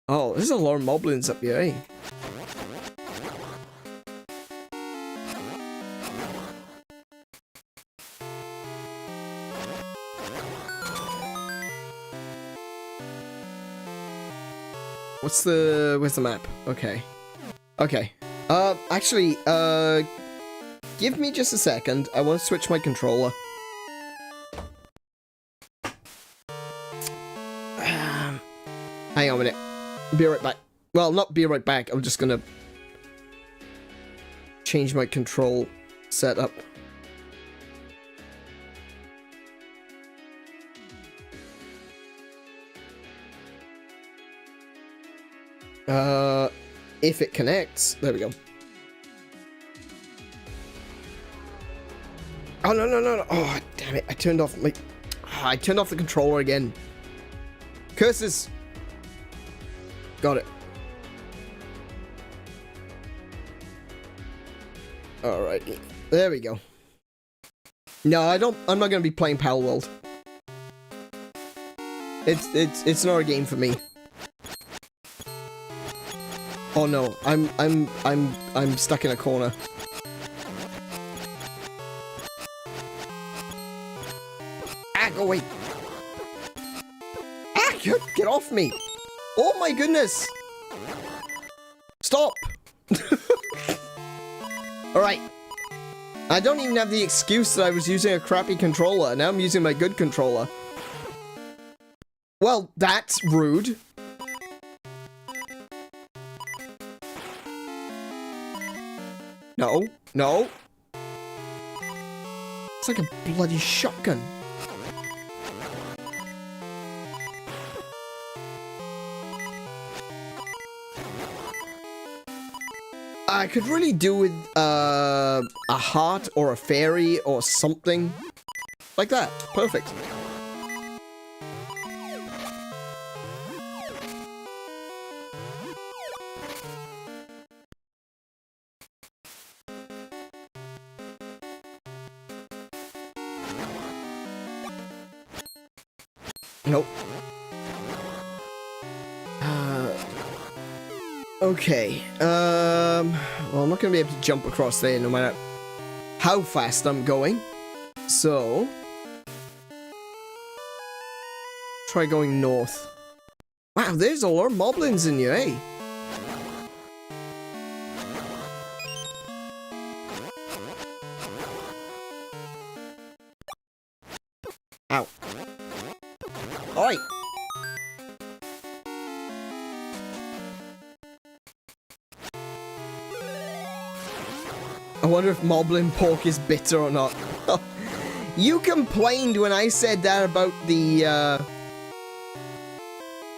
Oh, there's a lot of moblins up here, eh? Where's the map? Okay. Okay. Actually, give me just a second. I want to switch my controller. Hang on a minute. Be right back. Well, not be right back. I'm just gonna change my control setup. If it connects, there we go. Oh no no no no! Oh damn it! I turned off my. I turned off the controller again. Curses! Got it. Alright, there we go. No, I'm not gonna be playing Pal World. It's not a game for me. Oh no, I'm stuck in a corner. Ah, go away. Ah, get off me. Oh my goodness. Stop. Alright. I don't even have the excuse that I was using a crappy controller. Now I'm using my good controller. Well, that's rude. No, no. It's like a bloody shotgun. I could really do with a heart or a fairy or something like that. Perfect. Nope. Okay. Well, I'm not gonna be able to jump across there no matter how fast I'm going. So, try going north. Wow, there's a lot of moblins in here, eh? Ow. Oi! I wonder if Moblin pork is bitter or not. You complained when I said that about the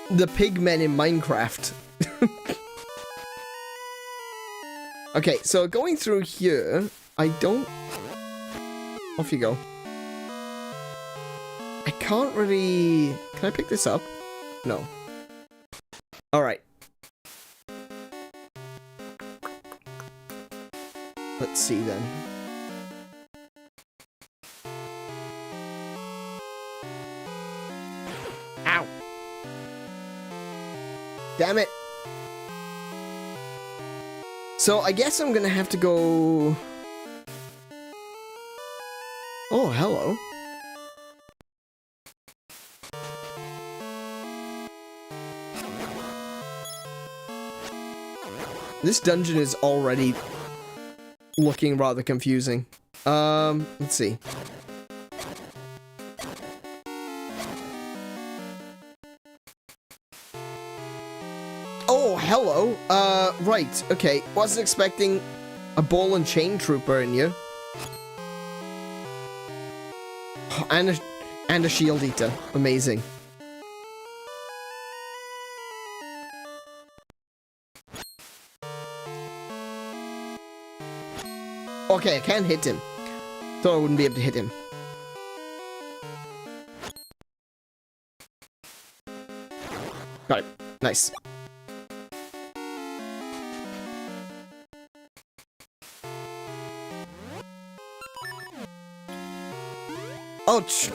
pigmen in Minecraft. Okay, so going through here, I don't... Off you go. I can't really... Can I pick this up? No. Alright. Let's see then. Ow! Damn it! So I guess I'm gonna have to go... Oh, hello. This dungeon is already looking rather confusing. Let's see. Oh, hello. Right. Okay. Wasn't expecting a ball and chain trooper in you. Oh, and a shield eater. Amazing. Okay, I can hit him. Thought I wouldn't be able to hit him. Got it. Nice. Ouch!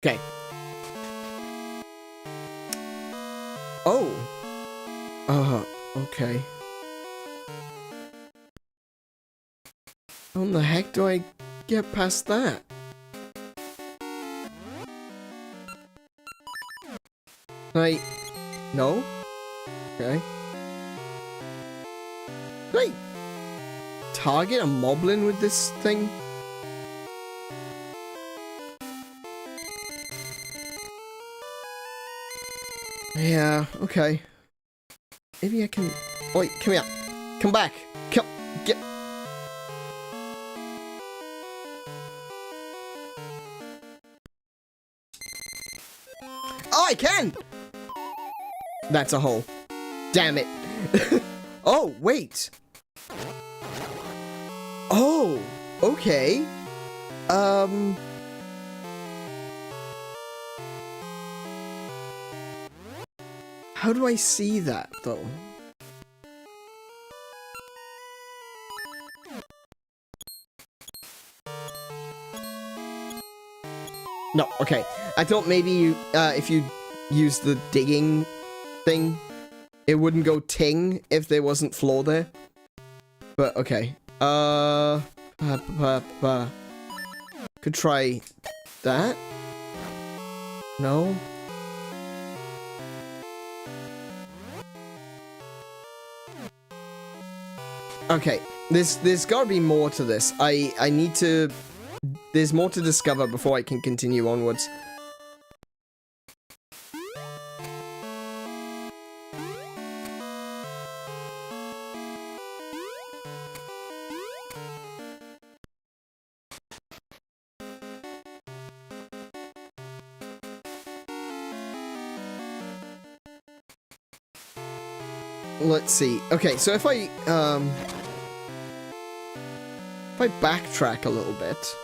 Okay. Oh. Okay. How in the heck do I get past that? No? Okay. Can I target a moblin with this thing? Yeah, okay. Maybe I can... Wait, come here. Come back. Come... Get... Oh, I can! That's a hole. Damn it. Oh, wait. Oh, okay. How do I see that, though? No, okay. I thought maybe you, if you use the digging thing, it wouldn't go ting if there wasn't floor there. But, okay. Could try that? No? Okay, there's gotta be more to this. I need to... There's more to discover before I can continue onwards. Let's see. Okay, so if I backtrack a little bit.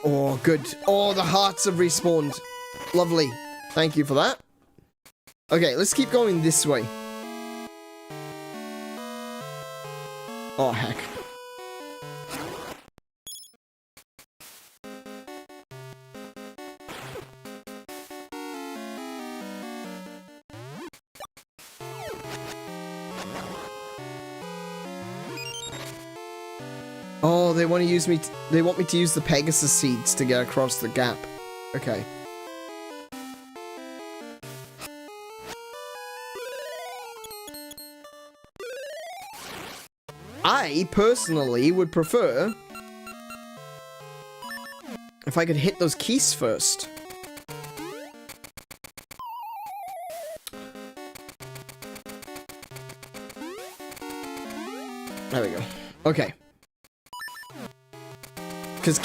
Oh, good. Oh, the hearts have respawned. Lovely. Thank you for that. Okay, let's keep going this way. Oh, heck. Oh, they want to use me. They want me to use the Pegasus seeds to get across the gap. Okay. I personally would prefer if I could hit those keys first. There we go. Okay. Because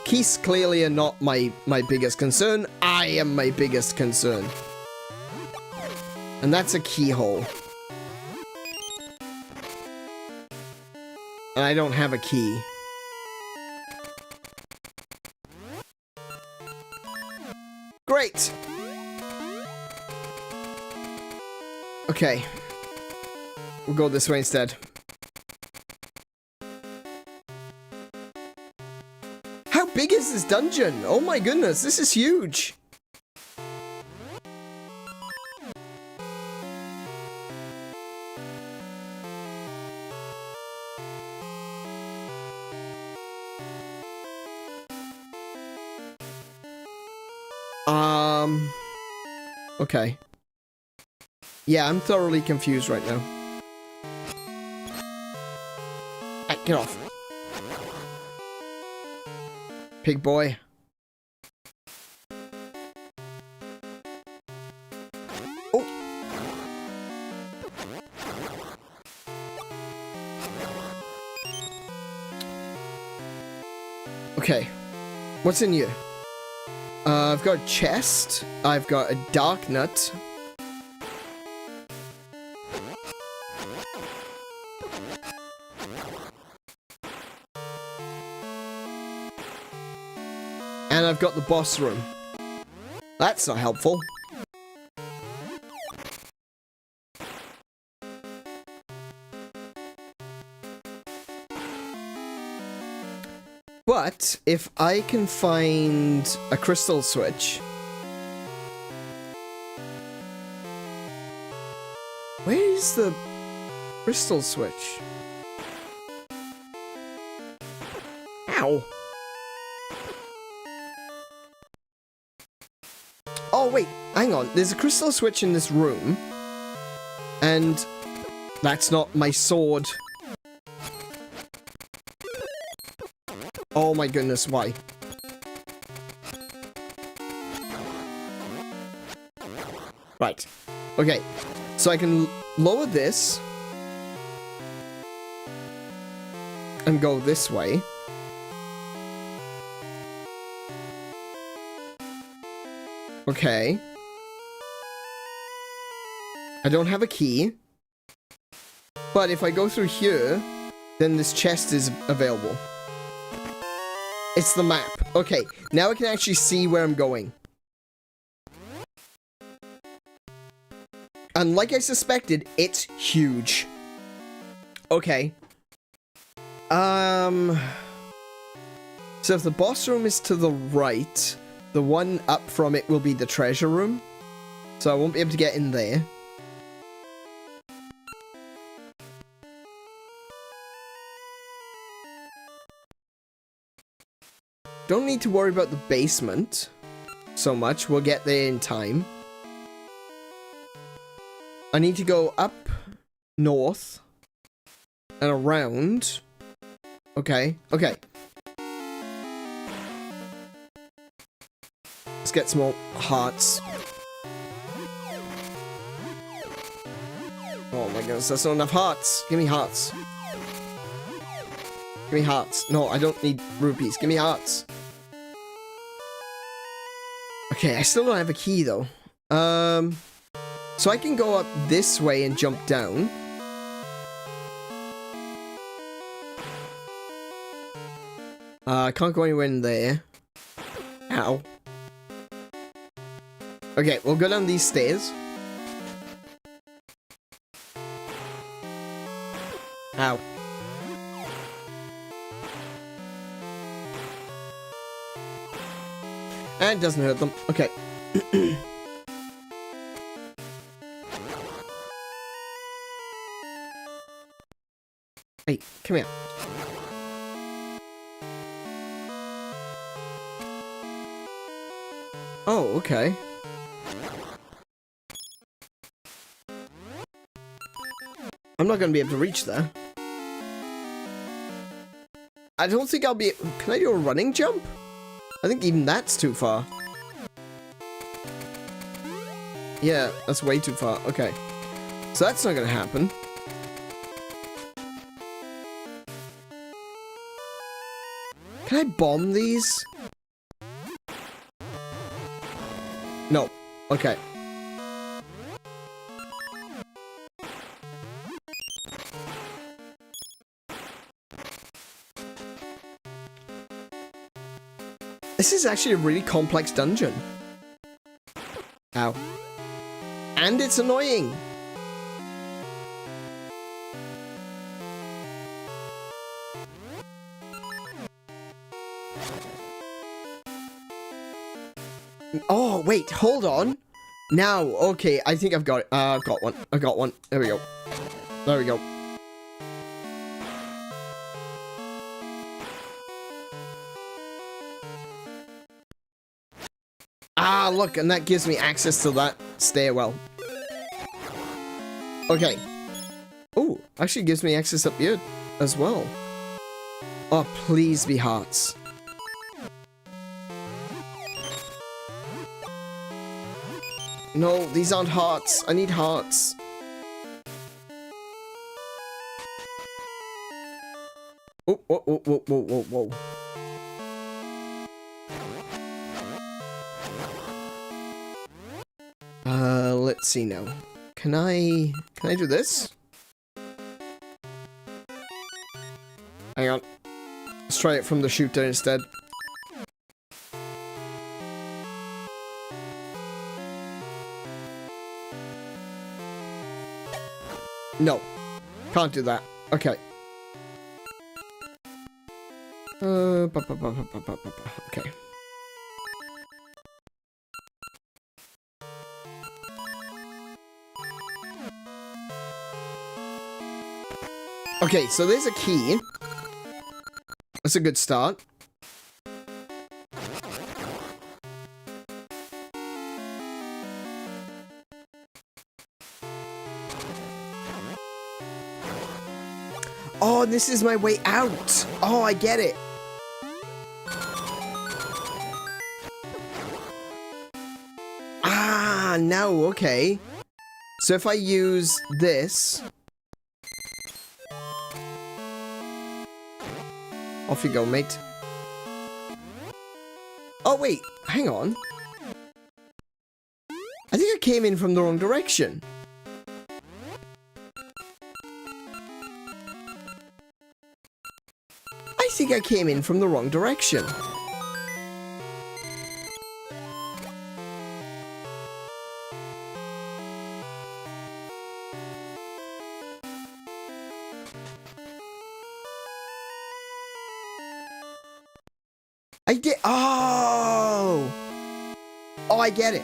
keys clearly are not my biggest concern. I am my biggest concern. And that's a keyhole. And I don't have a key. Great! Okay. We'll go this way instead. How big is this dungeon? Oh my goodness, this is huge! Okay. Yeah, I'm thoroughly confused right now. Hey, get off. Pig boy. Oh. Okay. What's in here? I've got a chest. I've got a dark nut. And I've got the boss room. That's not helpful. But if I can find a crystal switch... Where is the crystal switch? Ow. Oh, wait. Hang on. There's a crystal switch in this room. And that's not my sword. Oh my goodness, why? Right. Okay. So I can lower this. And go this way. Okay. I don't have a key. But if I go through here, then this chest is available. It's the map. Okay, now I can actually see where I'm going. And like I suspected, it's huge. Okay. So if the boss room is to the right, the one up from it will be the treasure room. So I won't be able to get in there. Don't need to worry about the basement so much. We'll get there in time. I need to go up north and around. Okay, okay. Let's get some more hearts. Oh my goodness, that's not enough hearts. Give me hearts. Give me hearts. No, I don't need rupees. Give me hearts. Okay, I still don't have a key though. So I can go up this way and jump down. I can't go anywhere in there. Ow. Okay, we'll go down these stairs. Ow. And it doesn't hurt them. Okay. Hey, come here. Oh, okay. I'm not gonna be able to reach there. I don't think I'll be... Can I do a running jump? I think even that's too far. Yeah, that's way too far. Okay. So that's not gonna happen. Can I bomb these? No. Okay. This is actually a really complex dungeon. Ow. And it's annoying. Oh, wait, hold on. Now, okay, I think I've got it. I've got one. I got one. There we go. There we go. Ah, look, and that gives me access to that stairwell. Okay. Oh, actually gives me access up here as well. Oh, please be hearts. No, these aren't hearts. I need hearts. Oh, whoa, whoa, whoa, whoa, whoa, whoa. Let's see now. Can I do this? Hang on. Let's try it from the shooter instead. No. Can't do that. Okay. Okay. Okay, so there's a key. That's a good start. Oh, this is my way out. Oh, I get it. Ah, now, okay. So if I use this... Off you go, mate. Oh, wait. Hang on. I think I came in from the wrong direction. I think I came in from the wrong direction. I get. Oh! Oh, I get it.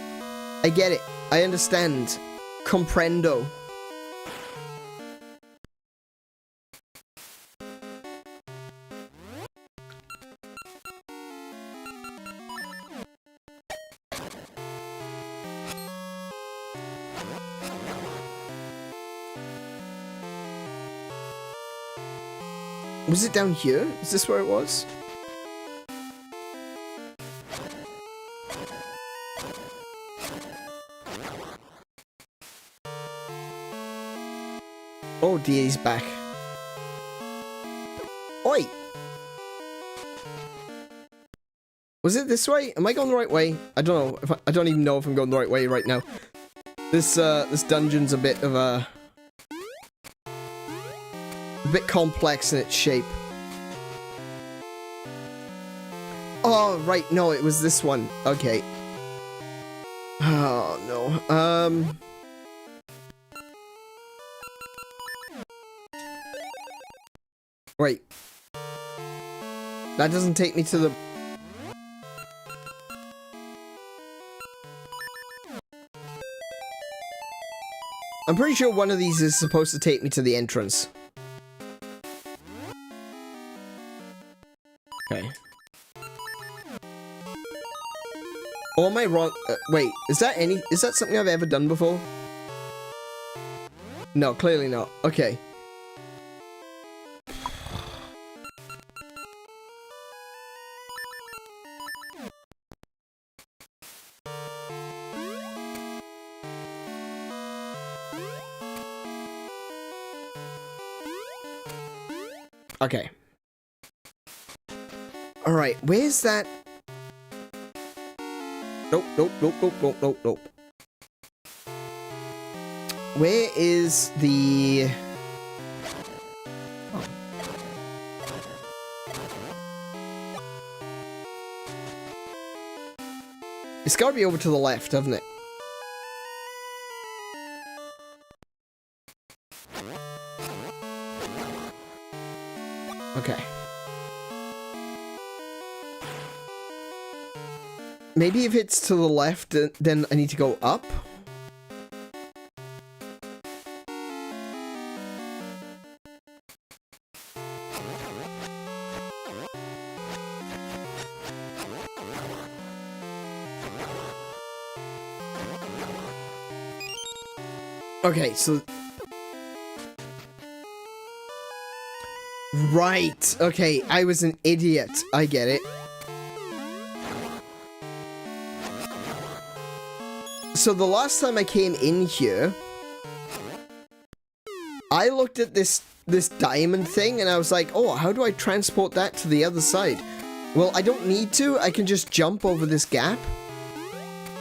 I get it. I understand. Comprendo. Was it down here? Is this where it was? Oh dear, he's back. Oi! Was it this way? Am I going the right way? I don't know. I don't even know if I'm going the right way right now. This dungeon's a bit of a bit complex in its shape. Oh, right. No, it was this one. Okay. Oh, no. Wait. That doesn't take me to the... I'm pretty sure one of these is supposed to take me to the entrance. Okay. Or am I wrong? Wait, is that something I've ever done before? No, clearly not. Okay. Okay. Alright, where's that? Nope, nope, nope, nope, nope, nope, nope. Where is the... Oh. It's gotta be over to the left, hasn't it? Okay. Maybe if it's to the left, then I need to go up? Okay, so... Right, okay, I was an idiot. I get it. So the last time I came in here, I looked at this diamond thing and I was like, oh, how do I transport that to the other side? Well, I don't need to. I can just jump over this gap.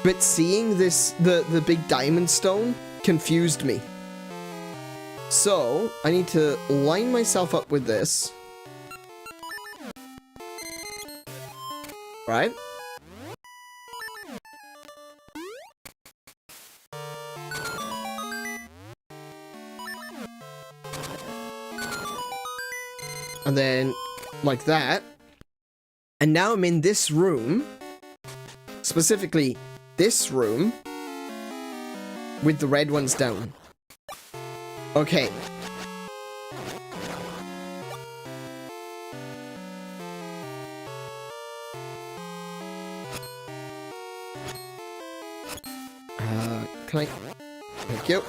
But seeing this, the big diamond stone confused me. So I need to line myself up with this. Right? And then, like that. And now I'm in this room. Specifically, this room. With the red ones down. Okay. Can I? Thank you.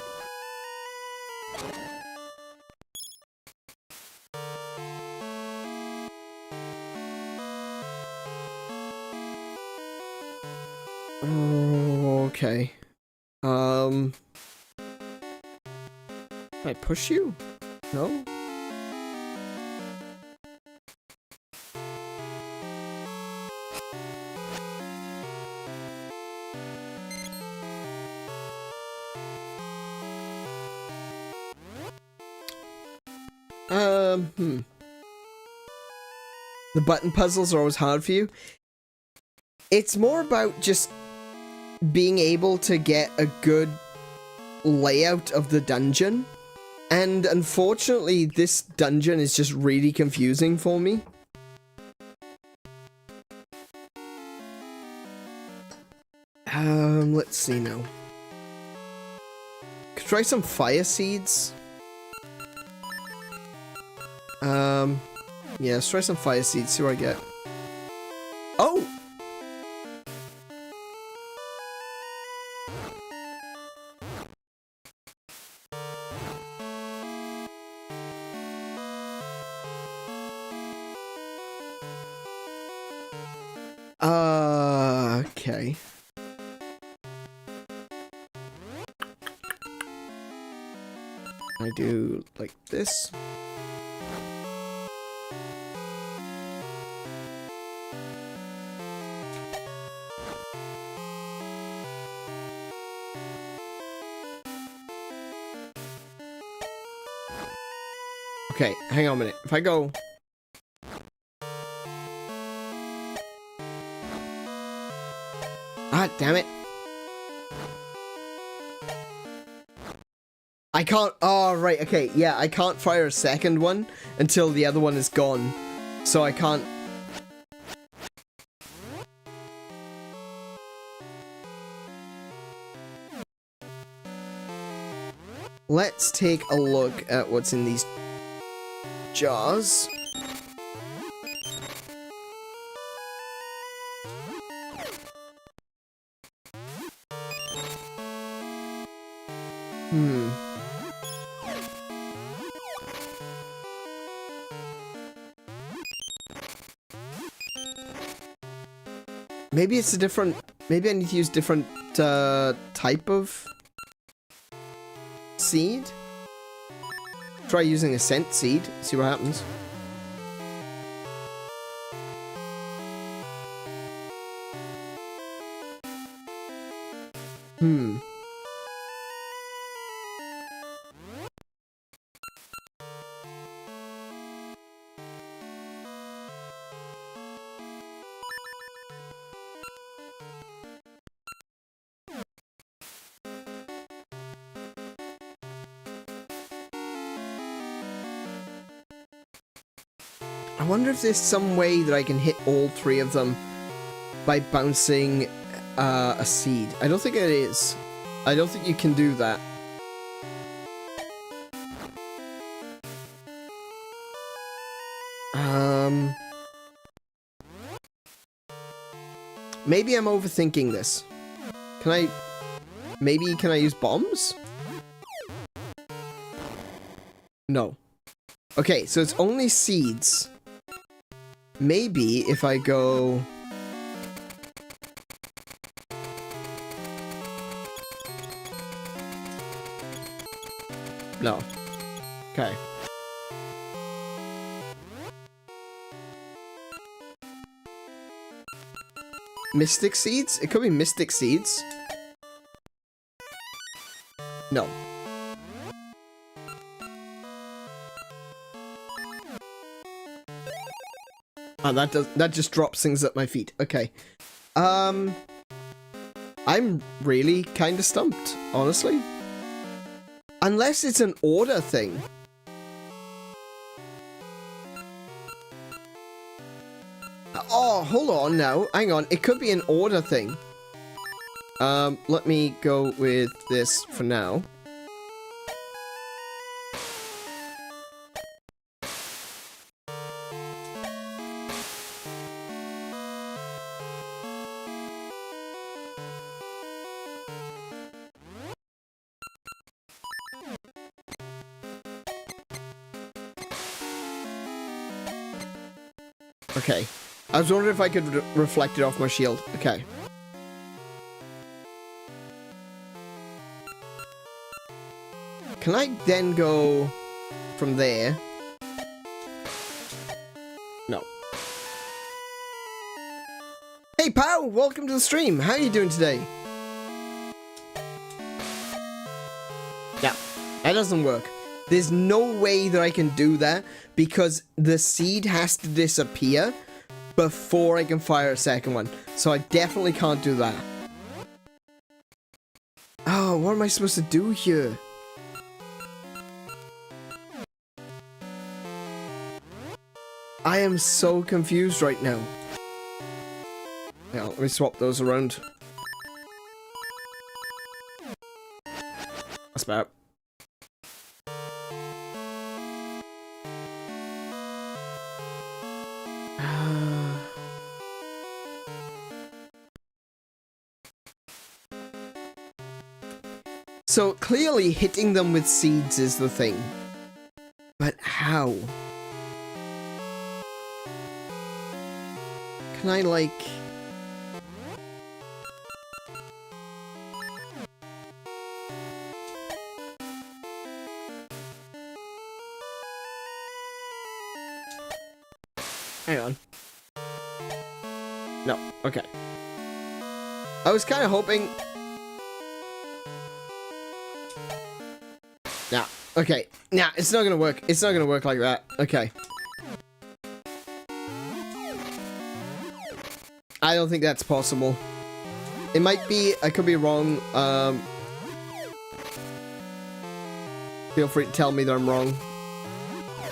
Okay. Can I push you? No? The button puzzles are always hard for you. It's more about just being able to get a good layout of the dungeon. And unfortunately, this dungeon is just really confusing for me. Let's see now. Could try some fire seeds. Yeah, let's try some fire seeds, see what I get. Oh! Okay. I do like this. Okay, hang on a minute. If I go... Ah, damn it. I can't... Oh, right, okay. Yeah, I can't fire a second one until the other one is gone. So I can't... Let's take a look at what's in these jars. Maybe it's a different... Maybe I need to use different type of seed. Try using a scent seed, see what happens. I wonder if there's some way that I can hit all three of them by bouncing a seed. I don't think it is. I don't think you can do that. Maybe I'm overthinking this. Can I... Maybe can I use bombs? No. Okay, so it's only seeds. Maybe if I go... No. Okay. Mystic seeds? It could be mystic seeds. No. Oh, that just drops things at my feet. Okay. I'm really kind of stumped, honestly. Unless it's an order thing. Oh, hold on now. Hang on. It could be an order thing. Let me go with this for now. Okay. I was wondering if I could reflect it off my shield. Okay. Can I then go from there? No. Hey, Pow! Welcome to the stream. How are you doing today? Yeah, that doesn't work. There's no way that I can do that because the seed has to disappear before I can fire a second one. So I definitely can't do that. Oh, what am I supposed to do here? I am so confused right now. Now, let me swap those around. That's better. So clearly hitting them with seeds is the thing. But how? Can I like... Hang on. No, okay. I was kind of hoping... Nah, okay. Nah, it's not gonna work. It's not gonna work like that. Okay. I don't think that's possible. It might be, I could be wrong. Feel free to tell me that I'm wrong.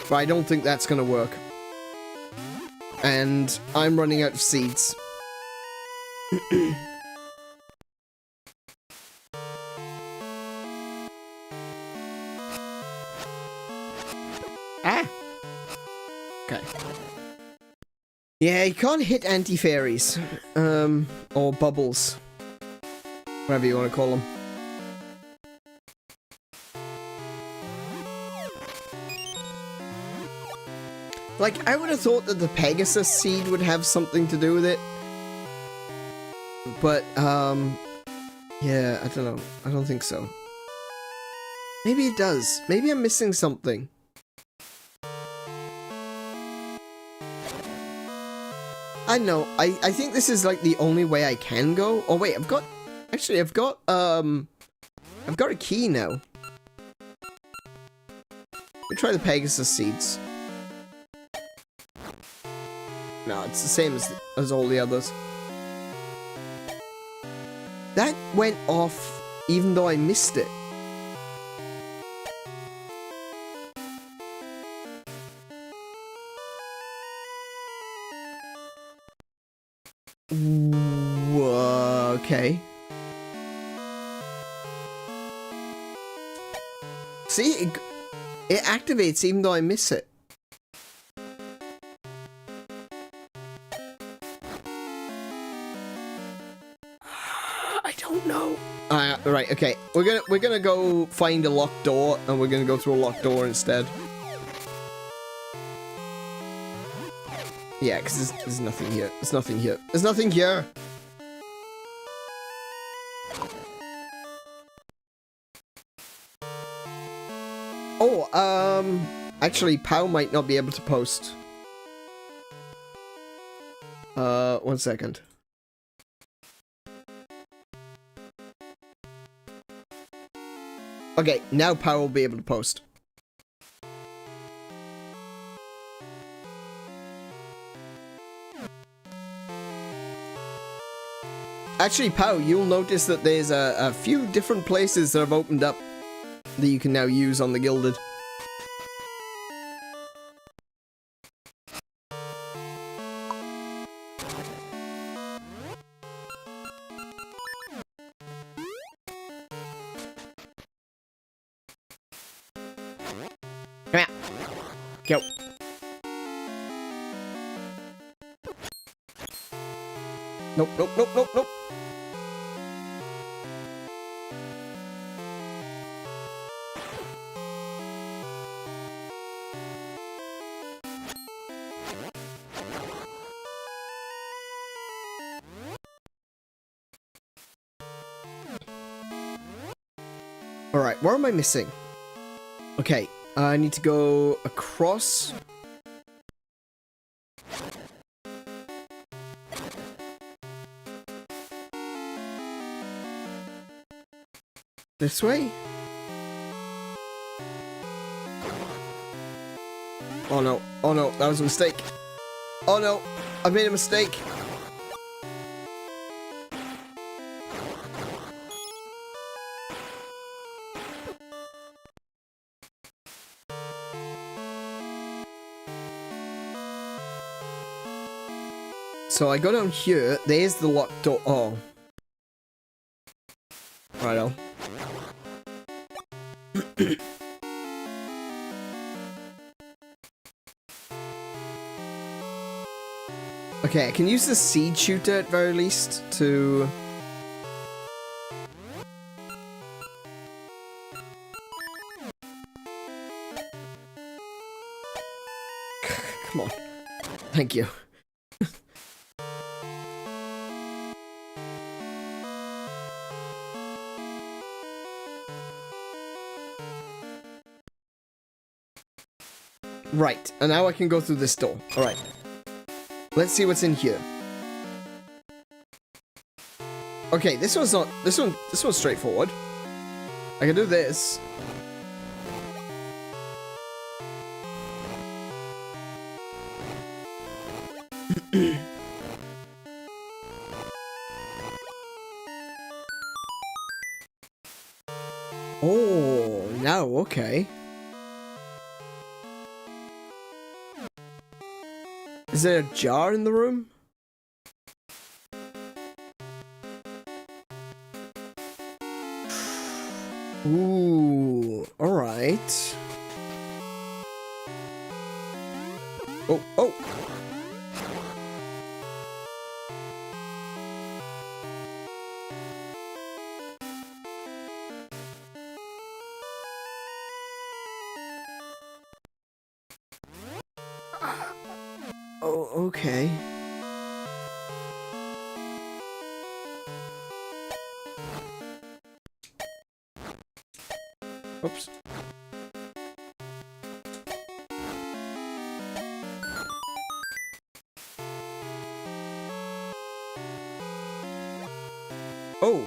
But I don't think that's gonna work. And I'm running out of seeds. Ah! Okay. Yeah, you can't hit anti-fairies. Or bubbles. Whatever you want to call them. Like, I would have thought that the Pegasus seed would have something to do with it. But, yeah, I don't know. I don't think so. Maybe it does. Maybe I'm missing something. I don't know. I think this is like the only way I can go. Oh wait, I've got a key now. Let me try the Pegasus seeds. No, it's the same as all the others. That went off even though I missed it. Okay. See, it activates even though I miss it. I don't know. Right, okay. We're gonna go find a locked door, and we're gonna go through a locked door instead. Yeah, because there's nothing here. There's nothing here. There's nothing here. Oh, actually, Pow might not be able to post. 1 second. Okay, now Pow will be able to post. Actually, Pow, you'll notice that there's a few different places that have opened up that you can now use on the Gilded. Go. Nope, nope, nope, nope, nope. Alright, where am I missing? Okay, I need to go across. This way? Oh no, that was a mistake. Oh no, I made a mistake. So I go down here, there's the locked door. Oh. Righto. Okay, I can use the seed shooter at very least to... Come on. Thank you. Right, and now I can go through this door. Alright. Let's see what's in here. Okay, this one's not... This one's straightforward. I can do this. Oh, no, okay. Is there a jar in the room? Ooh, alright. Oh, oh! Oh, okay. Oops. Oh,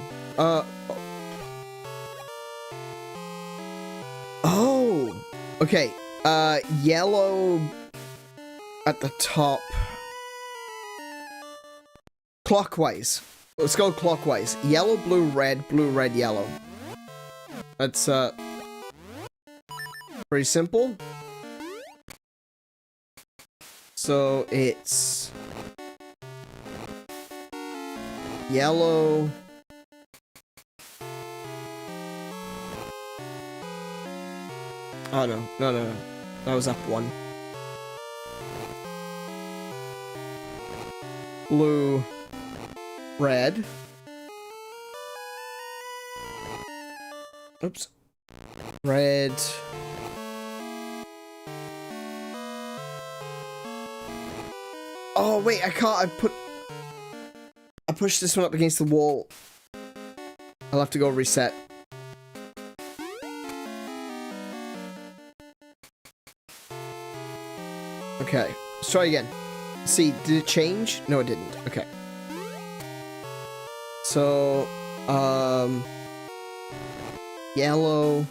oh, okay, yellow at the top. Clockwise. Let's go clockwise. Yellow, blue, red, yellow. That's, pretty simple. So, it's... yellow... Oh, no. No. That was up one. Blue... red. Oops. Red. Oh, wait, I can't. I pushed this one up against the wall. I'll have to go reset. Okay, let's try again. See, did it change? No, it didn't. Okay. So, yellow.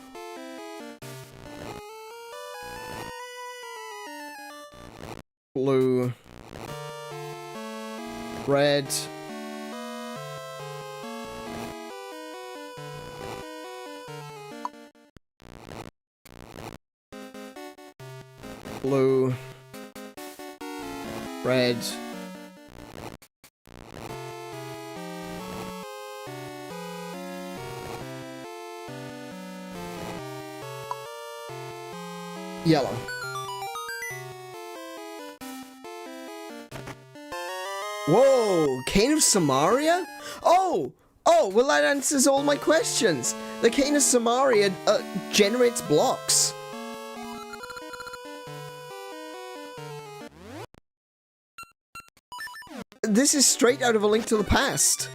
Blue. Red. Blue. Red. Yellow. Whoa, Cane of Samaria? Oh, well that answers all my questions. The Cane of Samaria generates blocks. This is straight out of A Link to the Past.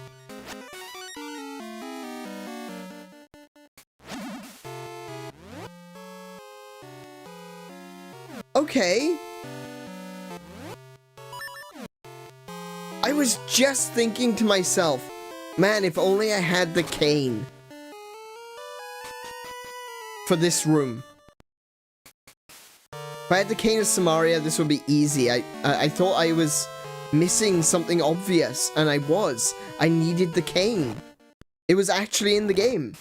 Okay. I was just thinking to myself, man, if only I had the cane for this room. If I had the Cane of Samaria, this would be easy. I thought I was missing something obvious, and I was. I needed the cane. It was actually in the game.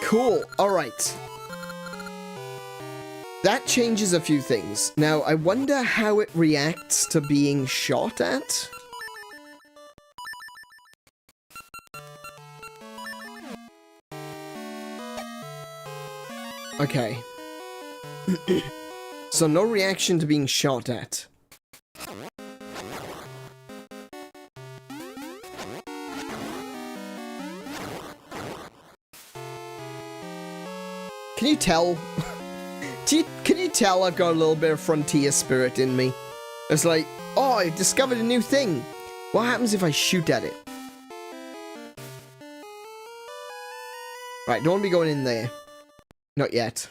Cool, alright. That changes a few things. Now, I wonder how it reacts to being shot at. Okay. So, no reaction to being shot at. Can you tell? Can you tell I've got a little bit of frontier spirit in me? It's like, oh, I discovered a new thing. What happens if I shoot at it? Right, don't want to be going in there. Not yet.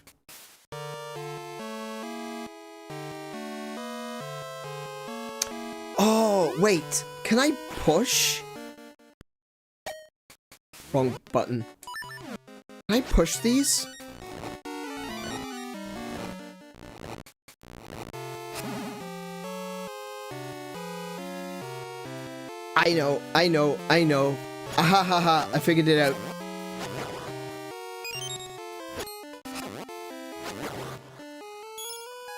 Oh, wait. Can I push? Wrong button. Can I push these? I know. Ahahaha, I figured it out.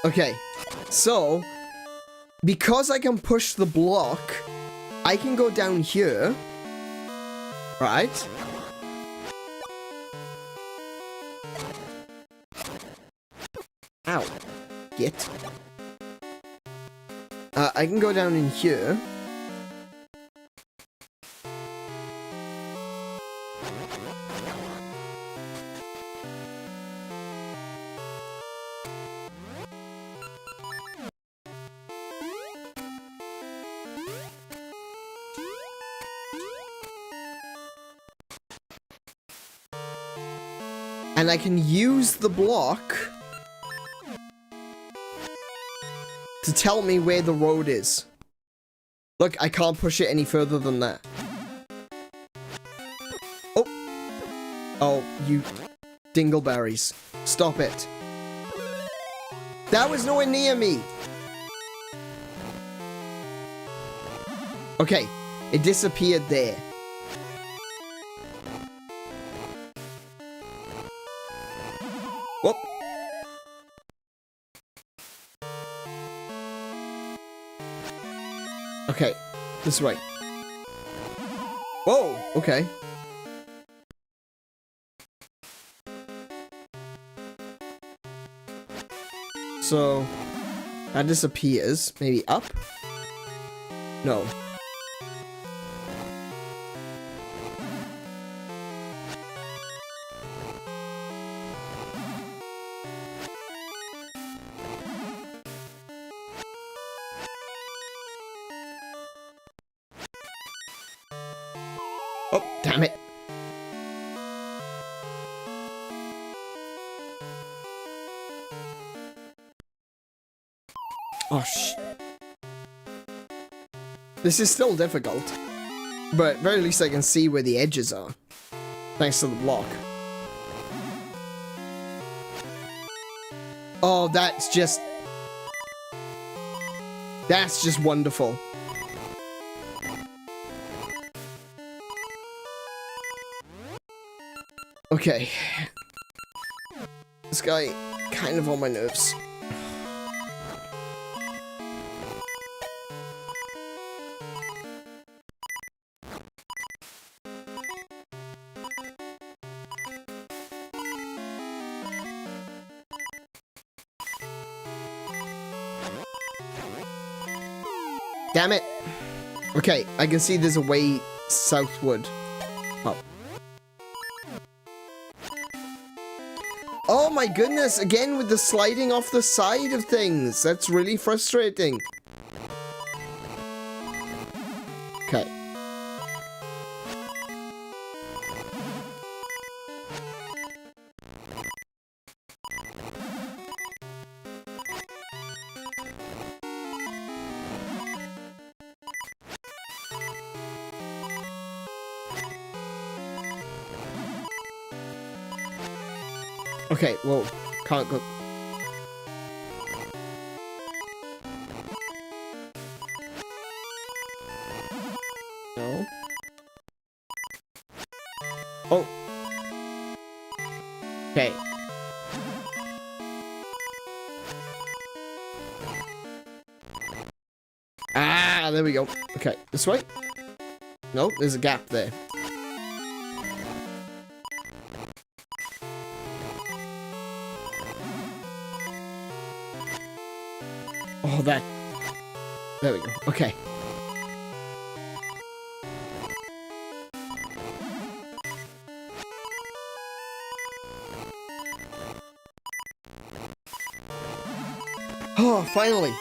Okay, so, because I can push the block, I can go down here, right? Ow. Get. I can go down in here. And I can use the block to tell me where the road is. Look, I can't push it any further than that. Oh. Oh, you dingleberries. Stop it. That was nowhere near me. Okay, it disappeared there. Whoop. Okay, this way. Whoa, okay. So, that disappears. Maybe up? No. Oh, damn it. Oh, this is still difficult. But at very least I can see where the edges are. Thanks to the block. Oh, that's just wonderful. Okay. This guy kind of on my nerves. Damn it. Okay, I can see there's a way southward. Oh. Oh my goodness, again with the sliding off the side of things. That's really frustrating. Okay. Okay, well, can't go. No. Oh. Okay. Ah, there we go. Okay, this way. No, there's a gap there. Oh, that. There we go. Okay. Oh, finally.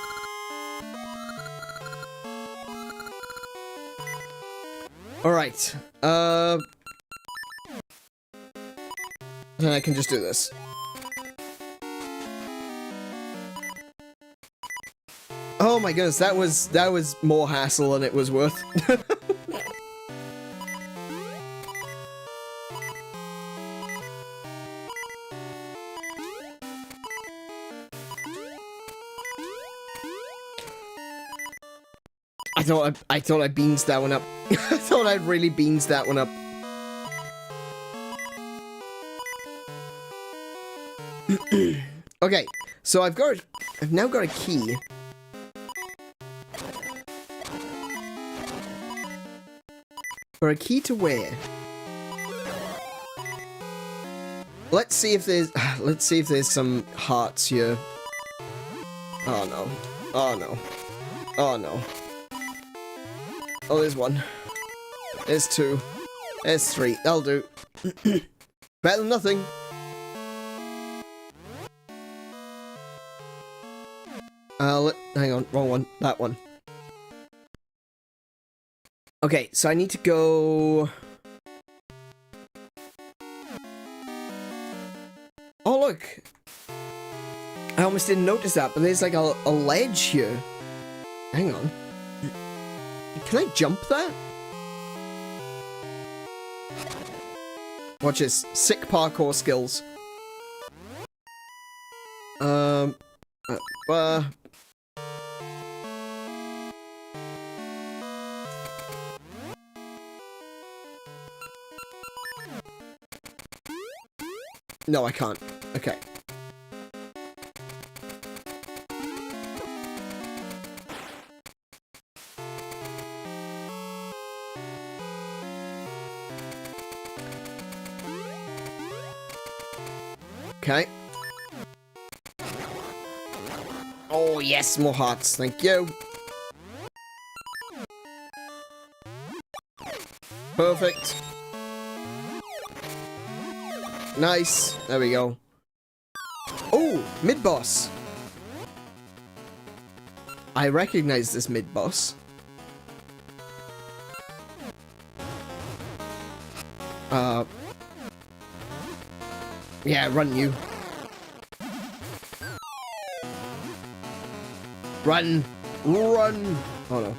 All right. Then I can just do this. Oh my goodness, that was more hassle than it was worth. I thought I beans that one up. I thought I'd really beans that one up. Okay, so I've now got a key. For a key to where? Let's see if there's some hearts here. Oh no. Oh no. Oh no. Oh, there's one. There's two. There's three. That'll do. Better than nothing. Hang on. Wrong one. That one. Okay, so I need to go... Oh, look! I almost didn't notice that, but there's like a ledge here. Hang on. Can I jump that? Watch this. Sick parkour skills. No, I can't. Okay. Okay. Oh, yes, more hearts. Thank you. Perfect. Nice. There we go. Oh, mid-boss. I recognize this mid-boss. Yeah, run you. Run. Run. Oh no.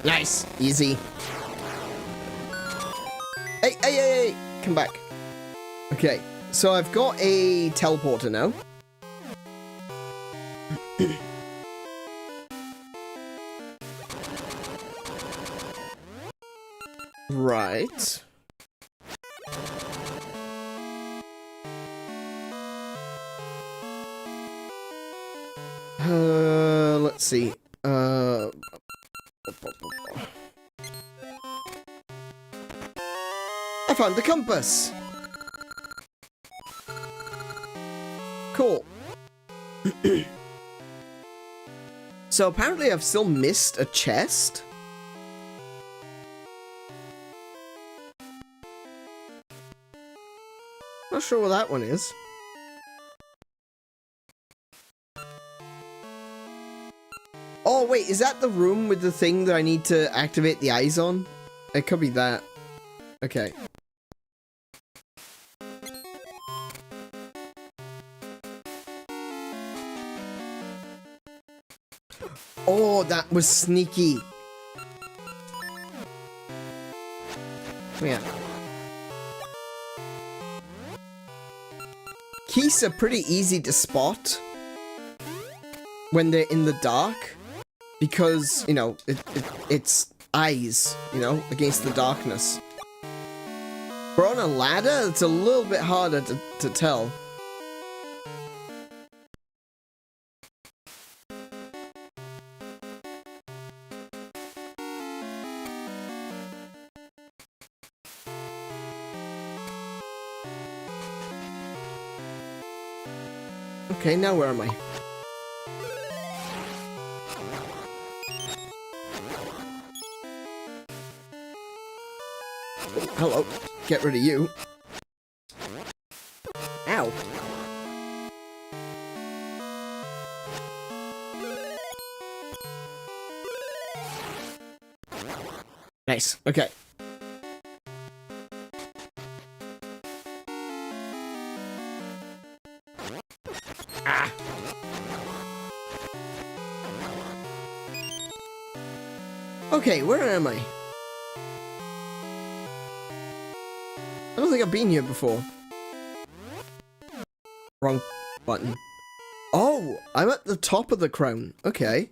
Nice. Easy. Hey, hey, hey, hey. Come back. Okay. So I've got a teleporter now. Right. Let's see. I found the compass. Cool. So apparently I've still missed a chest. Not sure what that one is. Oh wait, is that the room with the thing that I need to activate the eyes on? It could be that. Okay. Oh, that was sneaky. Yeah. Keys are pretty easy to spot when they're in the dark because, you know, it's eyes, you know, against the darkness. But on a ladder, it's a little bit harder to tell. Okay, now where am I? Hello. Get rid of you. Ow. Nice. Okay. Ah. Okay, where am I? I don't think I've been here before. Wrong button. Oh, I'm at the top of the crown. Okay.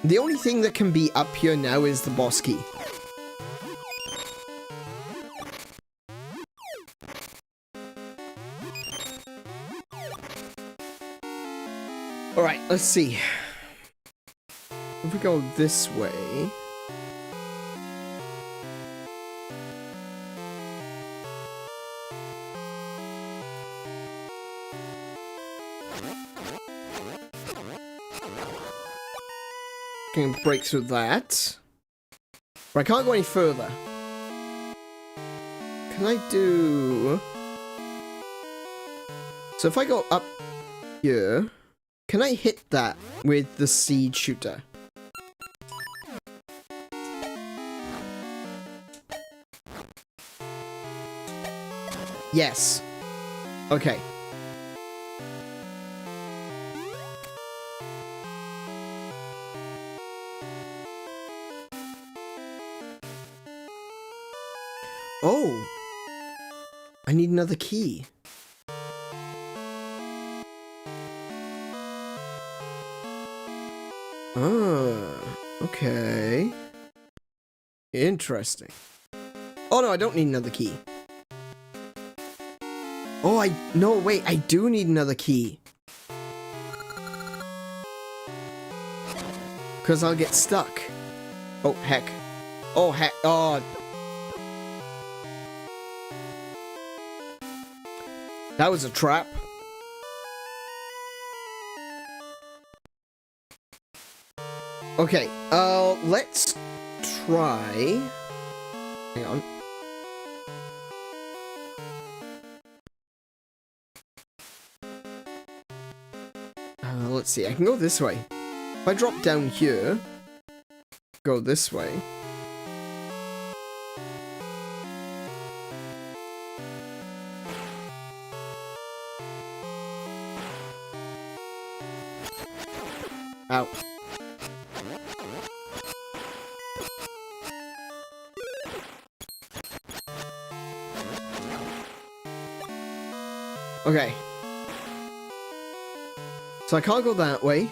The only thing that can be up here now is the boss key. Alright, let's see. If we go this way... Can break through that. But I can't go any further. Can I do... So if I go up here, can I hit that with the seed shooter? Yes. Okay. Oh, I need another key. Okay. Interesting. Oh no, I don't need another key. Oh, no, wait, I do need another key. Because I'll get stuck. Oh, heck. Oh, heck. Oh. That was a trap. Okay, let's try... Hang on. Let's see, I can go this way. If I drop down here, go this way. Ow. Okay. So I can't go that way.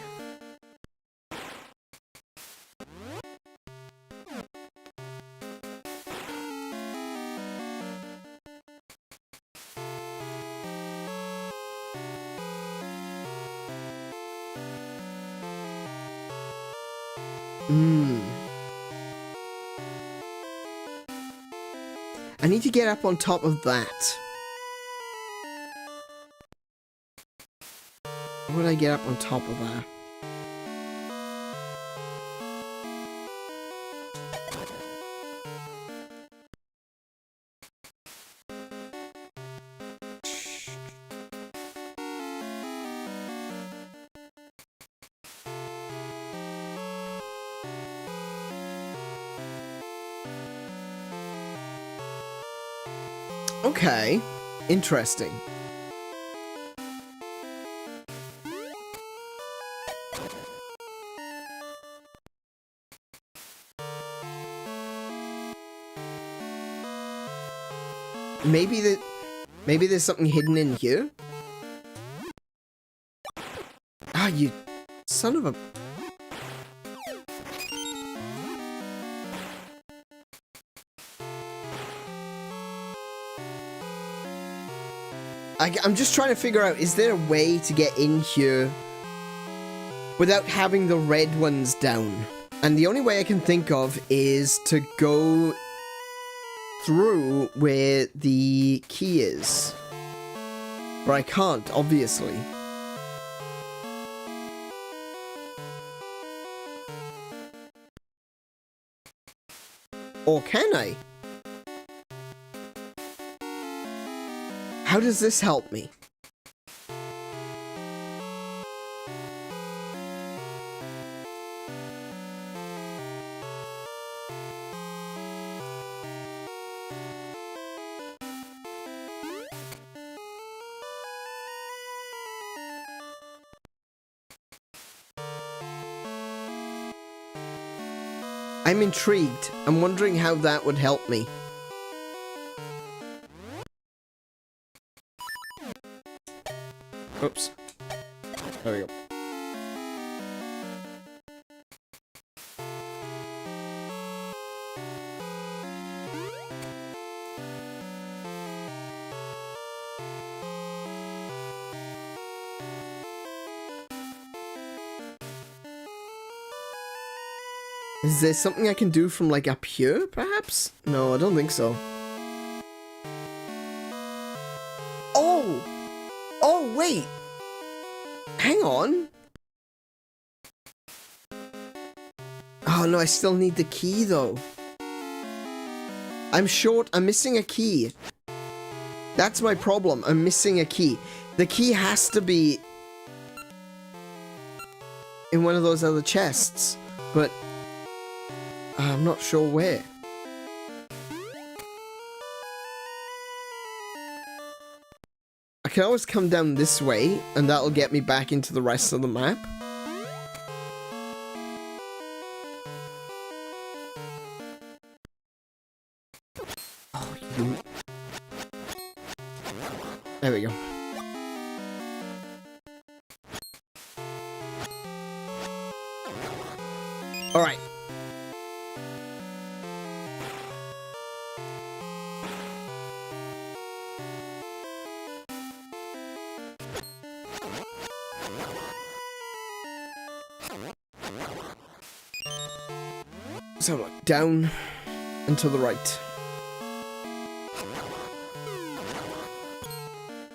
I need to get up on top of that. How would I get up on top of that? Okay, interesting. Maybe there's something hidden in here? Ah, you son of a... I'm just trying to figure out, is there a way to get in here without having the red ones down? And the only way I can think of is to go through where the key is. But I can't, obviously. Or can I? How does this help me? I'm intrigued. I'm wondering how that would help me. Oops. There we go. Is there something I can do from, like, up here, perhaps? No, I don't think so. Oh! Oh, wait! Hang on! Oh, no, I still need the key, though. I'm missing a key. That's my problem. I'm missing a key. The key has to be in one of those other chests, but I'm not sure where. I can always come down this way, and that'll get me back into the rest of the map. Oh, you... There we go. Alright. So, down and to the right.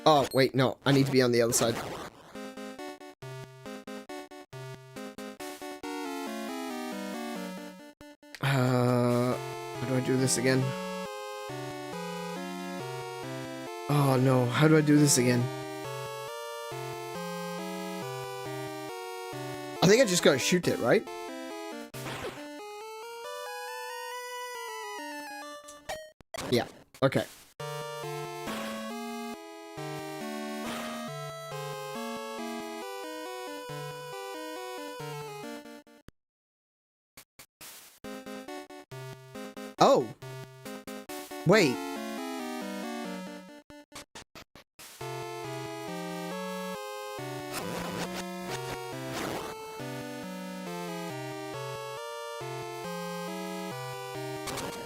Oh, wait, no. I need to be on the other side. How do I do this again? Oh, no. How do I do this again? I think I just gotta shoot it, right? Yeah, okay. Oh. Wait.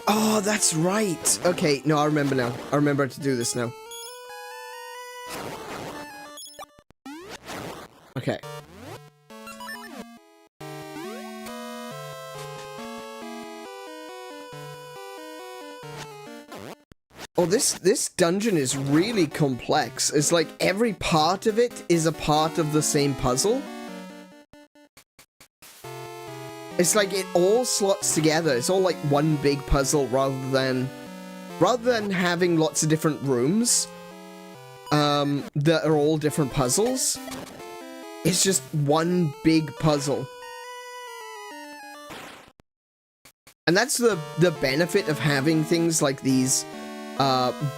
Oh, that's right. Okay, no, I remember now. I remember to do this now. Okay. Oh, this dungeon is really complex. It's like every part of it is a part of the same puzzle. It's like it all slots together. It's all like one big puzzle rather than having lots of different rooms that are all different puzzles. It's just one big puzzle. And that's the benefit of having things like these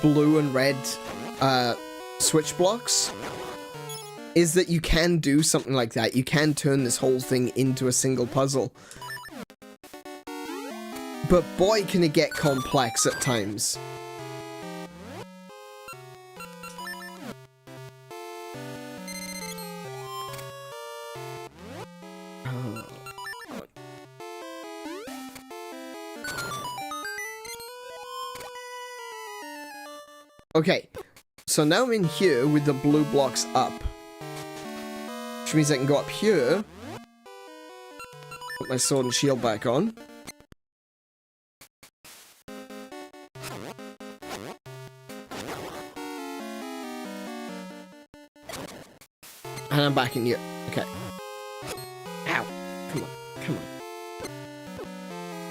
blue and red switch blocks, is that you can do something like that. You can turn this whole thing into a single puzzle. But boy, can it get complex at times. Okay, so now I'm in here with the blue blocks up. Which means I can go up here. Put my sword and shield back on. And I'm back in here. Okay. Ow. Come on. Come on.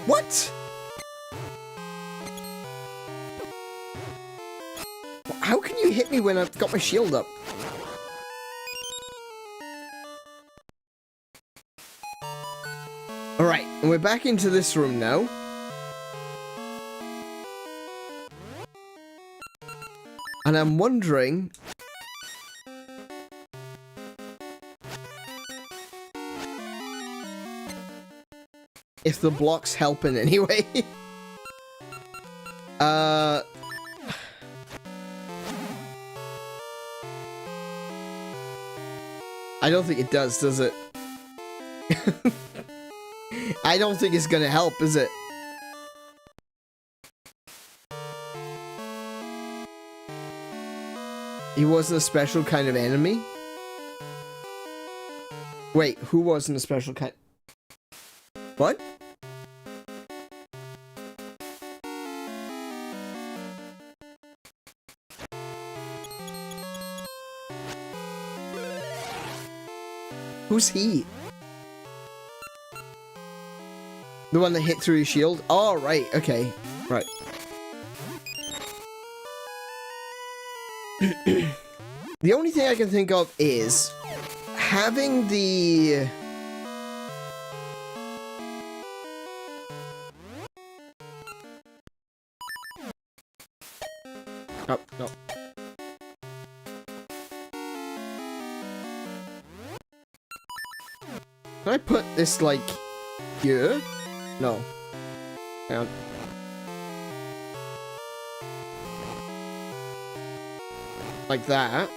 What? How can you hit me when I've got my shield up? Alright, and we're back into this room now. And I'm wondering... if the blocks help in any way. I don't think it does it? I don't think it's gonna help, is it? He wasn't a special kind of enemy? Wait, who wasn't a special kind? What? Who's he? The one that hit through your shield? Oh, right, okay. Right. The only thing I can think of is having the... Oh, no. Can I put this, like, here? No. Hang on. Like that.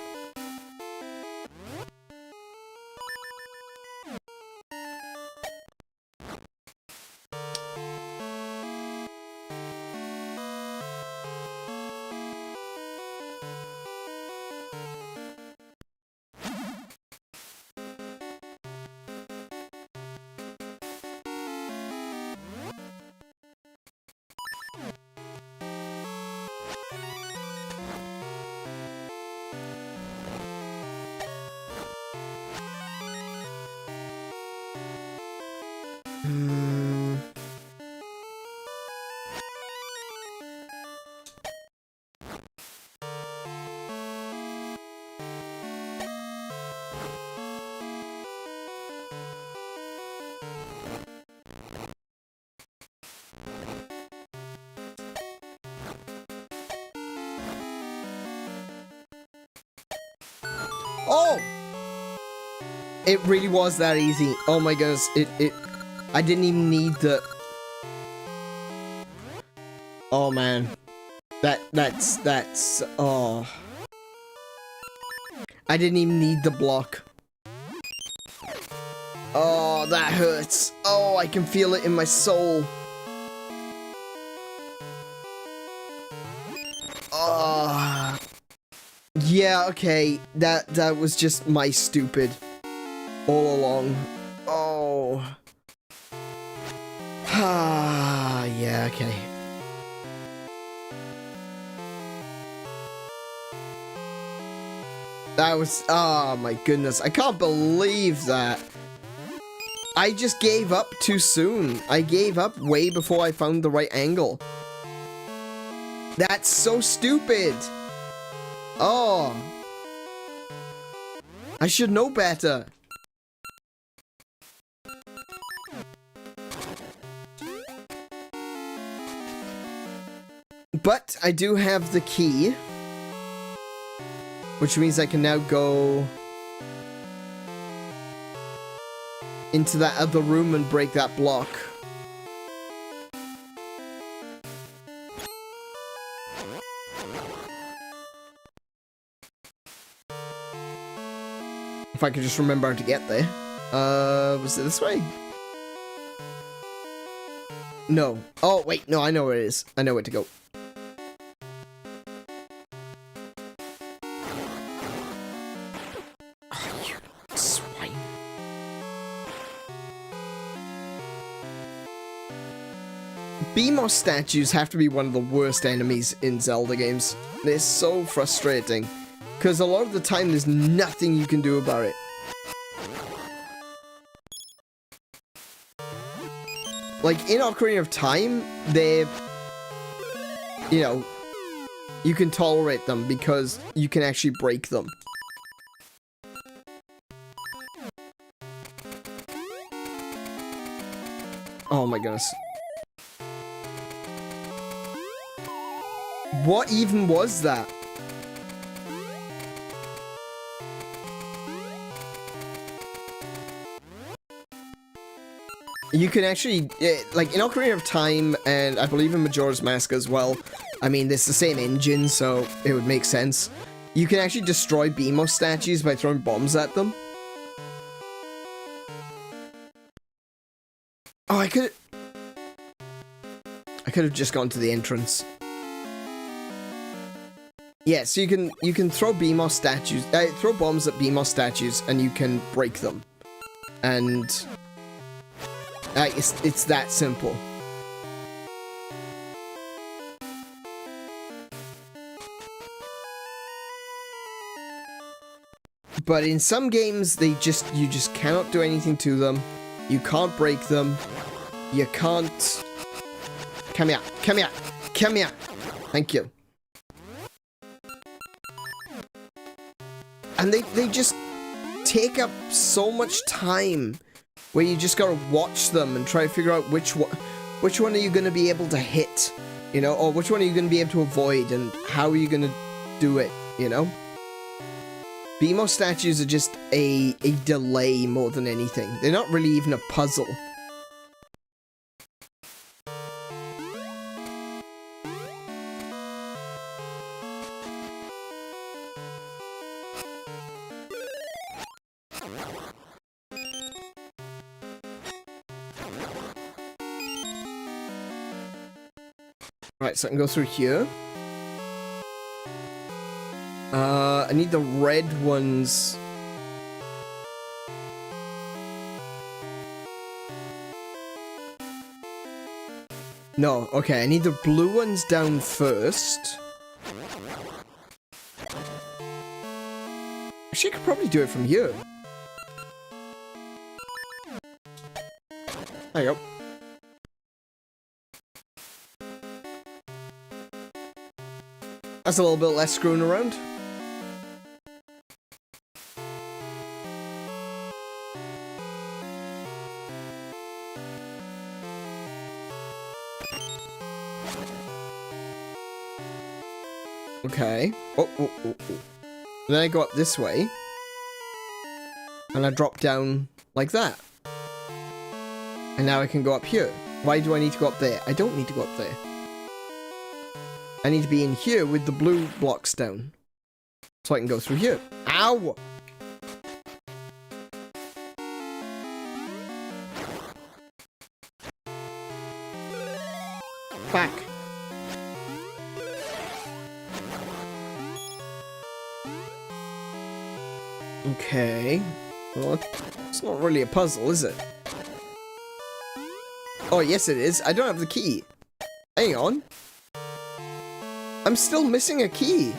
Oh! It really was that easy. Oh my goodness, I didn't even need the... Oh man. That's, oh. I didn't even need the block. Oh, that hurts. Oh, I can feel it in my soul. Oh. Yeah, okay. That was just my stupid. All along. Oh. Ah, yeah, okay. That was... Oh my goodness. I can't believe that. I just gave up too soon. I gave up way before I found the right angle. That's so stupid. Oh. I should know better. But I do have the key. Which means I can now go into that other room and break that block. If I could just remember how to get there. Was it this way? No. Oh, wait, no, I know where it is. I know where to go. BMOS statues have to be one of the worst enemies in Zelda games. They're so frustrating. Because a lot of the time, there's nothing you can do about it. Like, in Ocarina of Time, they're... You know, you can tolerate them because you can actually break them. Oh my goodness. What even was that? You can actually, like, in Ocarina of Time, and I believe in Majora's Mask as well, I mean, it's the same engine, so it would make sense. You can actually destroy BMOS statues by throwing bombs at them. Oh, I could have just gone to the entrance. Yeah, so you can throw BMOS statues, throw bombs at BMOS statues, and you can break them. And it's that simple. But in some games, you just cannot do anything to them. You can't break them. You can't. Come here, come here, come here. Thank you. And they just take up so much time where you just gotta watch them and try to figure out which one are you gonna be able to hit, you know, or which one are you gonna be able to avoid, and how are you gonna do it, you know? BMOS statues are just a delay more than anything. They're not really even a puzzle. Right, so I can go through here. I need the red ones. No, okay, I need the blue ones down first. Actually, I could probably do it from here. There you go. That's a little bit less screwing around. Okay. Oh. Then I go up this way. And I drop down like that. And now I can go up here. Why do I need to go up there? I don't need to go up there. I need to be in here with the blue blocks down. So I can go through here. Ow! Back. Okay. Well, it's not really a puzzle, is it? Oh, yes it is. I don't have the key. Hang on. I'm still missing a key.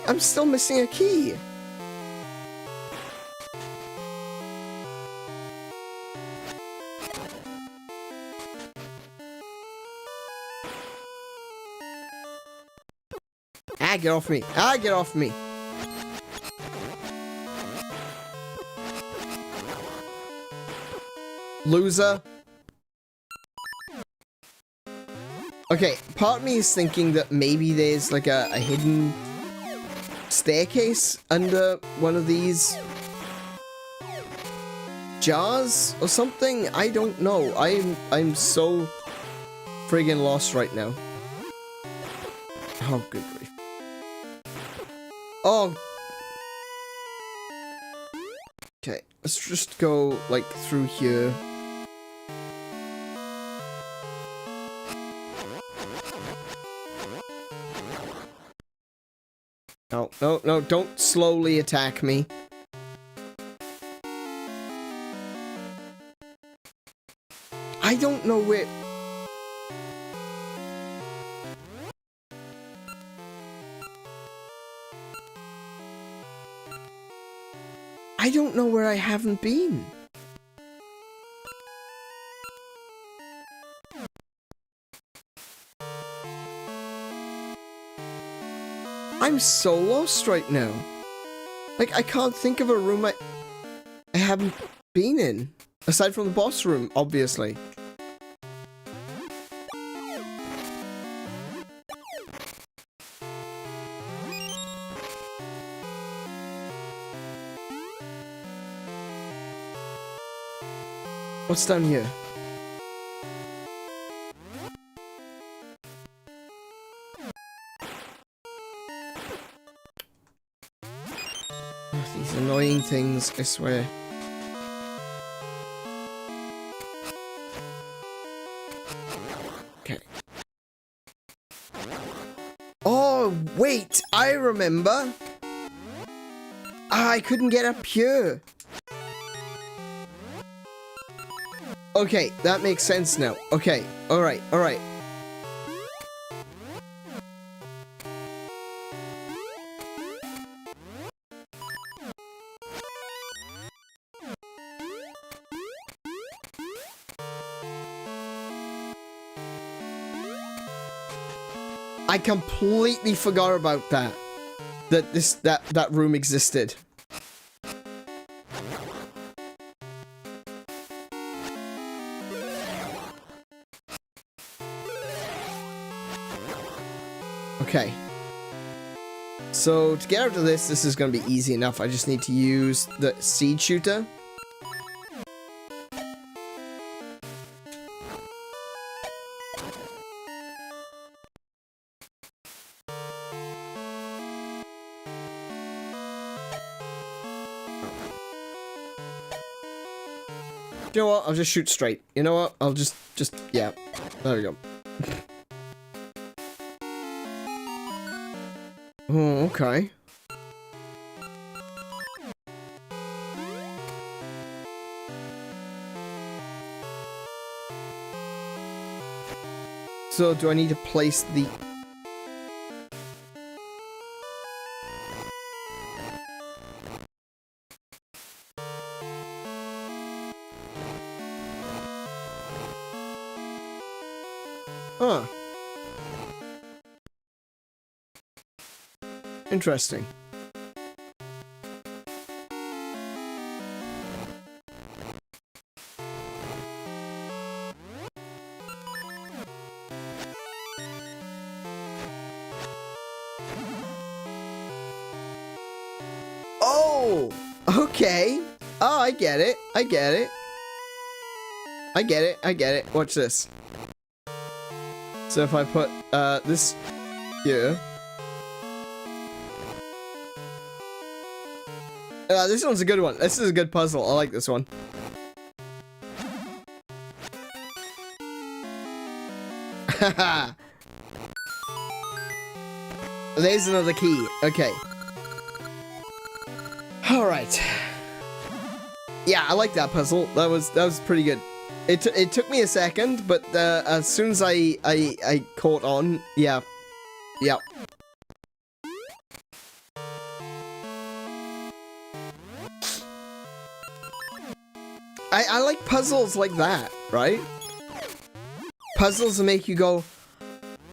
I'm still missing a key. Ah, get off me. Ah, get off me. Loser. Okay, part of me is thinking that maybe there's like a hidden staircase under one of these jars or something. I don't know. I'm so friggin' lost right now. Oh, good grief. Oh. Okay, let's just go like through here. No, no, no, don't slowly attack me. I don't know where... I don't know where I haven't been. I'm so lost right now. Like, I can't think of a room I haven't been in. Aside from the boss room, obviously. What's down here? These annoying things, I swear. Okay. Oh, wait! I remember! Ah, I couldn't get up here! Okay, that makes sense now. Okay, alright, alright. I completely forgot about that. That room existed. Okay. So, to get out of this is going to be easy enough. I just need to use the seed shooter. You know what? I'll just shoot straight. You know what? I'll just, yeah. There we go. Oh, okay. So, do I need to place the... Huh. Interesting. Oh! Okay. Oh, I get it. I get it. I get it. I get it. Watch this. So if I put this here. This one's a good one. This is a good puzzle. I like this one. Haha. There's another key. Okay. Alright. Yeah, I like that puzzle. That was pretty good. It took me a second, but as soon as I caught on, yeah. Yep. I like puzzles like that, right? Puzzles that make you go,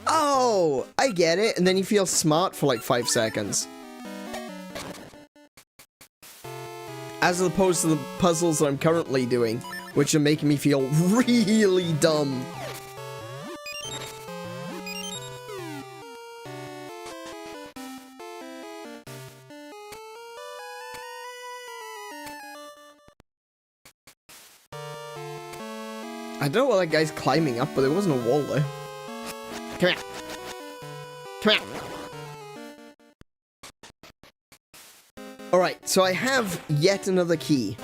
oh, I get it, and then you feel smart for like 5 seconds. As opposed to the puzzles that I'm currently doing, which are making me feel really dumb. I don't know what that guy's climbing up, but there wasn't a wall there. Come here. Come here. Alright, so I have yet another key.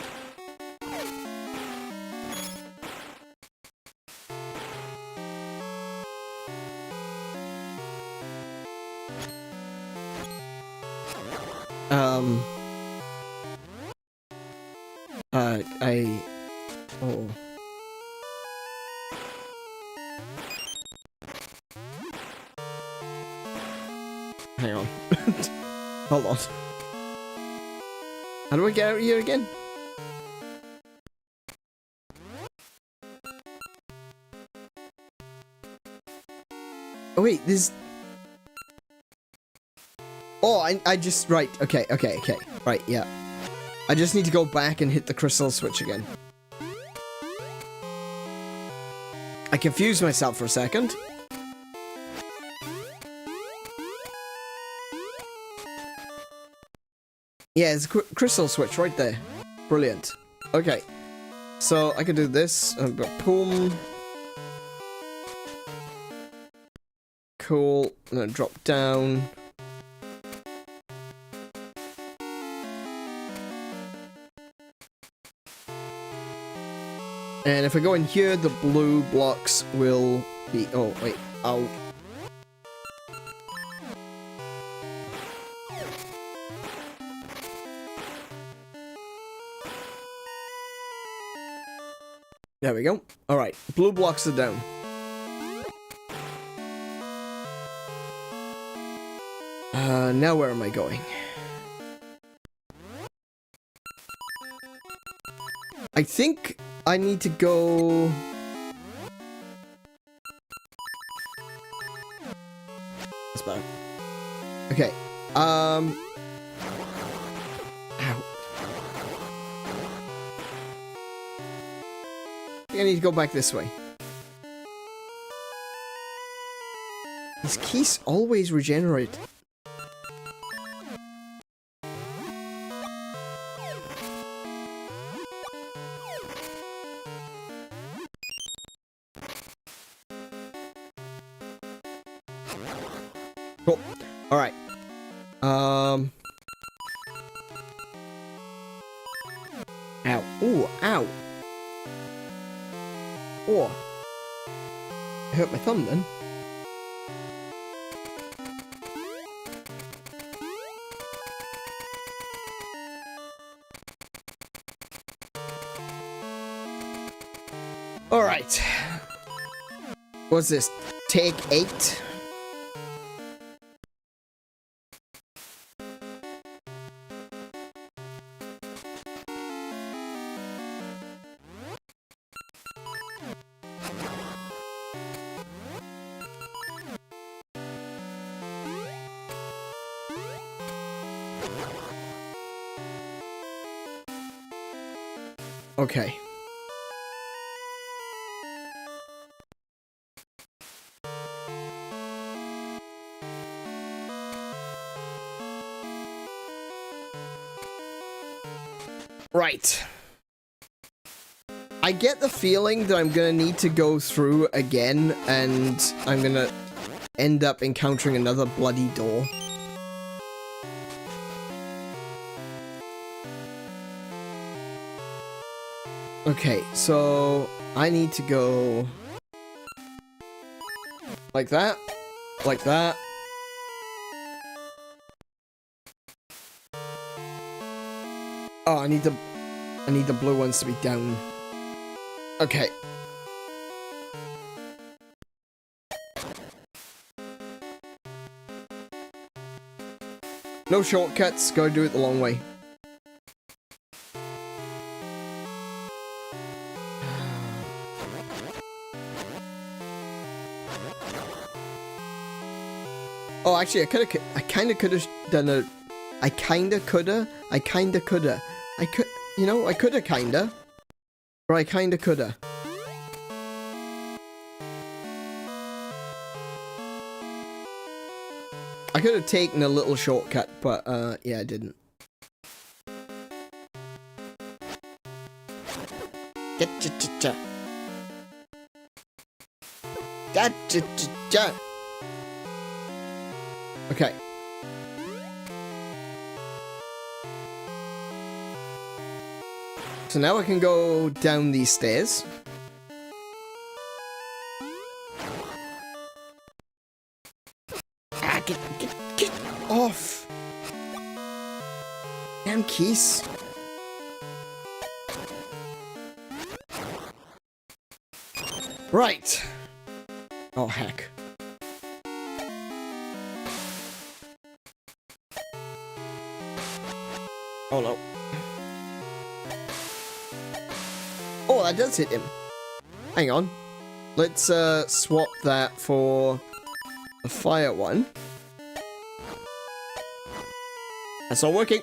Oh. Hang on. Hold on. How do I get out of here again? Oh wait, this... Oh, I just... Right, okay. Right, yeah. I just need to go back and hit the crystal switch again. I confused myself for a second. Yeah, it's a crystal switch right there. Brilliant. Okay. So, I can do this. I've got boom. Cool. And then drop down. And if I go in here, the blue blocks will be... Oh, wait. Ow. There we go. Alright, blue blocks are down. Now where am I going? I think I need to go... That's better. Okay. Ow. I need to go back this way. These keys always regenerate. Cool. Alright. Ow. Ooh, ow. Oh. I hurt my thumb then. Alright. What's this? Take 8? Okay. Right. I get the feeling that I'm gonna need to go through again, and I'm gonna end up encountering another bloody door. Okay, so I need to go like that, like that. Oh, I need the blue ones to be down. Okay. No shortcuts, gotta do it the long way. Oh, actually, I kinda coulda done a... I kinda coulda. You know, I coulda kinda. Or I kinda coulda. I could have taken a little shortcut, but, yeah, I didn't. Okay. So now I can go down these stairs. Ah, get off! Damn keys. Right. Oh, heck. Oh, no. Oh, that does hit him. Hang on. Let's, swap that for the fire one. That's all working.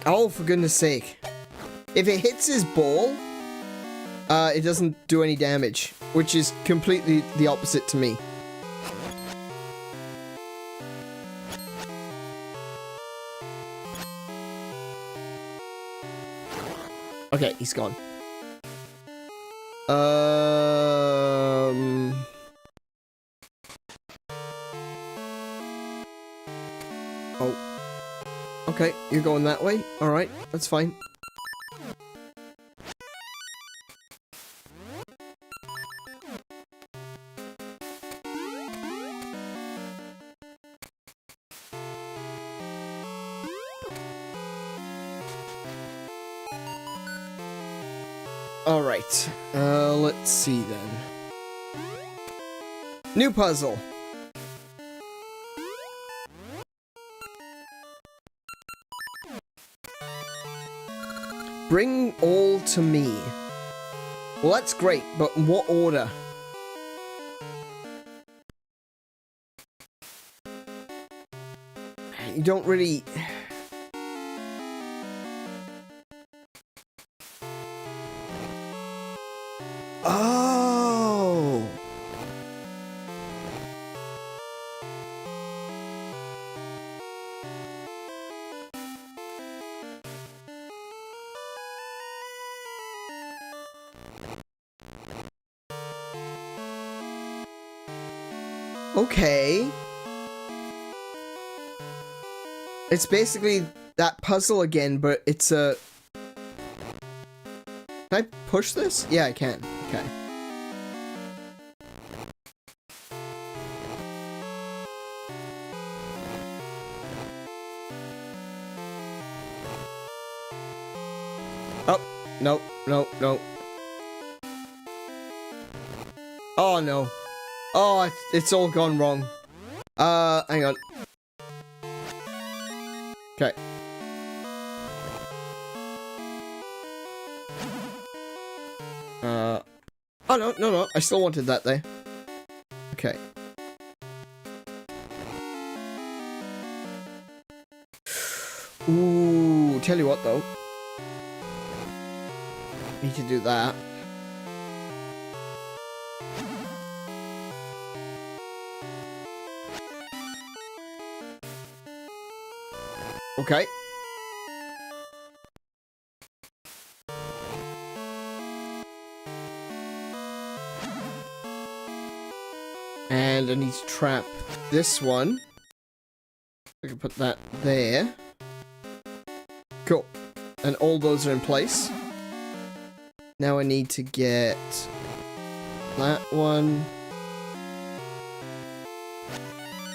Oh, for goodness sake. If it hits his ball, it doesn't do any damage, which is completely the opposite to me. Okay, he's gone. Oh. Okay, you're going that way? Alright, that's fine. Alright, let's see then. New puzzle. Bring all to me. Well, that's great, but in what order? You don't really... Oh! Okay. It's basically that puzzle again, but it's a... Can I push this? Yeah, I can. Okay. Oh, no, no, no. Oh, no. Oh, it's all gone wrong. Hang on. Okay. Oh, no, no, no. I still wanted that there. Okay. Ooh, tell you what, though. Need to do that. Okay. And I need to trap this one. I can put that there. Cool. And all those are in place. Now I need to get that one.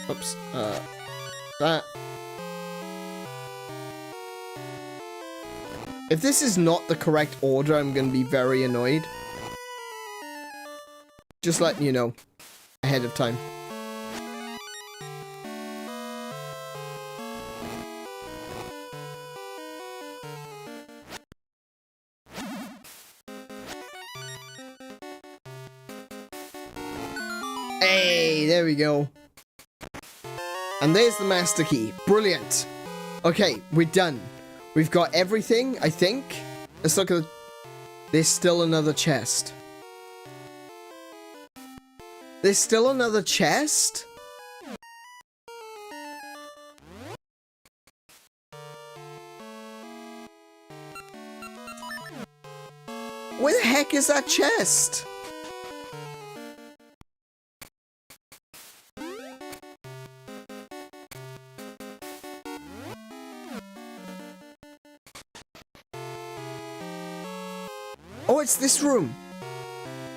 Oops. That. If this is not the correct order, I'm going to be very annoyed. Just letting you know ahead of time. Hey, there we go. And there's the master key. Brilliant. Okay, we're done. We've got everything, I think. Let's look at... There's still another chest. There's still another chest? Where the heck is that chest? Oh, it's this room.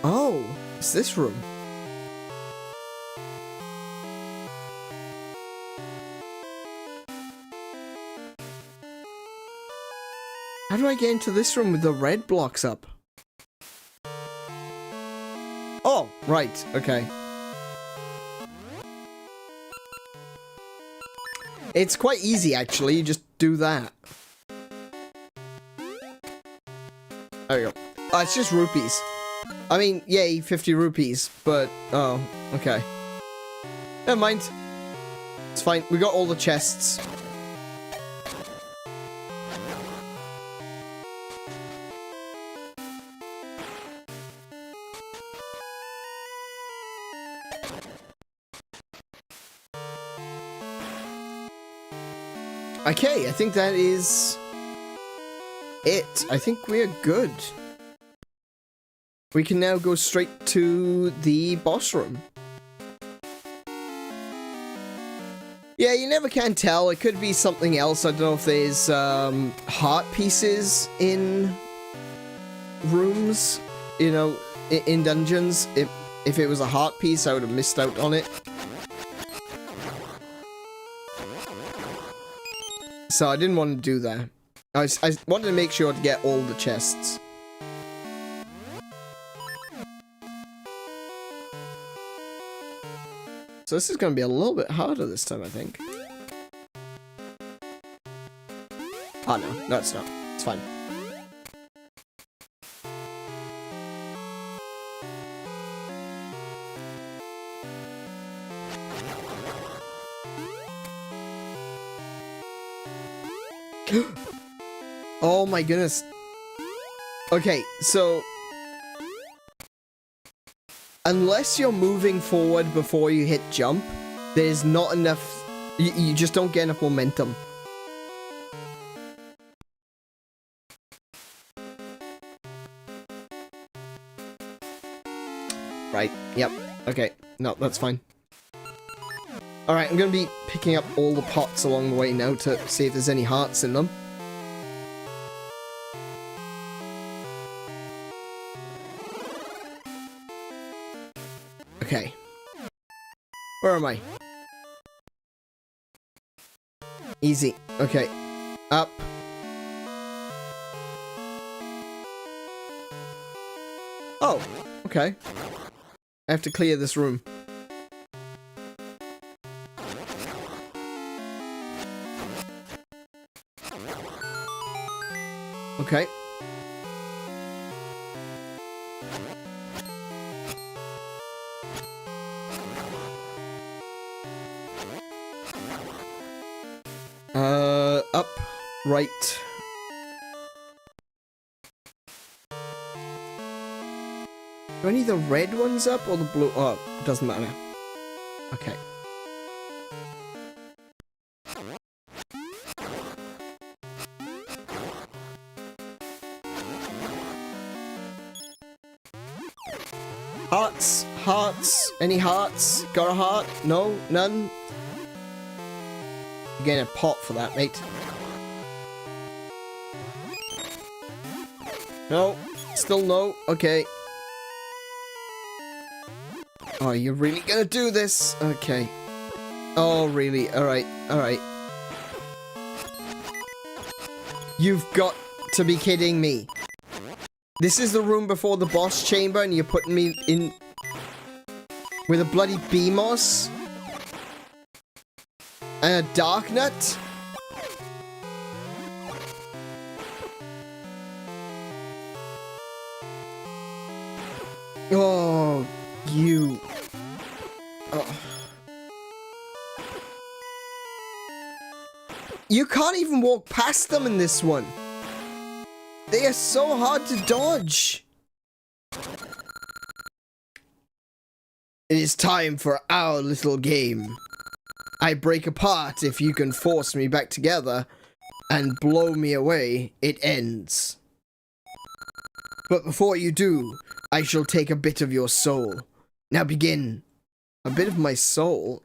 Oh, it's this room. How do I get into this room with the red blocks up? Oh, right, okay. It's quite easy, actually. You just do that. There you go. Oh, it's just rupees. I mean, yay, 50 rupees, but... Oh, okay. Never mind. It's fine. We got all the chests. Okay, I think that is... it. I think we're good. We can now go straight to the boss room. Yeah, you never can tell. It could be something else. I don't know if there's heart pieces in rooms, you know, in dungeons. If it was a heart piece, I would have missed out on it. So I didn't want to do that. I wanted to make sure to get all the chests. So this is going to be a little bit harder this time, I think. Oh, no. No, it's not. It's fine. Oh my goodness. Okay, so... unless you're moving forward before you hit jump, there's not enough... You just don't get enough momentum. Right, yep. Okay, no, that's fine. Alright, I'm gonna be picking up all the pots along the way now to see if there's any hearts in them. Okay. Where am I? Easy. Okay. Up. Oh, okay. I have to clear this room. Okay. Up, right. Do I need the red ones up or the blue? Oh, it doesn't matter. Okay. Hearts, hearts, any hearts? Got a heart? No, none? You're getting a pot for that, mate. No, still no, okay. Oh, you're really gonna do this? Okay. Oh, really? Alright, alright. You've got to be kidding me. This is the room before the boss chamber and you're putting me in with a bloody BMOS? And a Dark Nut? Oh, you... You can't even walk past them in this one. They are so hard to dodge. It is time for our little game. I break apart if you can force me back together, and blow me away, it ends. But before you do, I shall take a bit of your soul. Now begin. A bit of my soul?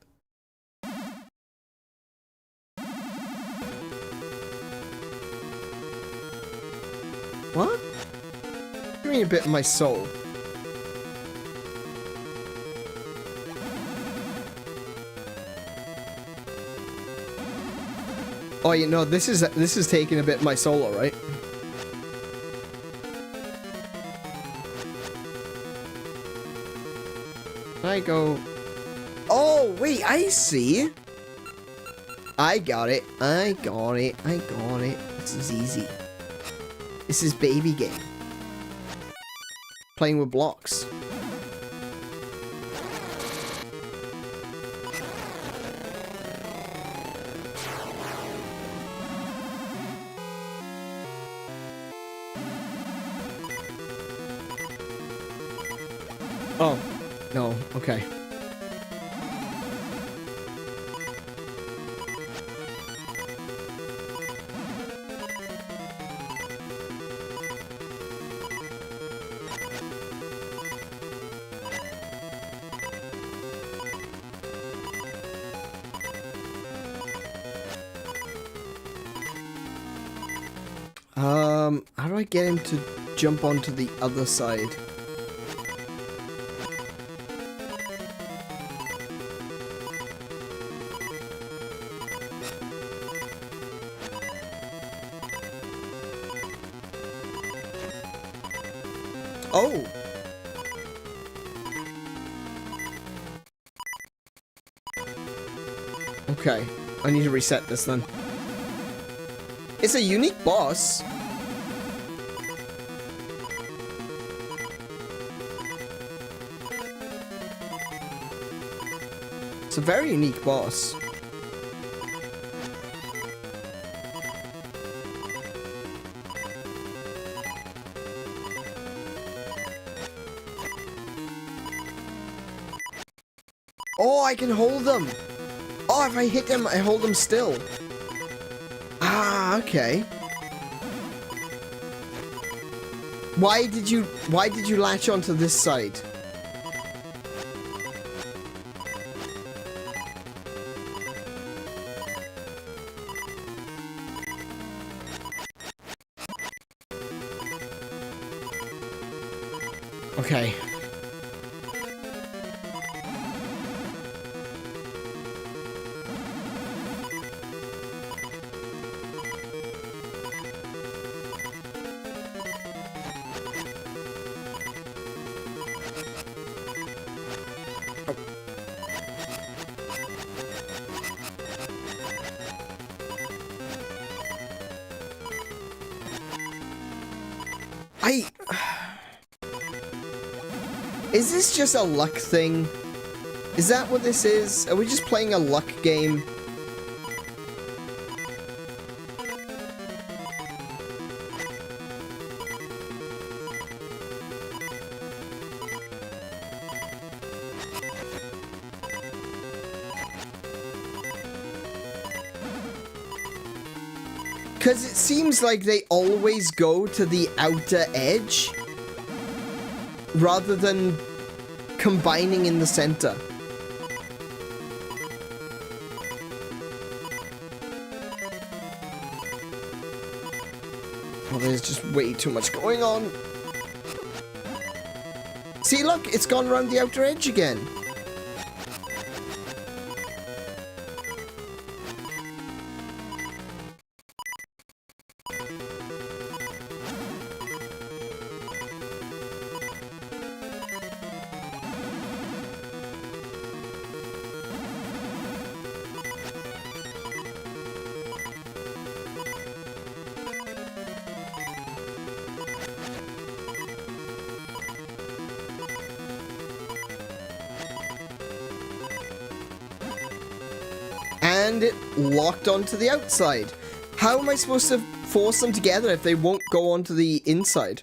What? Give me a bit of my soul. Oh, you know, this is taking a bit of my soul, alright? I go... Oh, wait, I see. I got it. I got it. I got it. This is easy. This is baby game. Playing with blocks. Oh, no, okay. How do I get him to jump onto the other side? Oh! Okay, I need to reset this then. It's a unique boss. It's a very unique boss. Oh, I can hold them. Oh, if I hit them, I hold them still. Ah, okay. Why did you latch onto this side? Okay. Is this just a luck thing? Is that what this is? Are we just playing a luck game? Because it seems like they always go to the outer edge rather than combining in the center. Oh, there's just way too much going on. See, look, it's gone around the outer edge again. And it locked onto the outside. How am I supposed to force them together if they won't go onto the inside?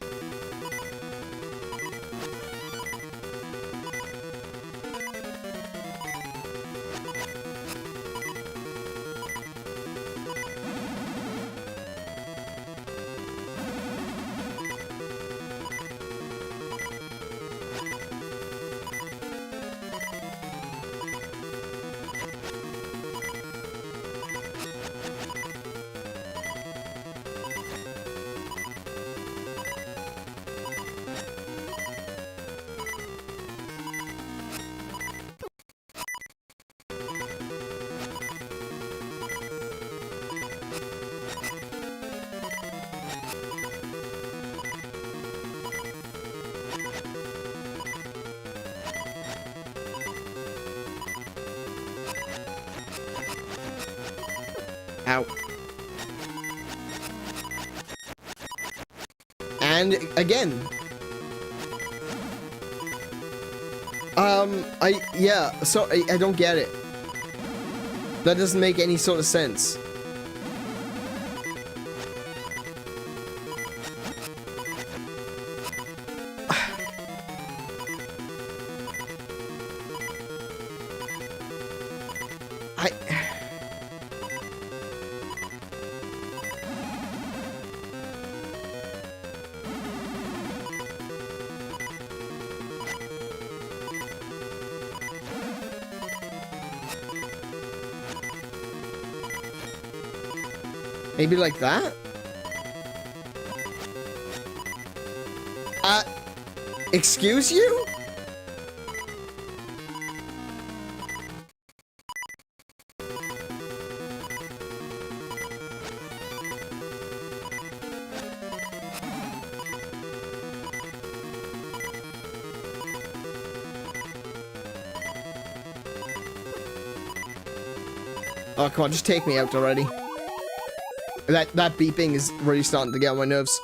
Ow. And again. I don't get it. That doesn't make any sort of sense. Maybe like that? Excuse you? Oh, come on, just take me out already. That beeping is really starting to get on my nerves.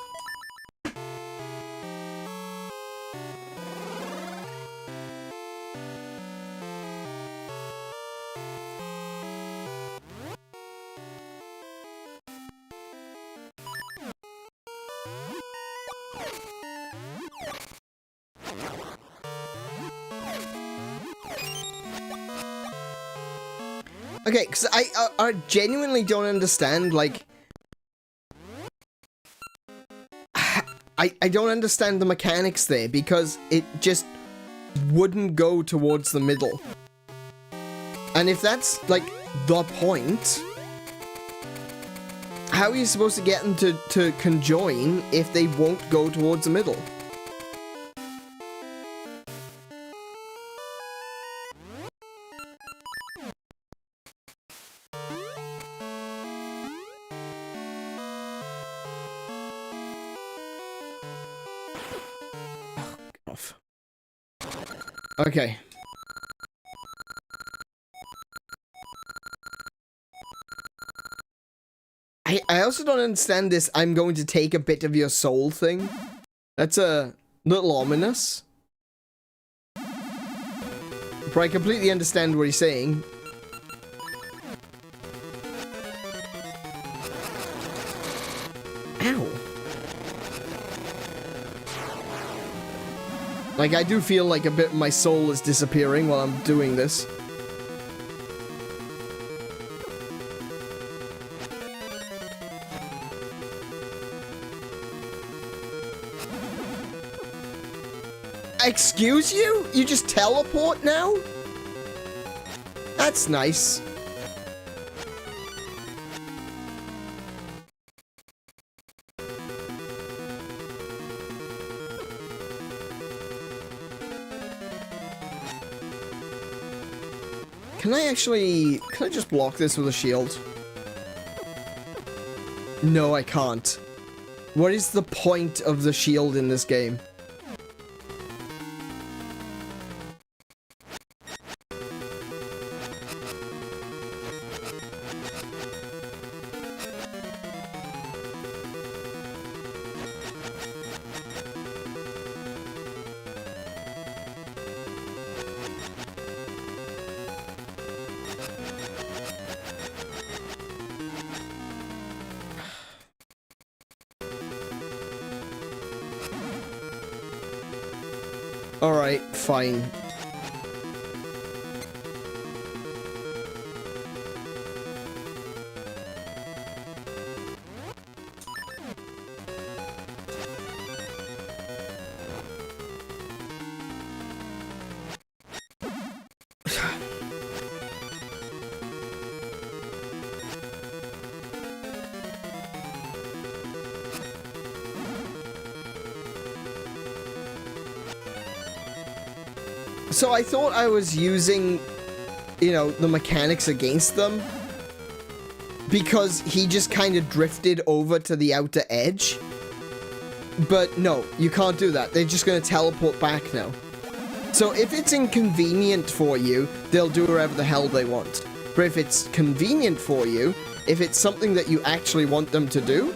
Okay, because I genuinely don't understand, like... I don't understand the mechanics there, because it just wouldn't go towards the middle. And if that's, like, the point, how are you supposed to get them to conjoin if they won't go towards the middle? Okay. I also don't understand this "I'm going to take a bit of your soul" thing. That's a little ominous. But I completely understand what he's saying. Ow. Like, I do feel like a bit of my soul is disappearing while I'm doing this. Excuse you? You just teleport now? That's nice. Can I just block this with a shield? No, I can't. What is the point of the shield in this game? Alright, fine. So I thought I was using, you know, the mechanics against them because he just kind of drifted over to the outer edge. But no, you can't do that. They're just going to teleport back now. So if it's inconvenient for you, they'll do whatever the hell they want. But if it's convenient for you, if it's something that you actually want them to do,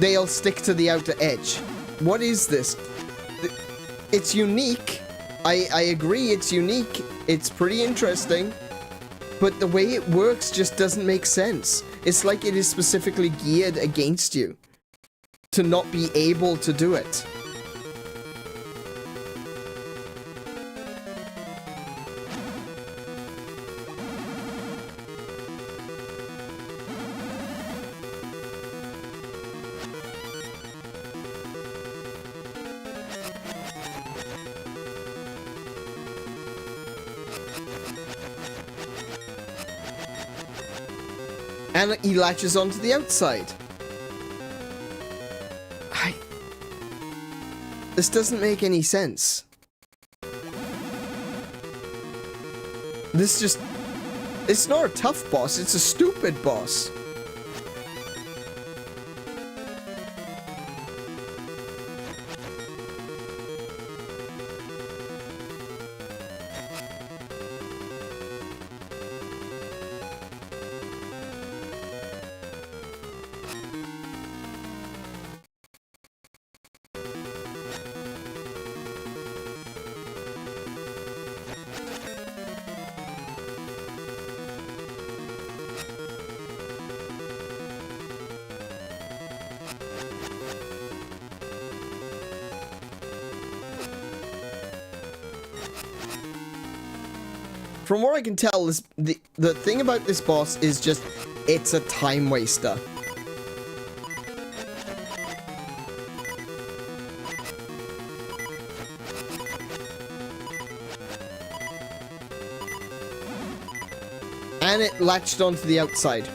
they'll stick to the outer edge. What is this? It's unique. I agree it's unique, it's pretty interesting, but the way it works just doesn't make sense. It's like it is specifically geared against you to not be able to do it. And he latches onto the outside. This doesn't make any sense. This just... It's not a tough boss, it's a stupid boss. From what I can tell, the thing about this boss is just, it's a time waster. And it latched onto the outside.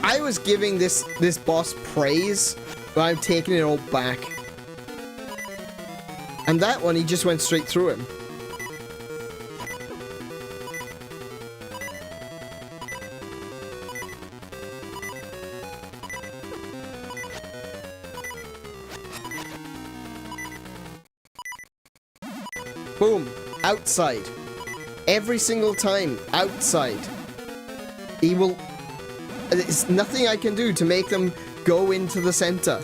I was giving this boss praise, but I'm taking it all back. And that one, he just went straight through him. Boom. Outside. Every single time. Outside. He will... There's nothing I can do to make them go into the center.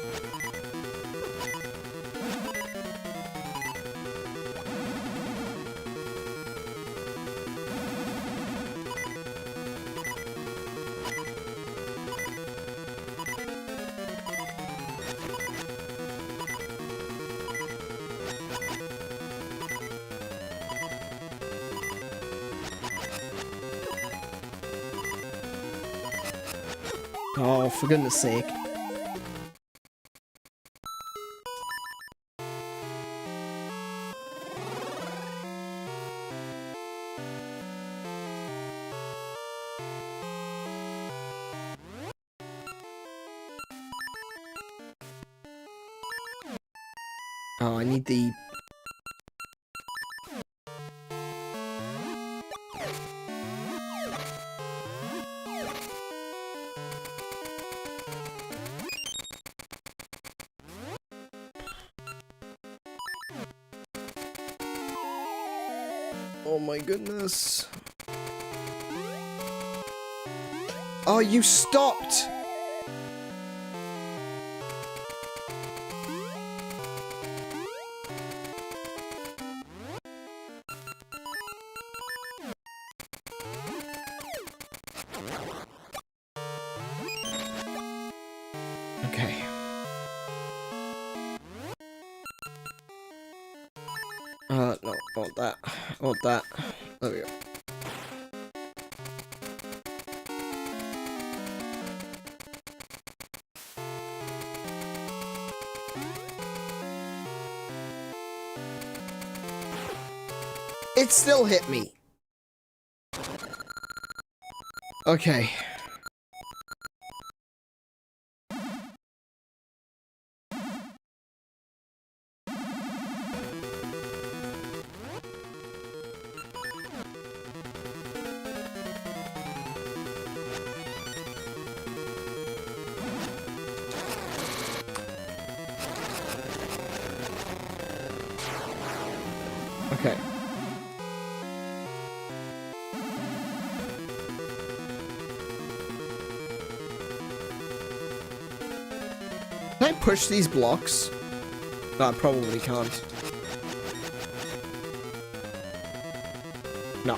Oh, for goodness sake. Oh, I need the... Oh my goodness. Oh, you stopped! Okay. No, I want that. I want that. There we go. It still hit me. Okay. Okay. Can I push these blocks? No, I probably can't. No.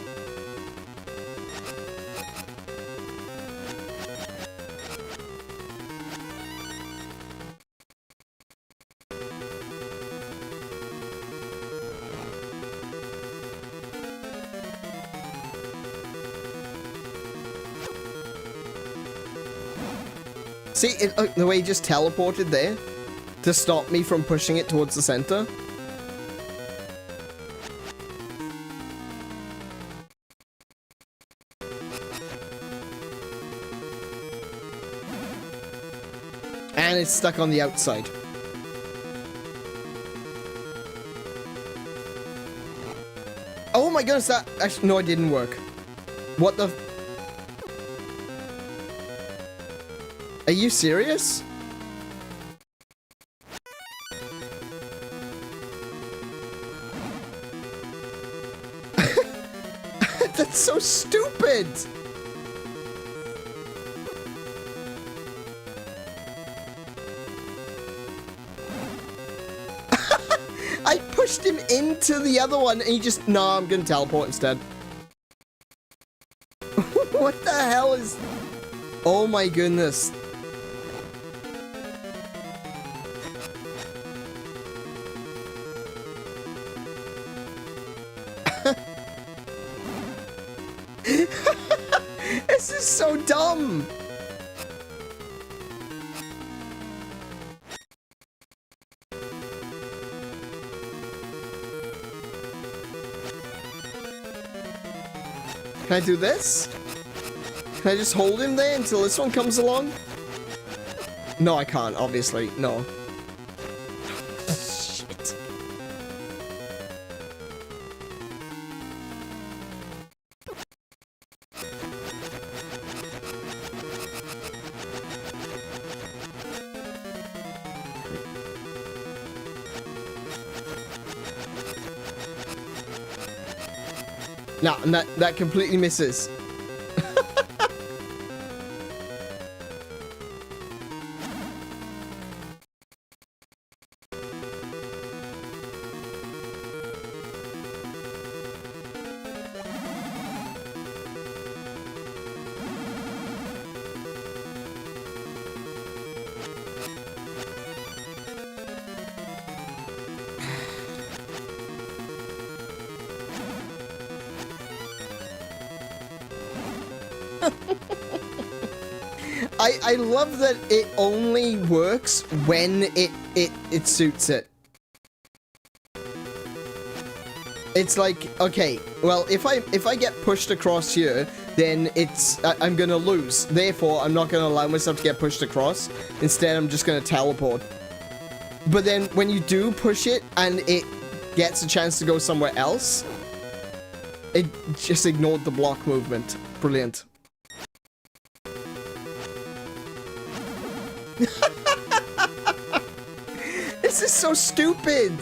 See, the way he just teleported there to stop me from pushing it towards the center. And it's stuck on the outside. Oh my goodness, that actually, no, it didn't work. What the? Are you serious? That's so stupid. I pushed him into the other one and he just, no, I'm gonna teleport instead. What the hell is... Oh my goodness. This is so dumb. Can I do this? Can I just hold him there until this one comes along? No, I can't, obviously. No. Shit. No, and that completely misses. I love that it only works when it suits it. It's like, okay, well, if I get pushed across here, then I'm gonna lose. Therefore, I'm not gonna allow myself to get pushed across. Instead, I'm just gonna teleport. But then when you do push it and it gets a chance to go somewhere else, it just ignored the block movement. Brilliant. This is so stupid.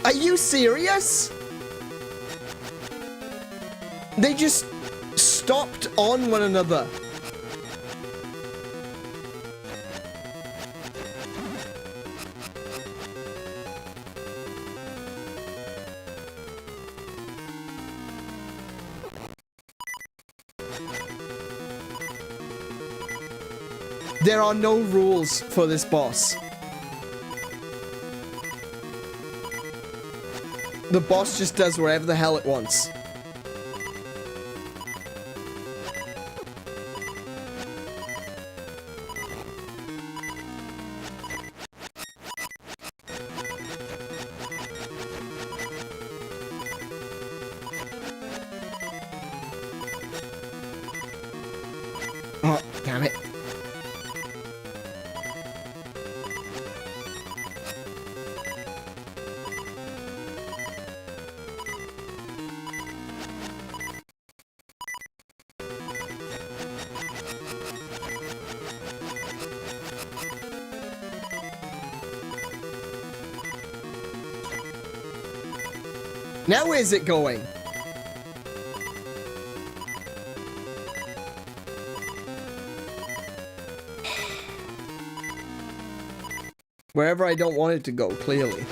Are you serious? They just stopped on one another. There are no rules for this boss. The boss just does whatever the hell it wants. Oh, damn it. Now where's it going? Wherever I don't want it to go, clearly.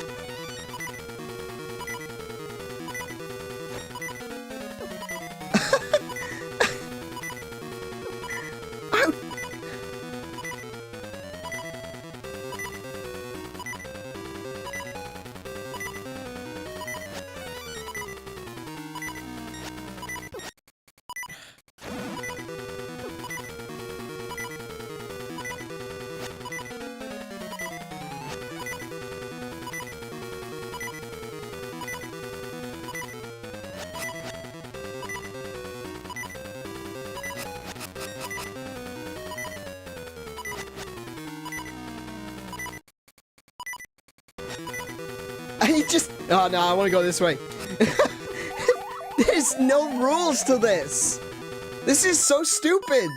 Oh no, I want to go this way. There's no rules to this. This is so stupid.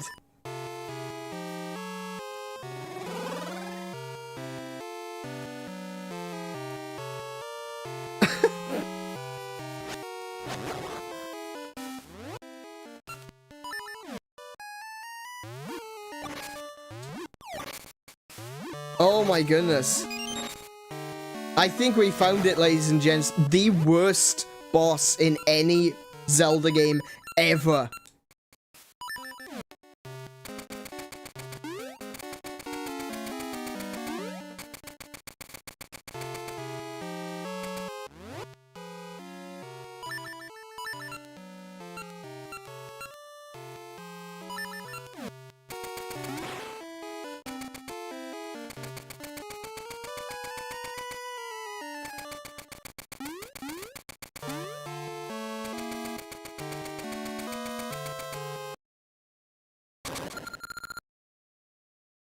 Oh my goodness. I think we found it, ladies and gents. The worst boss in any Zelda game ever.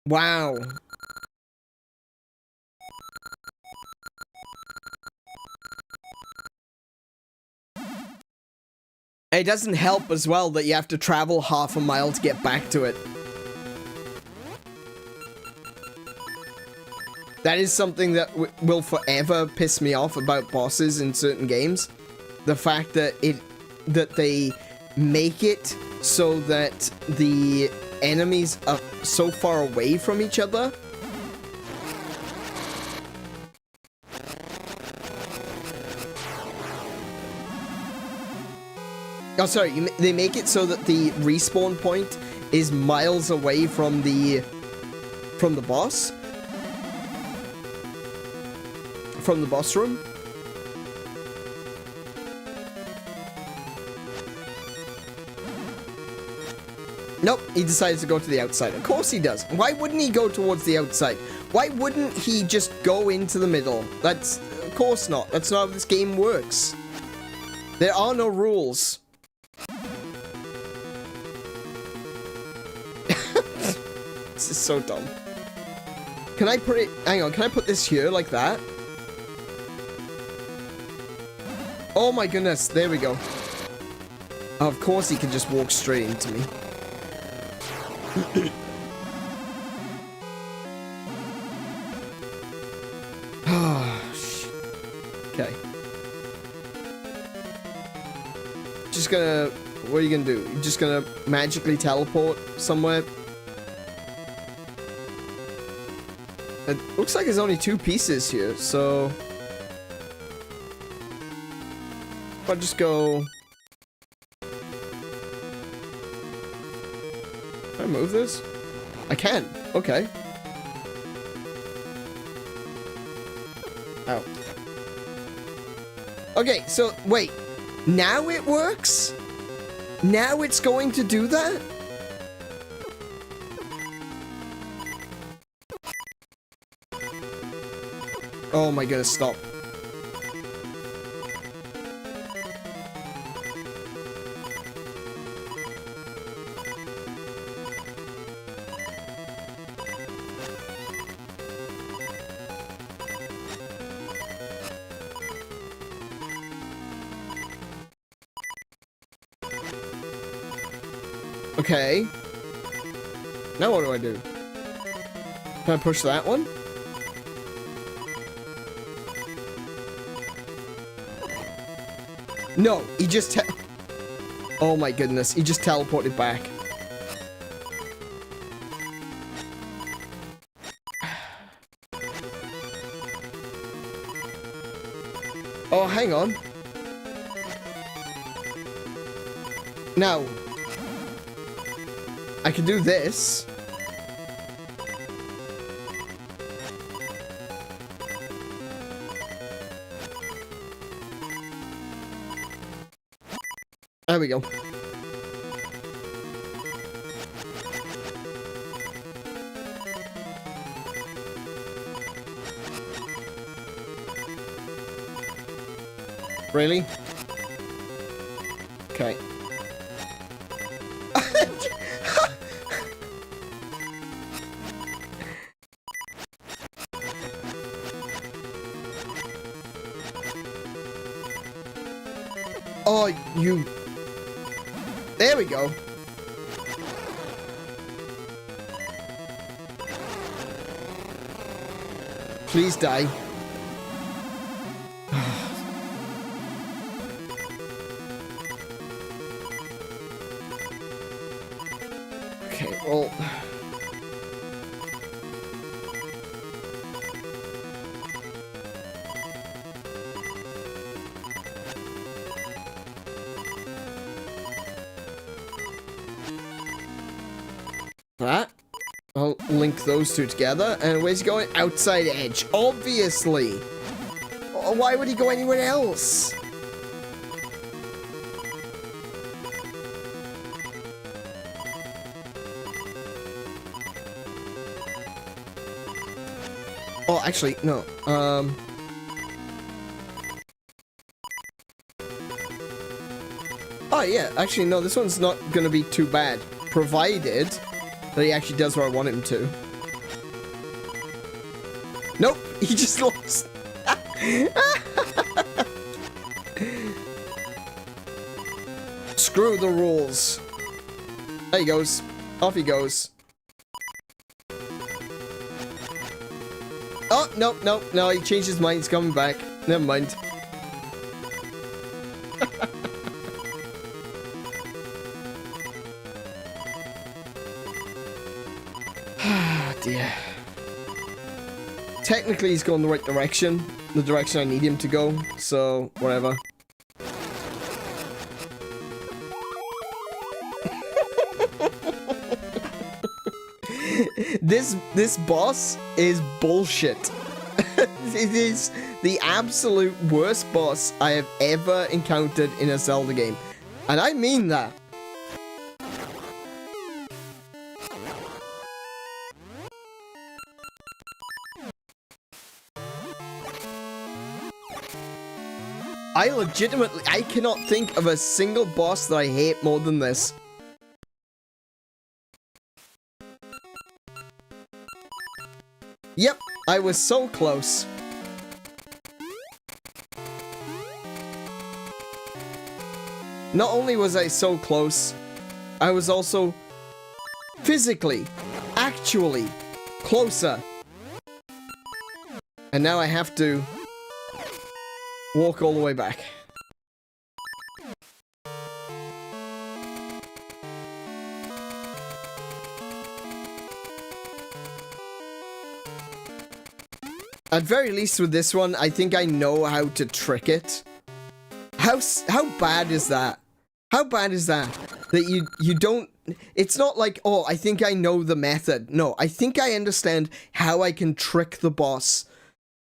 Wow. It doesn't help as well that you have to travel half a mile to get back to it. That is something that will forever piss me off about bosses in certain games. The fact that they make it so that the enemies are so far away from each other. Oh, sorry, they make it so that the respawn point is miles away from the boss. From the boss room. Nope, he decides to go to the outside. Of course he does. Why wouldn't he go towards the outside? Why wouldn't he just go into the middle? That's... Of course not. That's not how this game works. There are no rules. This is so dumb. Can I put it... Hang on, can I put this here like that? Oh my goodness, there we go. Of course he can just walk straight into me. Oh, shit. Okay. just gonna... What are you gonna do? You're just gonna magically teleport somewhere? It looks like there's only 2 pieces here, so... If I just go... Can I move this? I can. Okay. Ow. Okay, so, wait. Now it works? Now it's going to do that? Oh my goodness, stop. Okay. Now what do I do? Can I push that one? No, he just oh my goodness, he just teleported back. Oh, hang on. Now, I can do this. There we go. Really? Okay. Oh, you... There we go. Please die. Okay, well... That. I'll link those 2 together. And where's he going? Outside edge. Obviously. Why would he go anywhere else? Oh, actually, no. Oh, yeah. Actually, no, this one's not gonna be too bad. Provided... that he actually does what I want him to. Nope, he just lost. Screw the rules. There he goes. Off he goes. Oh, no, no, no, he changed his mind. He's coming back. Never mind. Dear. Technically, he's going the right direction. The direction I need him to go. So, whatever. This boss is bullshit. It is the absolute worst boss I have ever encountered in a Zelda game. And I mean that. I cannot think of a single boss that I hate more than this. Yep, I was so close. Not only was I so close, I was also physically, actually closer. And now I have to walk all the way back. At very least with this one, I think I know how to trick it. How bad is that? How bad is that? That you don't... It's not like, oh, I think I know the method. No, I think I understand how I can trick the boss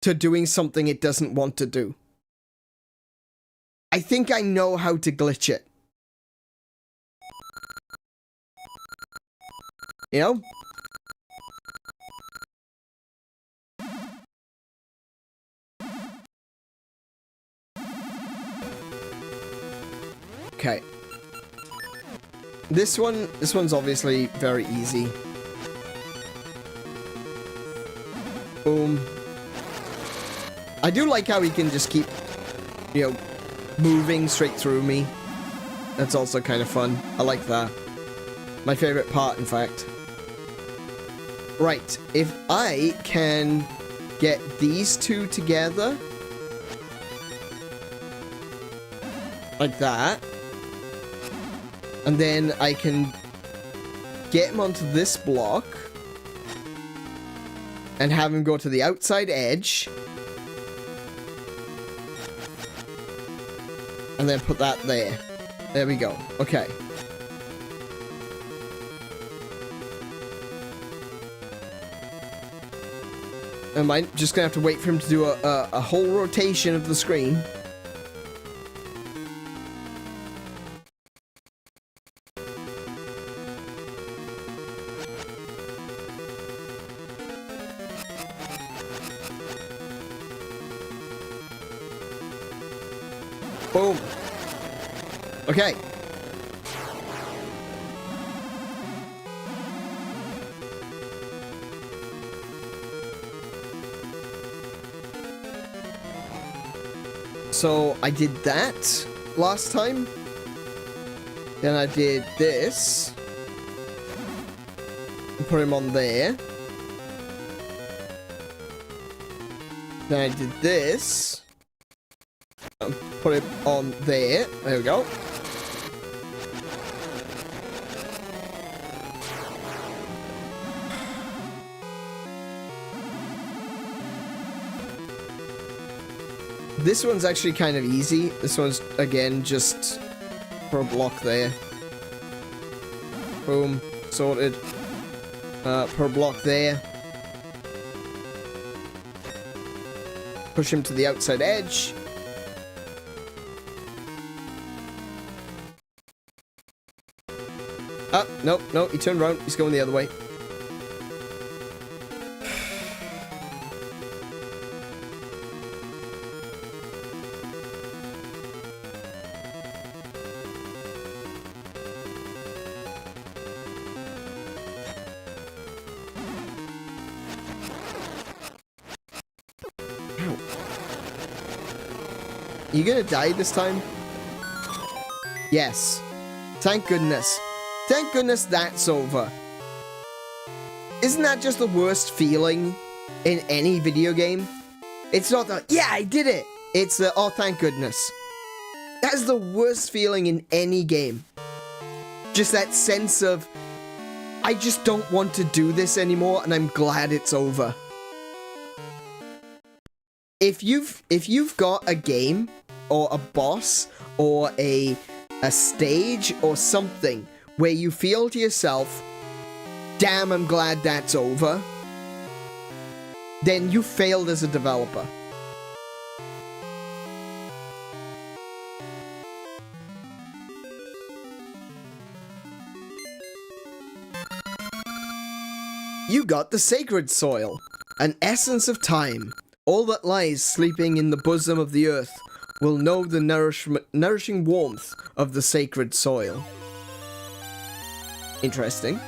to doing something it doesn't want to do. I think I know how to glitch it. You know? Okay. This one's obviously very easy. Boom. I do like how he can just keep, you know, moving straight through me. That's also kind of fun. I like that. My favorite part, in fact. Right, if I can get these two together, like that, and then I can get him onto this block and have him go to the outside edge, and then put that there. There we go. Okay. Am I just gonna have to wait for him to do a whole rotation of the screen? Boom. Okay. So I did that last time. Then I did this. And put him on there. Then I did this. And put it on there. There we go. This one's actually kind of easy. This one's, again, just for a block there. Boom. Sorted. Per block there. Push him to the outside edge. Ah, nope, no, he turned around. He's going the other way. You gonna die this time? Yes. Thank goodness. Thank goodness that's over. Isn't that just the worst feeling in any video game? It's not the, yeah, I did it. It's the, oh, thank goodness. That's the worst feeling in any game. Just that sense of, I just don't want to do this anymore and I'm glad it's over. If you've got a game or a boss or a stage or something where you feel to yourself, damn, I'm glad that's over, then you failed as a developer. You got the sacred soil, an essence of time. All that lies sleeping in the bosom of the earth will know the nourishing warmth of the sacred soil. Interesting.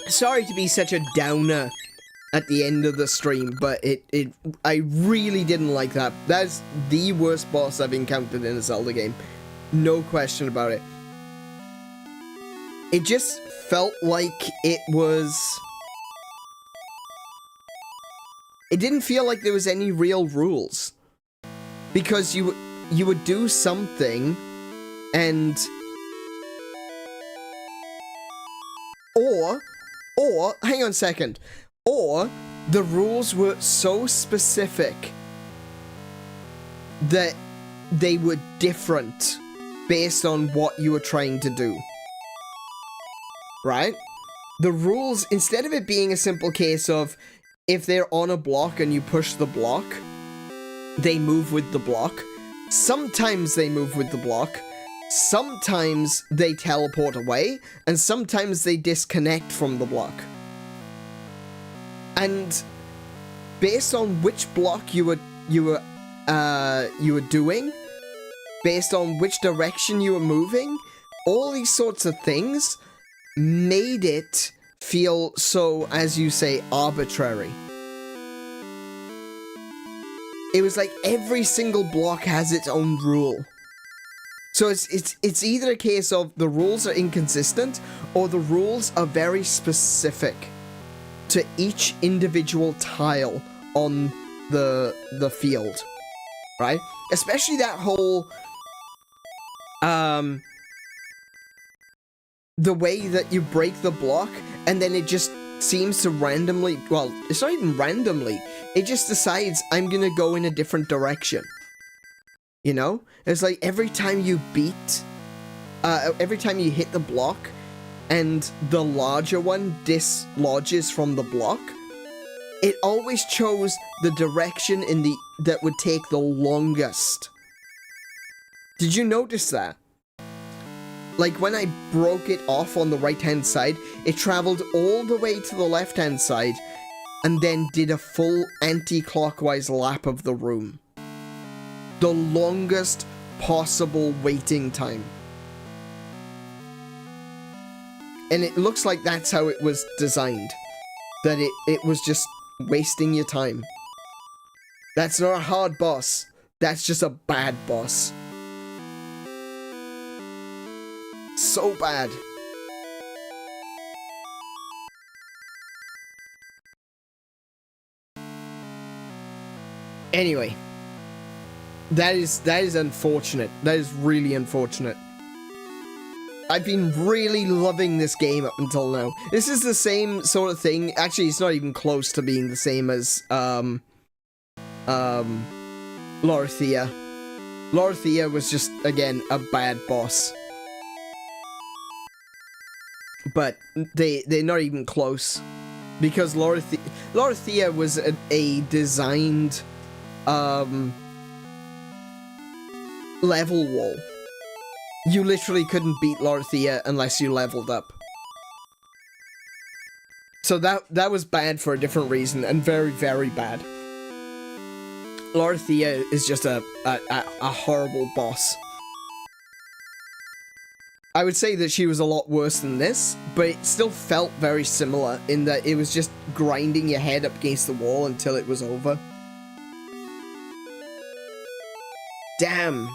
Sorry to be such a downer at the end of the stream, but I really didn't like that. That's the worst boss I've encountered in a Zelda game. No question about it. It just felt like it was... It didn't feel like there was any real rules. because you would do something, and or hang on a second, or the rules were so specific that they were different based on what you were trying to do. Right? The rules, instead of it being a simple case of if they're on a block and you push the block, they move with the block. Sometimes they move with the block. Sometimes they teleport away, and sometimes they disconnect from the block. And based on which block you were doing, based on which direction you were moving, all these sorts of things made it feel so, as you say, arbitrary. It was like every single block has its own rule. So it's either a case of the rules are inconsistent, or the rules are very specific to each individual tile on the field, right? Especially that whole the way that you break the block and then it just seems to randomly, well, it's not even randomly, it just decides I'm gonna go in a different direction. You know? It's like every time you every time you hit the block and the larger one dislodges from the block, it always chose the direction that would take the longest. Did you notice that? Like when I broke it off on the right-hand side, it traveled all the way to the left-hand side and then did a full anti-clockwise lap of the room. The longest possible waiting time. And it looks like that's how it was designed. That it was just wasting your time. That's not a hard boss. That's just a bad boss. So bad. Anyway. That is unfortunate. That is really unfortunate. I've been really loving this game up until now. This is the same sort of thing. Actually, it's not even close to being the same as Labrynna. Labrynna was just, again, a bad boss. But they're not even close. Because Labrynna was a designed level wall. You literally couldn't beat Labrynna unless you leveled up. So that was bad for a different reason, and very, very bad. Labrynna is just a horrible boss. I would say that she was a lot worse than this, but it still felt very similar in that it was just grinding your head up against the wall until it was over. Damn.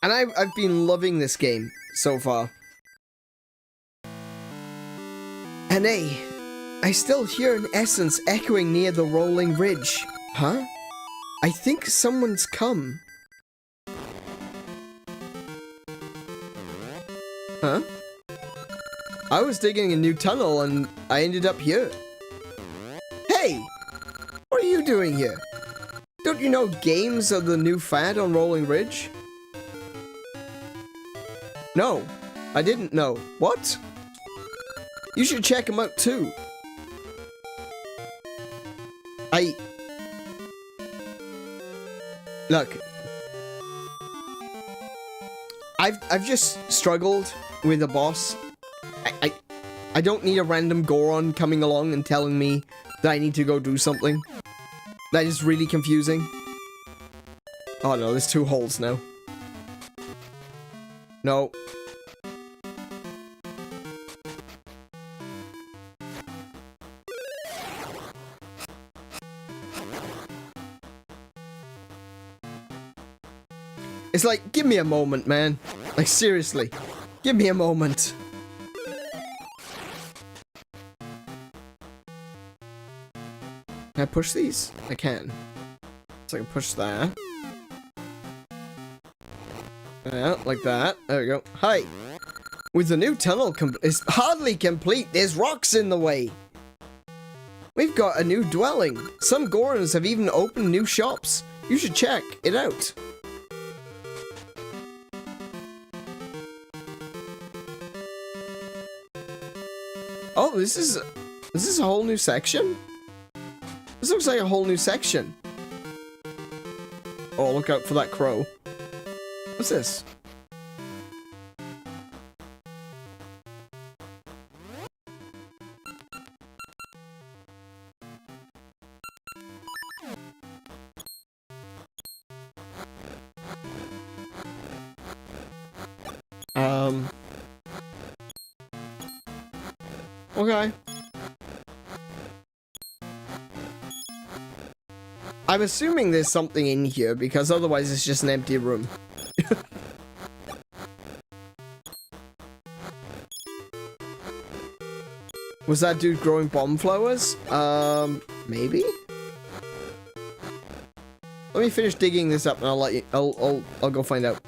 And I've been loving this game so far. And hey, I still hear an essence echoing near the rolling ridge. Huh? I think someone's come. Huh? I was digging a new tunnel and I ended up here. Hey! What are you doing here? Don't you know games are the new fad on Rolling Ridge? No, I didn't know. What? You should check them out too. Look. I've just struggled with a boss. I don't need a random Goron coming along and telling me that I need to go do something. That is really confusing. Oh no, there's 2 holes now. No. It's like, give me a moment, man. Like, seriously. Give me a moment. Can I push these? I can. So I can push that. Yeah, like that. There we go. Hi. With the new tunnel is hardly complete, there's rocks in the way. We've got a new dwelling. Some Gorons have even opened new shops. You should check it out. Oh, this is a whole new section? This looks like a whole new section. Oh, look out for that crow. What's this? Okay. I'm assuming there's something in here because otherwise it's just an empty room. Was that dude growing bomb flowers? Maybe? Let me finish digging this up and I'll let you, I'll go find out.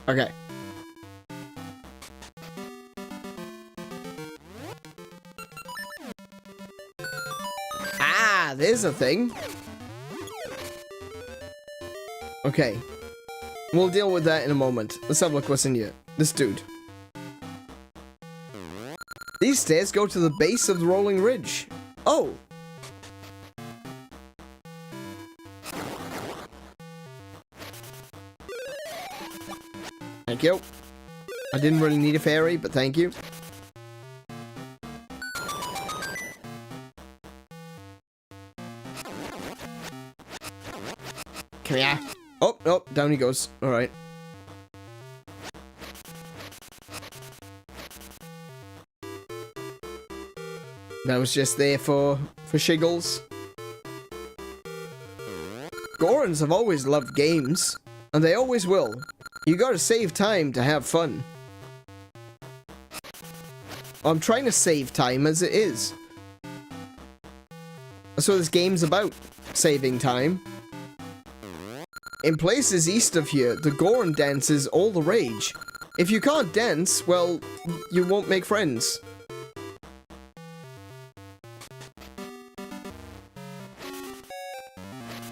Okay. Ah, there's a thing. Okay. We'll deal with that in a moment. Let's have a look what's in here. This dude. These stairs go to the base of the rolling ridge. Oh. Thank you. I didn't really need a fairy, but thank you. Come here. Oh, oh, down he goes. All right. That was just there for shiggles. Gorons have always loved games, and they always will. You gotta save time to have fun. I'm trying to save time as it is. That's what this game's about. Saving time. In places east of here, the Goron dance is all the rage. If you can't dance, well, you won't make friends.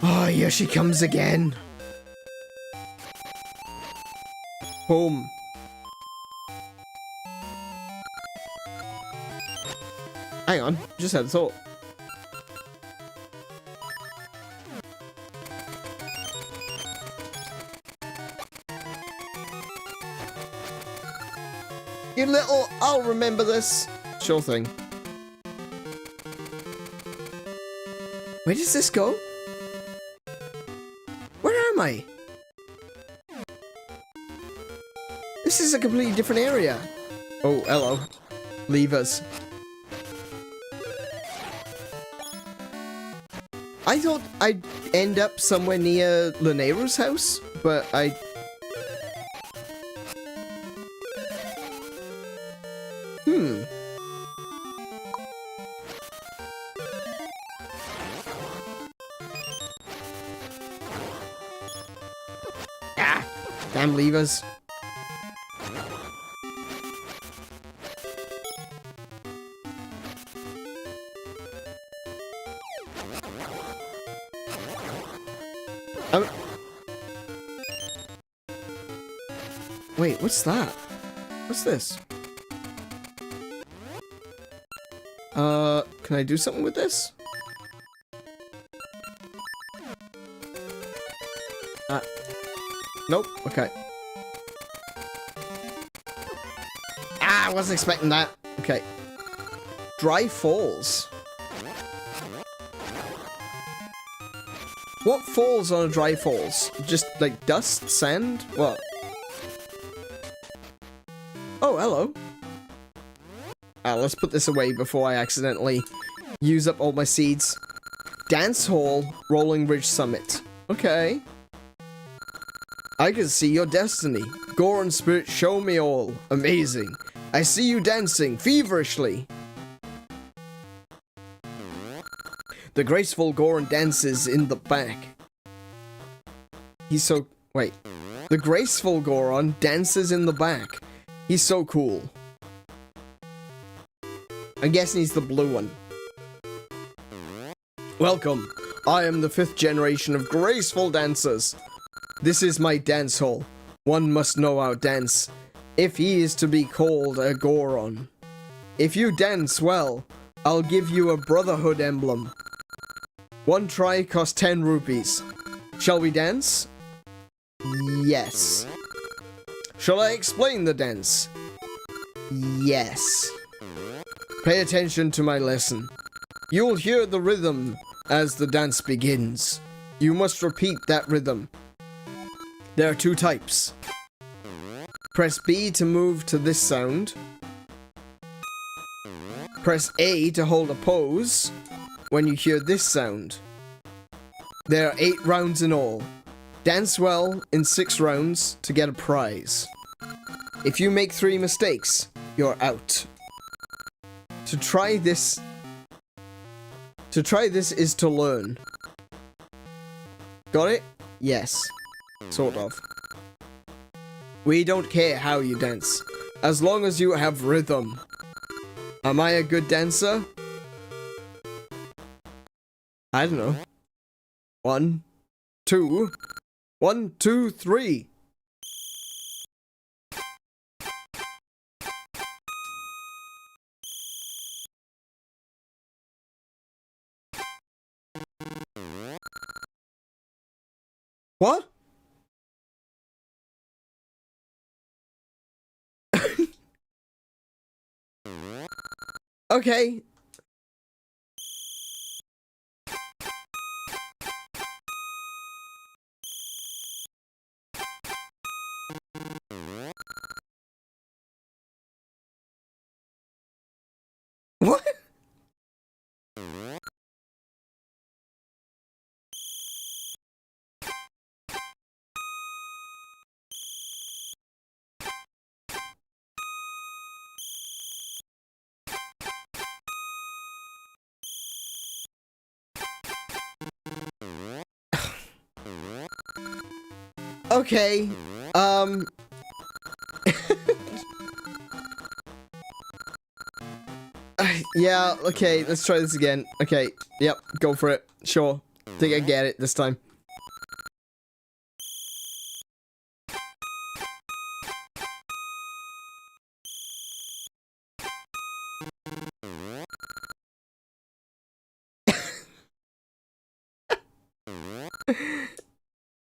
Oh, here she comes again. Boom. Hang on, just had a thought. You little, I'll remember this. Sure thing. Where does this go? Where am I? This is a completely different area. Oh, hello. Leave us. I thought I'd end up somewhere near Nayru's house, but I... Ah! Damn levers. Wait, what's that? What's this? Can I do something with this? Nope, okay. Ah, I wasn't expecting that. Okay. Dry falls. What falls on a dry falls? Just like dust, sand? What? Oh, hello. Let's put this away before I accidentally use up all my seeds. Dance Hall, Rolling Ridge Summit. Okay. I can see your destiny. Goron spirit, show me all. Amazing. I see you dancing feverishly. The graceful Goron dances in the back. He's so... Wait. The graceful Goron dances in the back. He's so cool. I'm guessing he's the blue one. Welcome. I am the 5th generation of graceful dancers. This is my dance hall. One must know our dance, if he is to be called a Goron. If you dance well, I'll give you a brotherhood emblem. One try costs 10 rupees. Shall we dance? Yes. Shall I explain the dance? Yes. Pay attention to my lesson. You'll hear the rhythm as the dance begins. You must repeat that rhythm. There are 2 types. Press B to move to this sound. Press A to hold a pose when you hear this sound. There are 8 rounds in all. Dance well in 6 rounds to get a prize. If you make 3 mistakes, you're out. To try this is to learn. Got it? Yes. Sort of. We don't care how you dance, as long as you have rhythm. Am I a good dancer? I don't know. 1, 2. 1, 2, 3. What? Okay. What? Okay, yeah, okay, let's try this again. Okay, yep, go for it. Sure. Think I get it this time.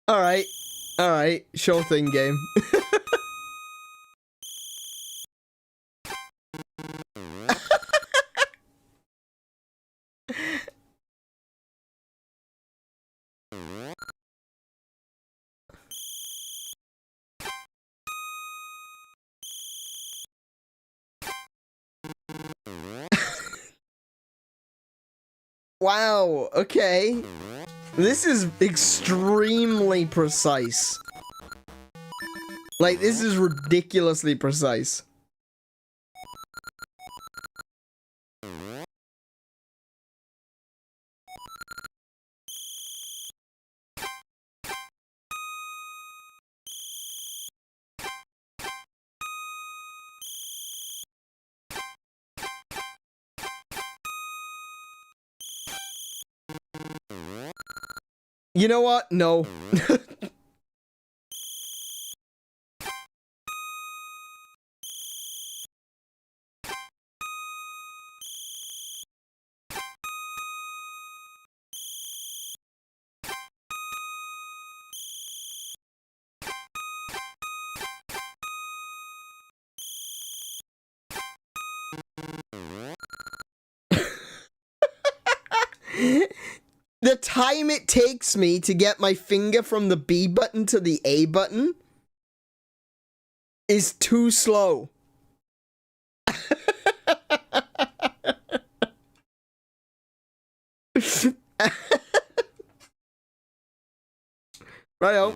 Alright. Alright. Sure thing, game. Wow, okay. This is extremely precise. Like, this is ridiculously precise. You know what? No. The time it takes me to get my finger from the B button to the A button is too slow. Righto.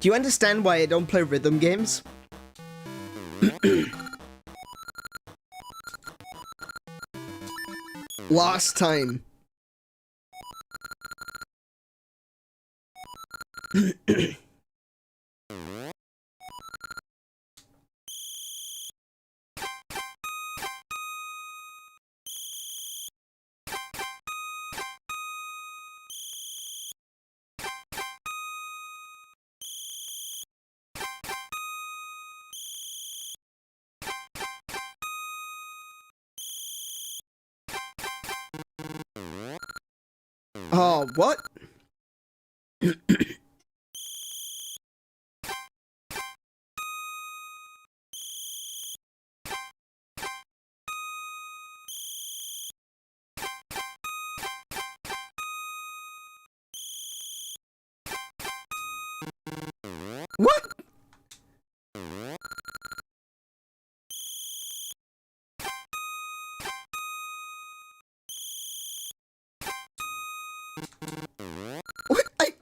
Do you understand why I don't play rhythm games? Last time. Oh, what? What? What?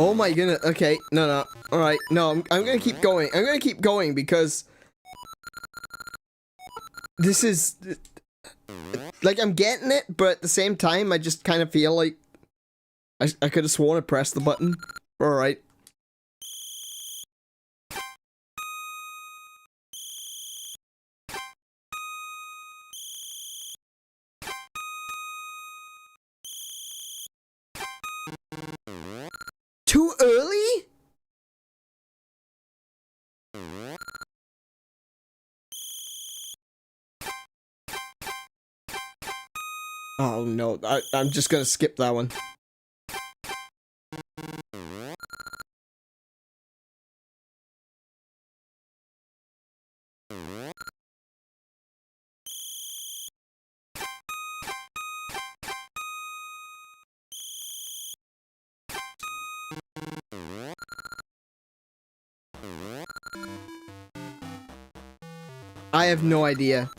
Oh my goodness. Okay, no. All right, no. I'm gonna keep going. I'm gonna keep going because this is like I'm getting it, but at the same time, I just kind of feel like I could have sworn I pressed the button. All right. Too early? Oh no, I'm just gonna skip that one. I have no idea.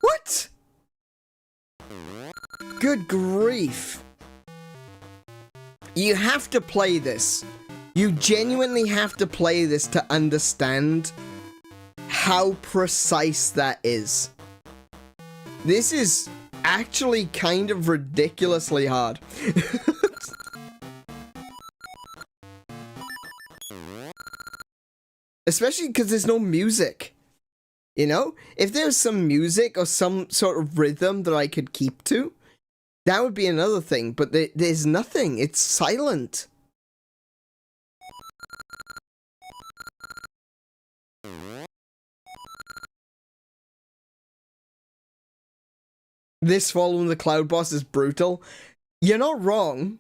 What? Good grief. You have to play this. You genuinely have to play this to understand how precise that is. This is actually kind of ridiculously hard. Especially because there's no music. You know? If there's some music or some sort of rhythm that I could keep to, that would be another thing. But there's nothing. It's silent. This following the cloud boss is brutal. You're not wrong.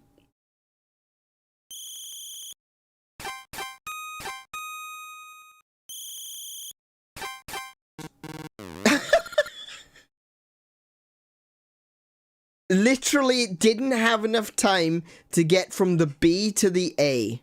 Literally didn't have enough time to get from the B to the A.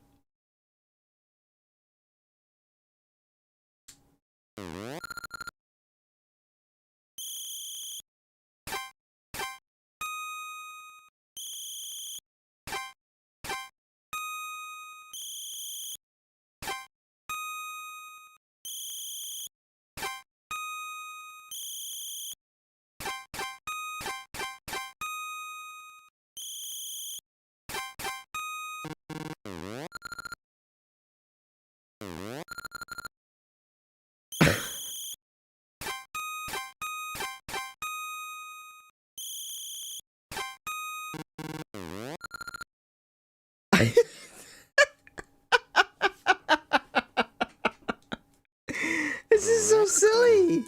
This is so silly.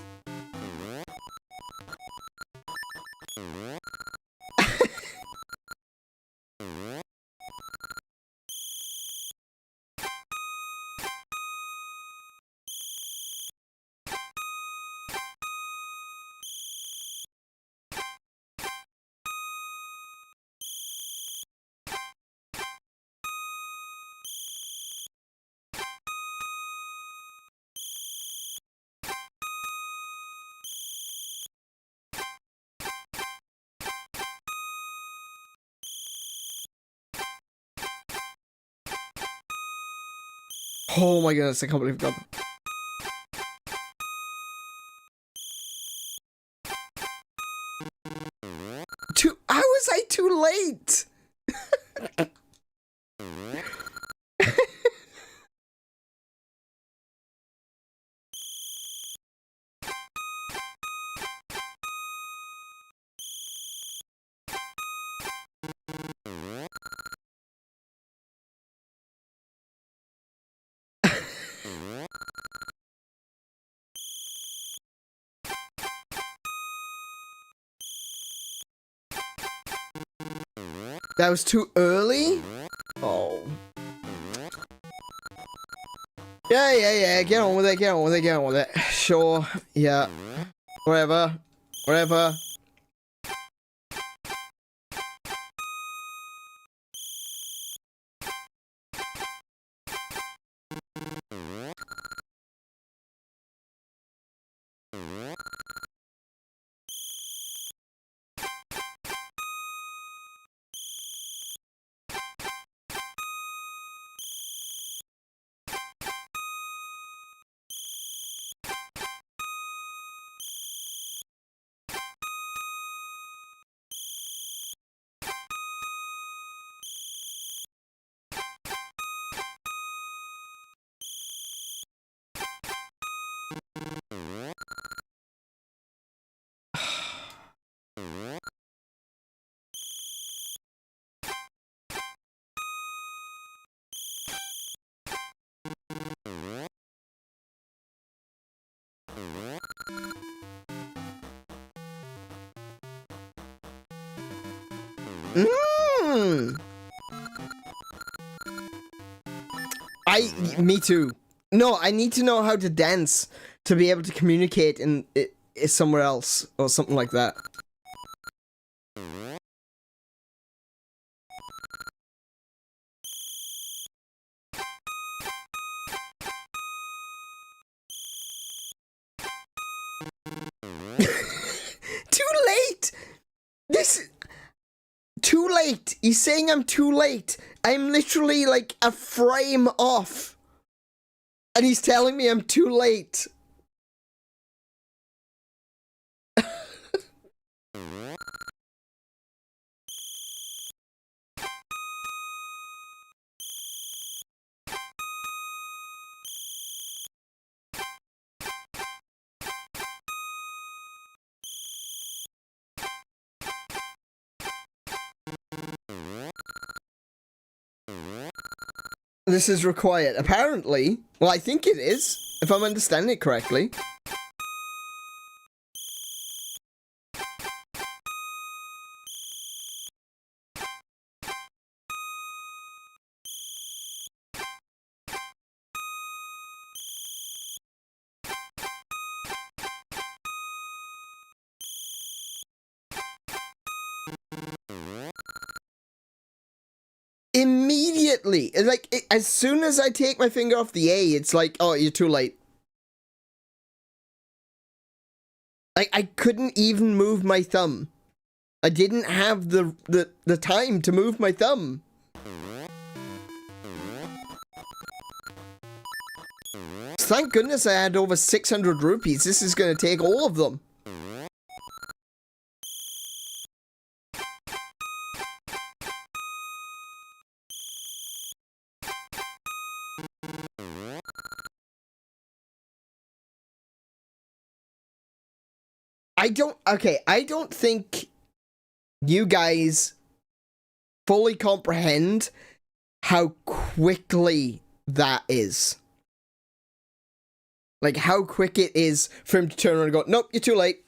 Oh my goodness, I can't believe I got that. How was I too late? That was too early? Oh. Yeah. Get on with it. Sure. Yeah. Whatever. Me too. No, I need to know how to dance to be able to communicate in somewhere else or something like that. Too late. Too late. He's saying I'm too late. I'm literally like a frame off. And he's telling me I'm too late. This is required. Apparently. Well, I think it is, if I'm understanding it correctly. Immediately, like as soon as I take my finger off the A, it's like, oh, you're too late. I couldn't even move my thumb. I didn't have the time to move my thumb. Thank goodness I had over 600 rupees. This is going to take all of them. I don't think you guys fully comprehend how quickly that is. Like, how quick it is for him to turn around and go, nope, you're too late.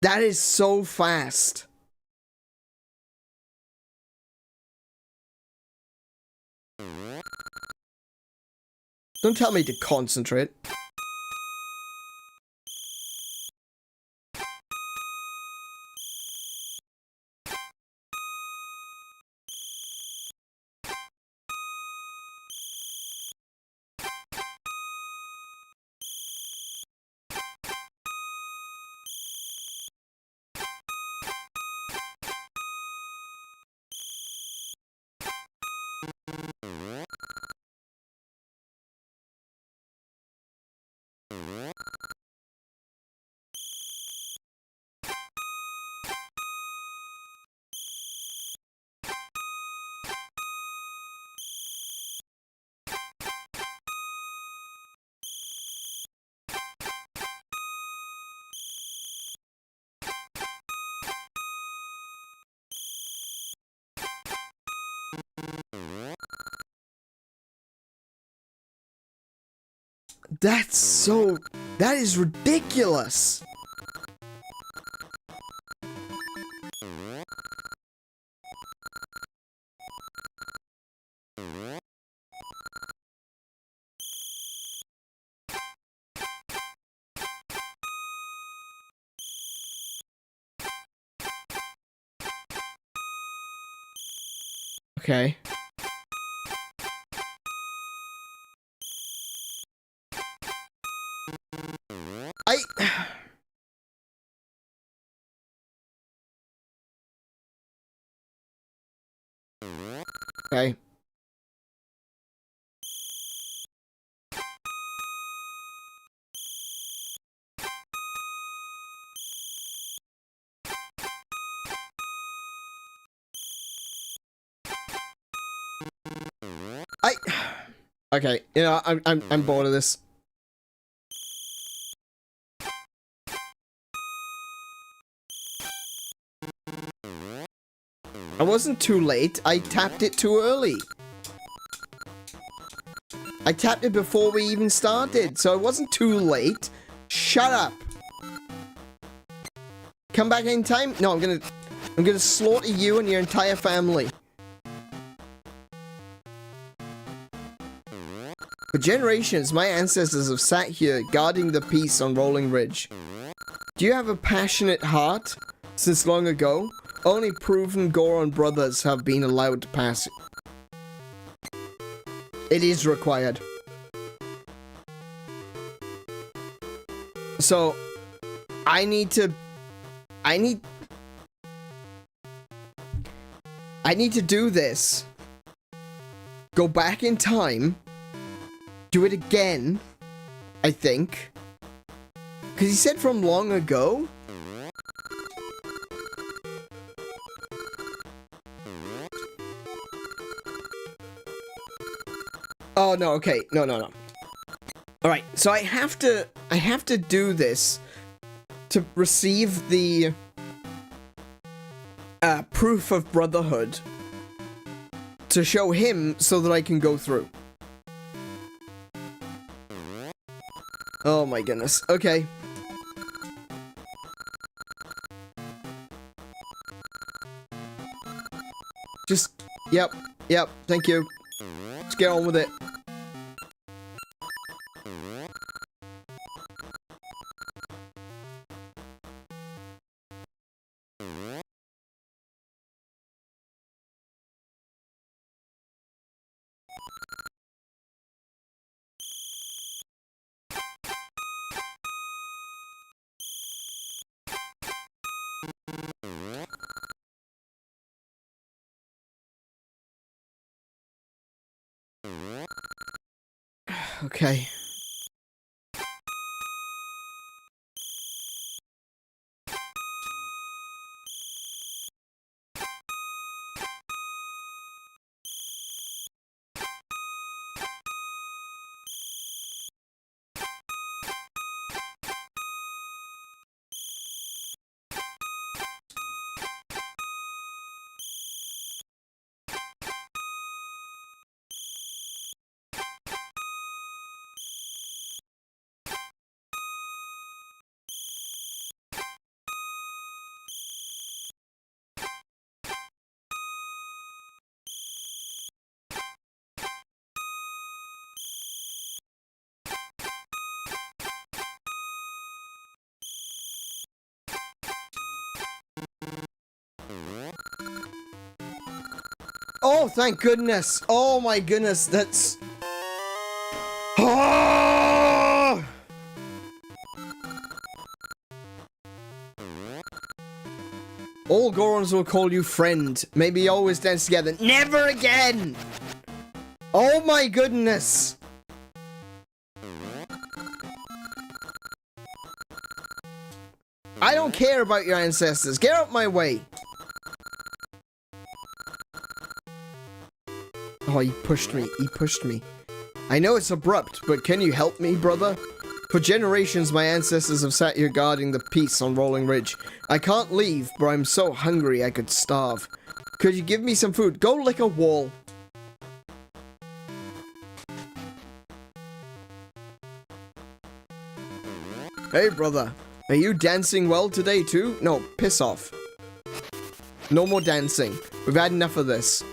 That is so fast. Don't tell me to concentrate. That is ridiculous. Okay. Okay. Okay, you know, I'm bored of this. I wasn't too late, I tapped it too early. I tapped it before we even started, so it wasn't too late. Shut up. Come back in time? No, I'm gonna slaughter you and your entire family. For generations, my ancestors have sat here guarding the peace on Rolling Ridge. Do you have a passionate heart? Since long ago, only proven Goron brothers have been allowed to pass. It is required. So, I need to do this. Go back in time. Do it again, I think. Because he said from long ago. Oh, no, okay. No. Alright, so I have to do this to receive the proof of brotherhood to show him so that I can go through. Oh my goodness. Okay. Just, yep, thank you. Let's get on with it. Okay. Oh, thank goodness. Oh my goodness, that's... Oh! All Gorons will call you friend. Maybe always dance together. Never again! Oh my goodness! I don't care about your ancestors. Get out my way. Oh, he pushed me. He pushed me. I know it's abrupt, but can you help me, brother? For generations, my ancestors have sat here guarding the peace on Rolling Ridge. I can't leave, but I'm so hungry I could starve. Could you give me some food? Go lick a wall. Hey, brother. Are you dancing well today, too? No, piss off. No more dancing. We've had enough of this.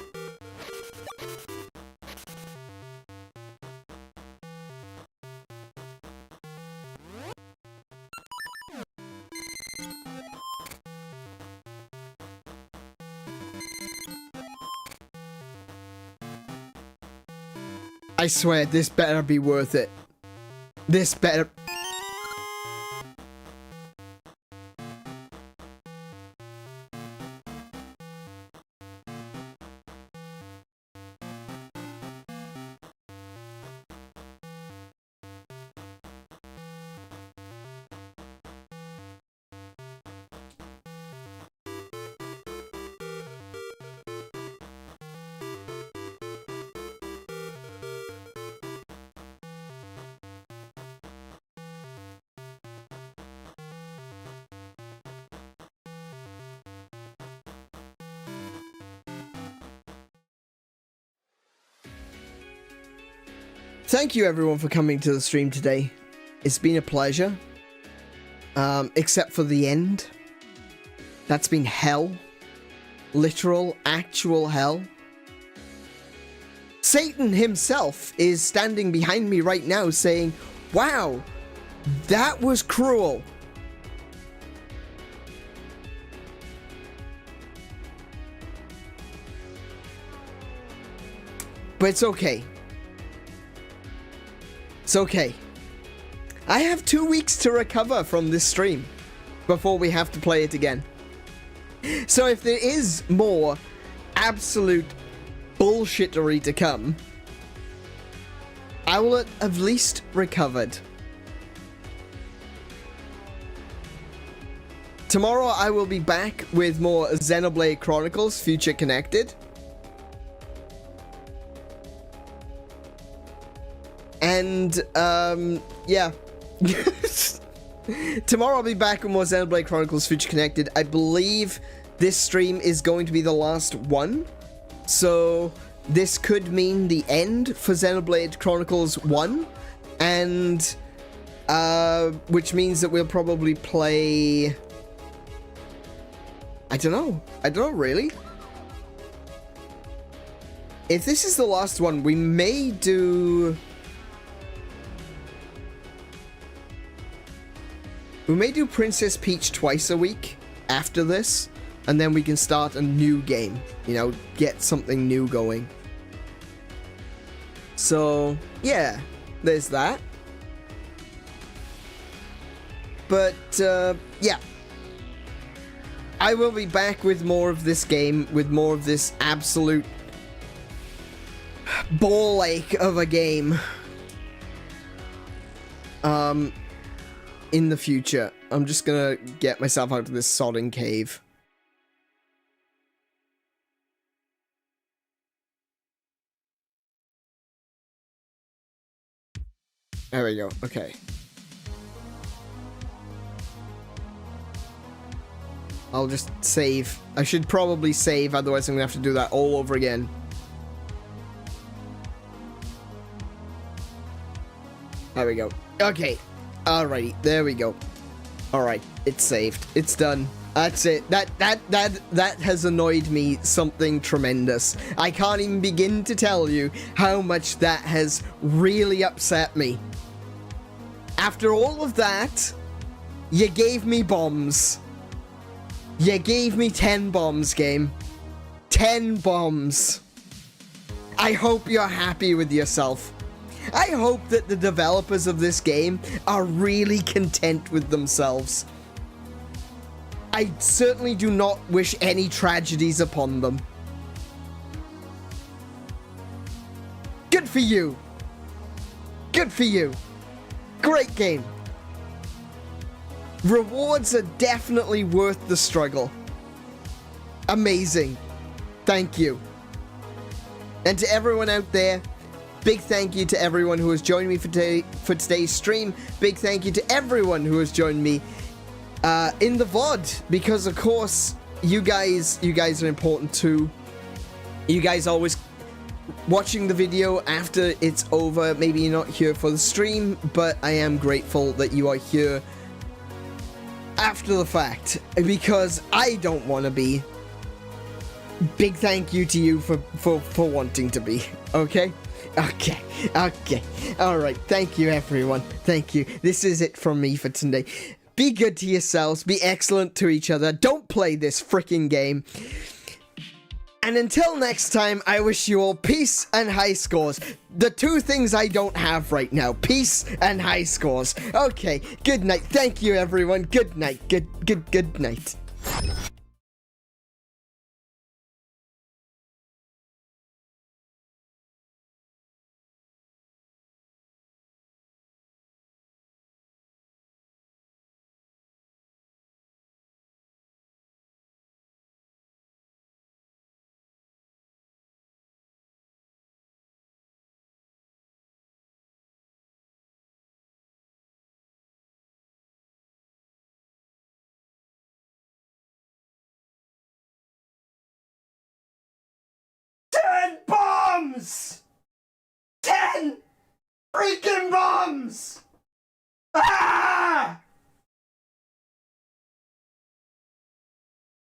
I swear, this better be worth it. This better... Thank you everyone for coming to the stream today. It's been a pleasure. Except for the end. That's been hell. Literal, actual hell. Satan himself is standing behind me right now saying, wow, that was cruel. But it's okay. It's okay. I have 2 weeks to recover from this stream before we have to play it again. So if there is more absolute bullshittery to come, I will have least recovered. Tomorrow I will be back with more Xenoblade Chronicles Future Connected. And, yeah. Tomorrow I'll be back with more Xenoblade Chronicles Future Connected. I believe this stream is going to be the last one. So, this could mean the end for Xenoblade Chronicles 1. And, which means that we'll probably play... I don't know, really. If this is the last one, we may do... We may do Princess Peach twice a week after this, and then we can start a new game. You know, get something new going. So, yeah, there's that. But, yeah. I will be back with more of this game, with more of this absolute ball ache of a game. In the future. I'm just gonna get myself out of this sodding cave. There we go. Okay. I'll just save. I should probably save, otherwise I'm gonna have to do that all over again. There we go. Okay. Alrighty, there we go. Alright, it's saved. It's done. That's it. That has annoyed me something tremendous. I can't even begin to tell you how much that has really upset me. After all of that, you gave me bombs. You gave me 10 bombs, game. 10 bombs. I hope you're happy with yourself. I hope that the developers of this game are really content with themselves. I certainly do not wish any tragedies upon them. Good for you. Good for you. Great game. Rewards are definitely worth the struggle. Amazing. Thank you. And to everyone out there, big thank you to everyone who has joined me for today's stream. Big thank you to everyone who has joined me in the VOD, because of course you guys are important too. You guys always watching the video after it's over. Maybe you're not here for the stream, but I am grateful that you are here after the fact, because I don't want to be. Big thank you to you for wanting to be. Okay? Okay. Alright, thank you everyone. Thank you. This is it from me for today. Be good to yourselves. Be excellent to each other. Don't play this freaking game. And until next time, I wish you all peace and high scores. The two things I don't have right now. Peace and high scores. Okay, good night. Thank you everyone. Good night. Good night. Bombs! 10 freaking bombs!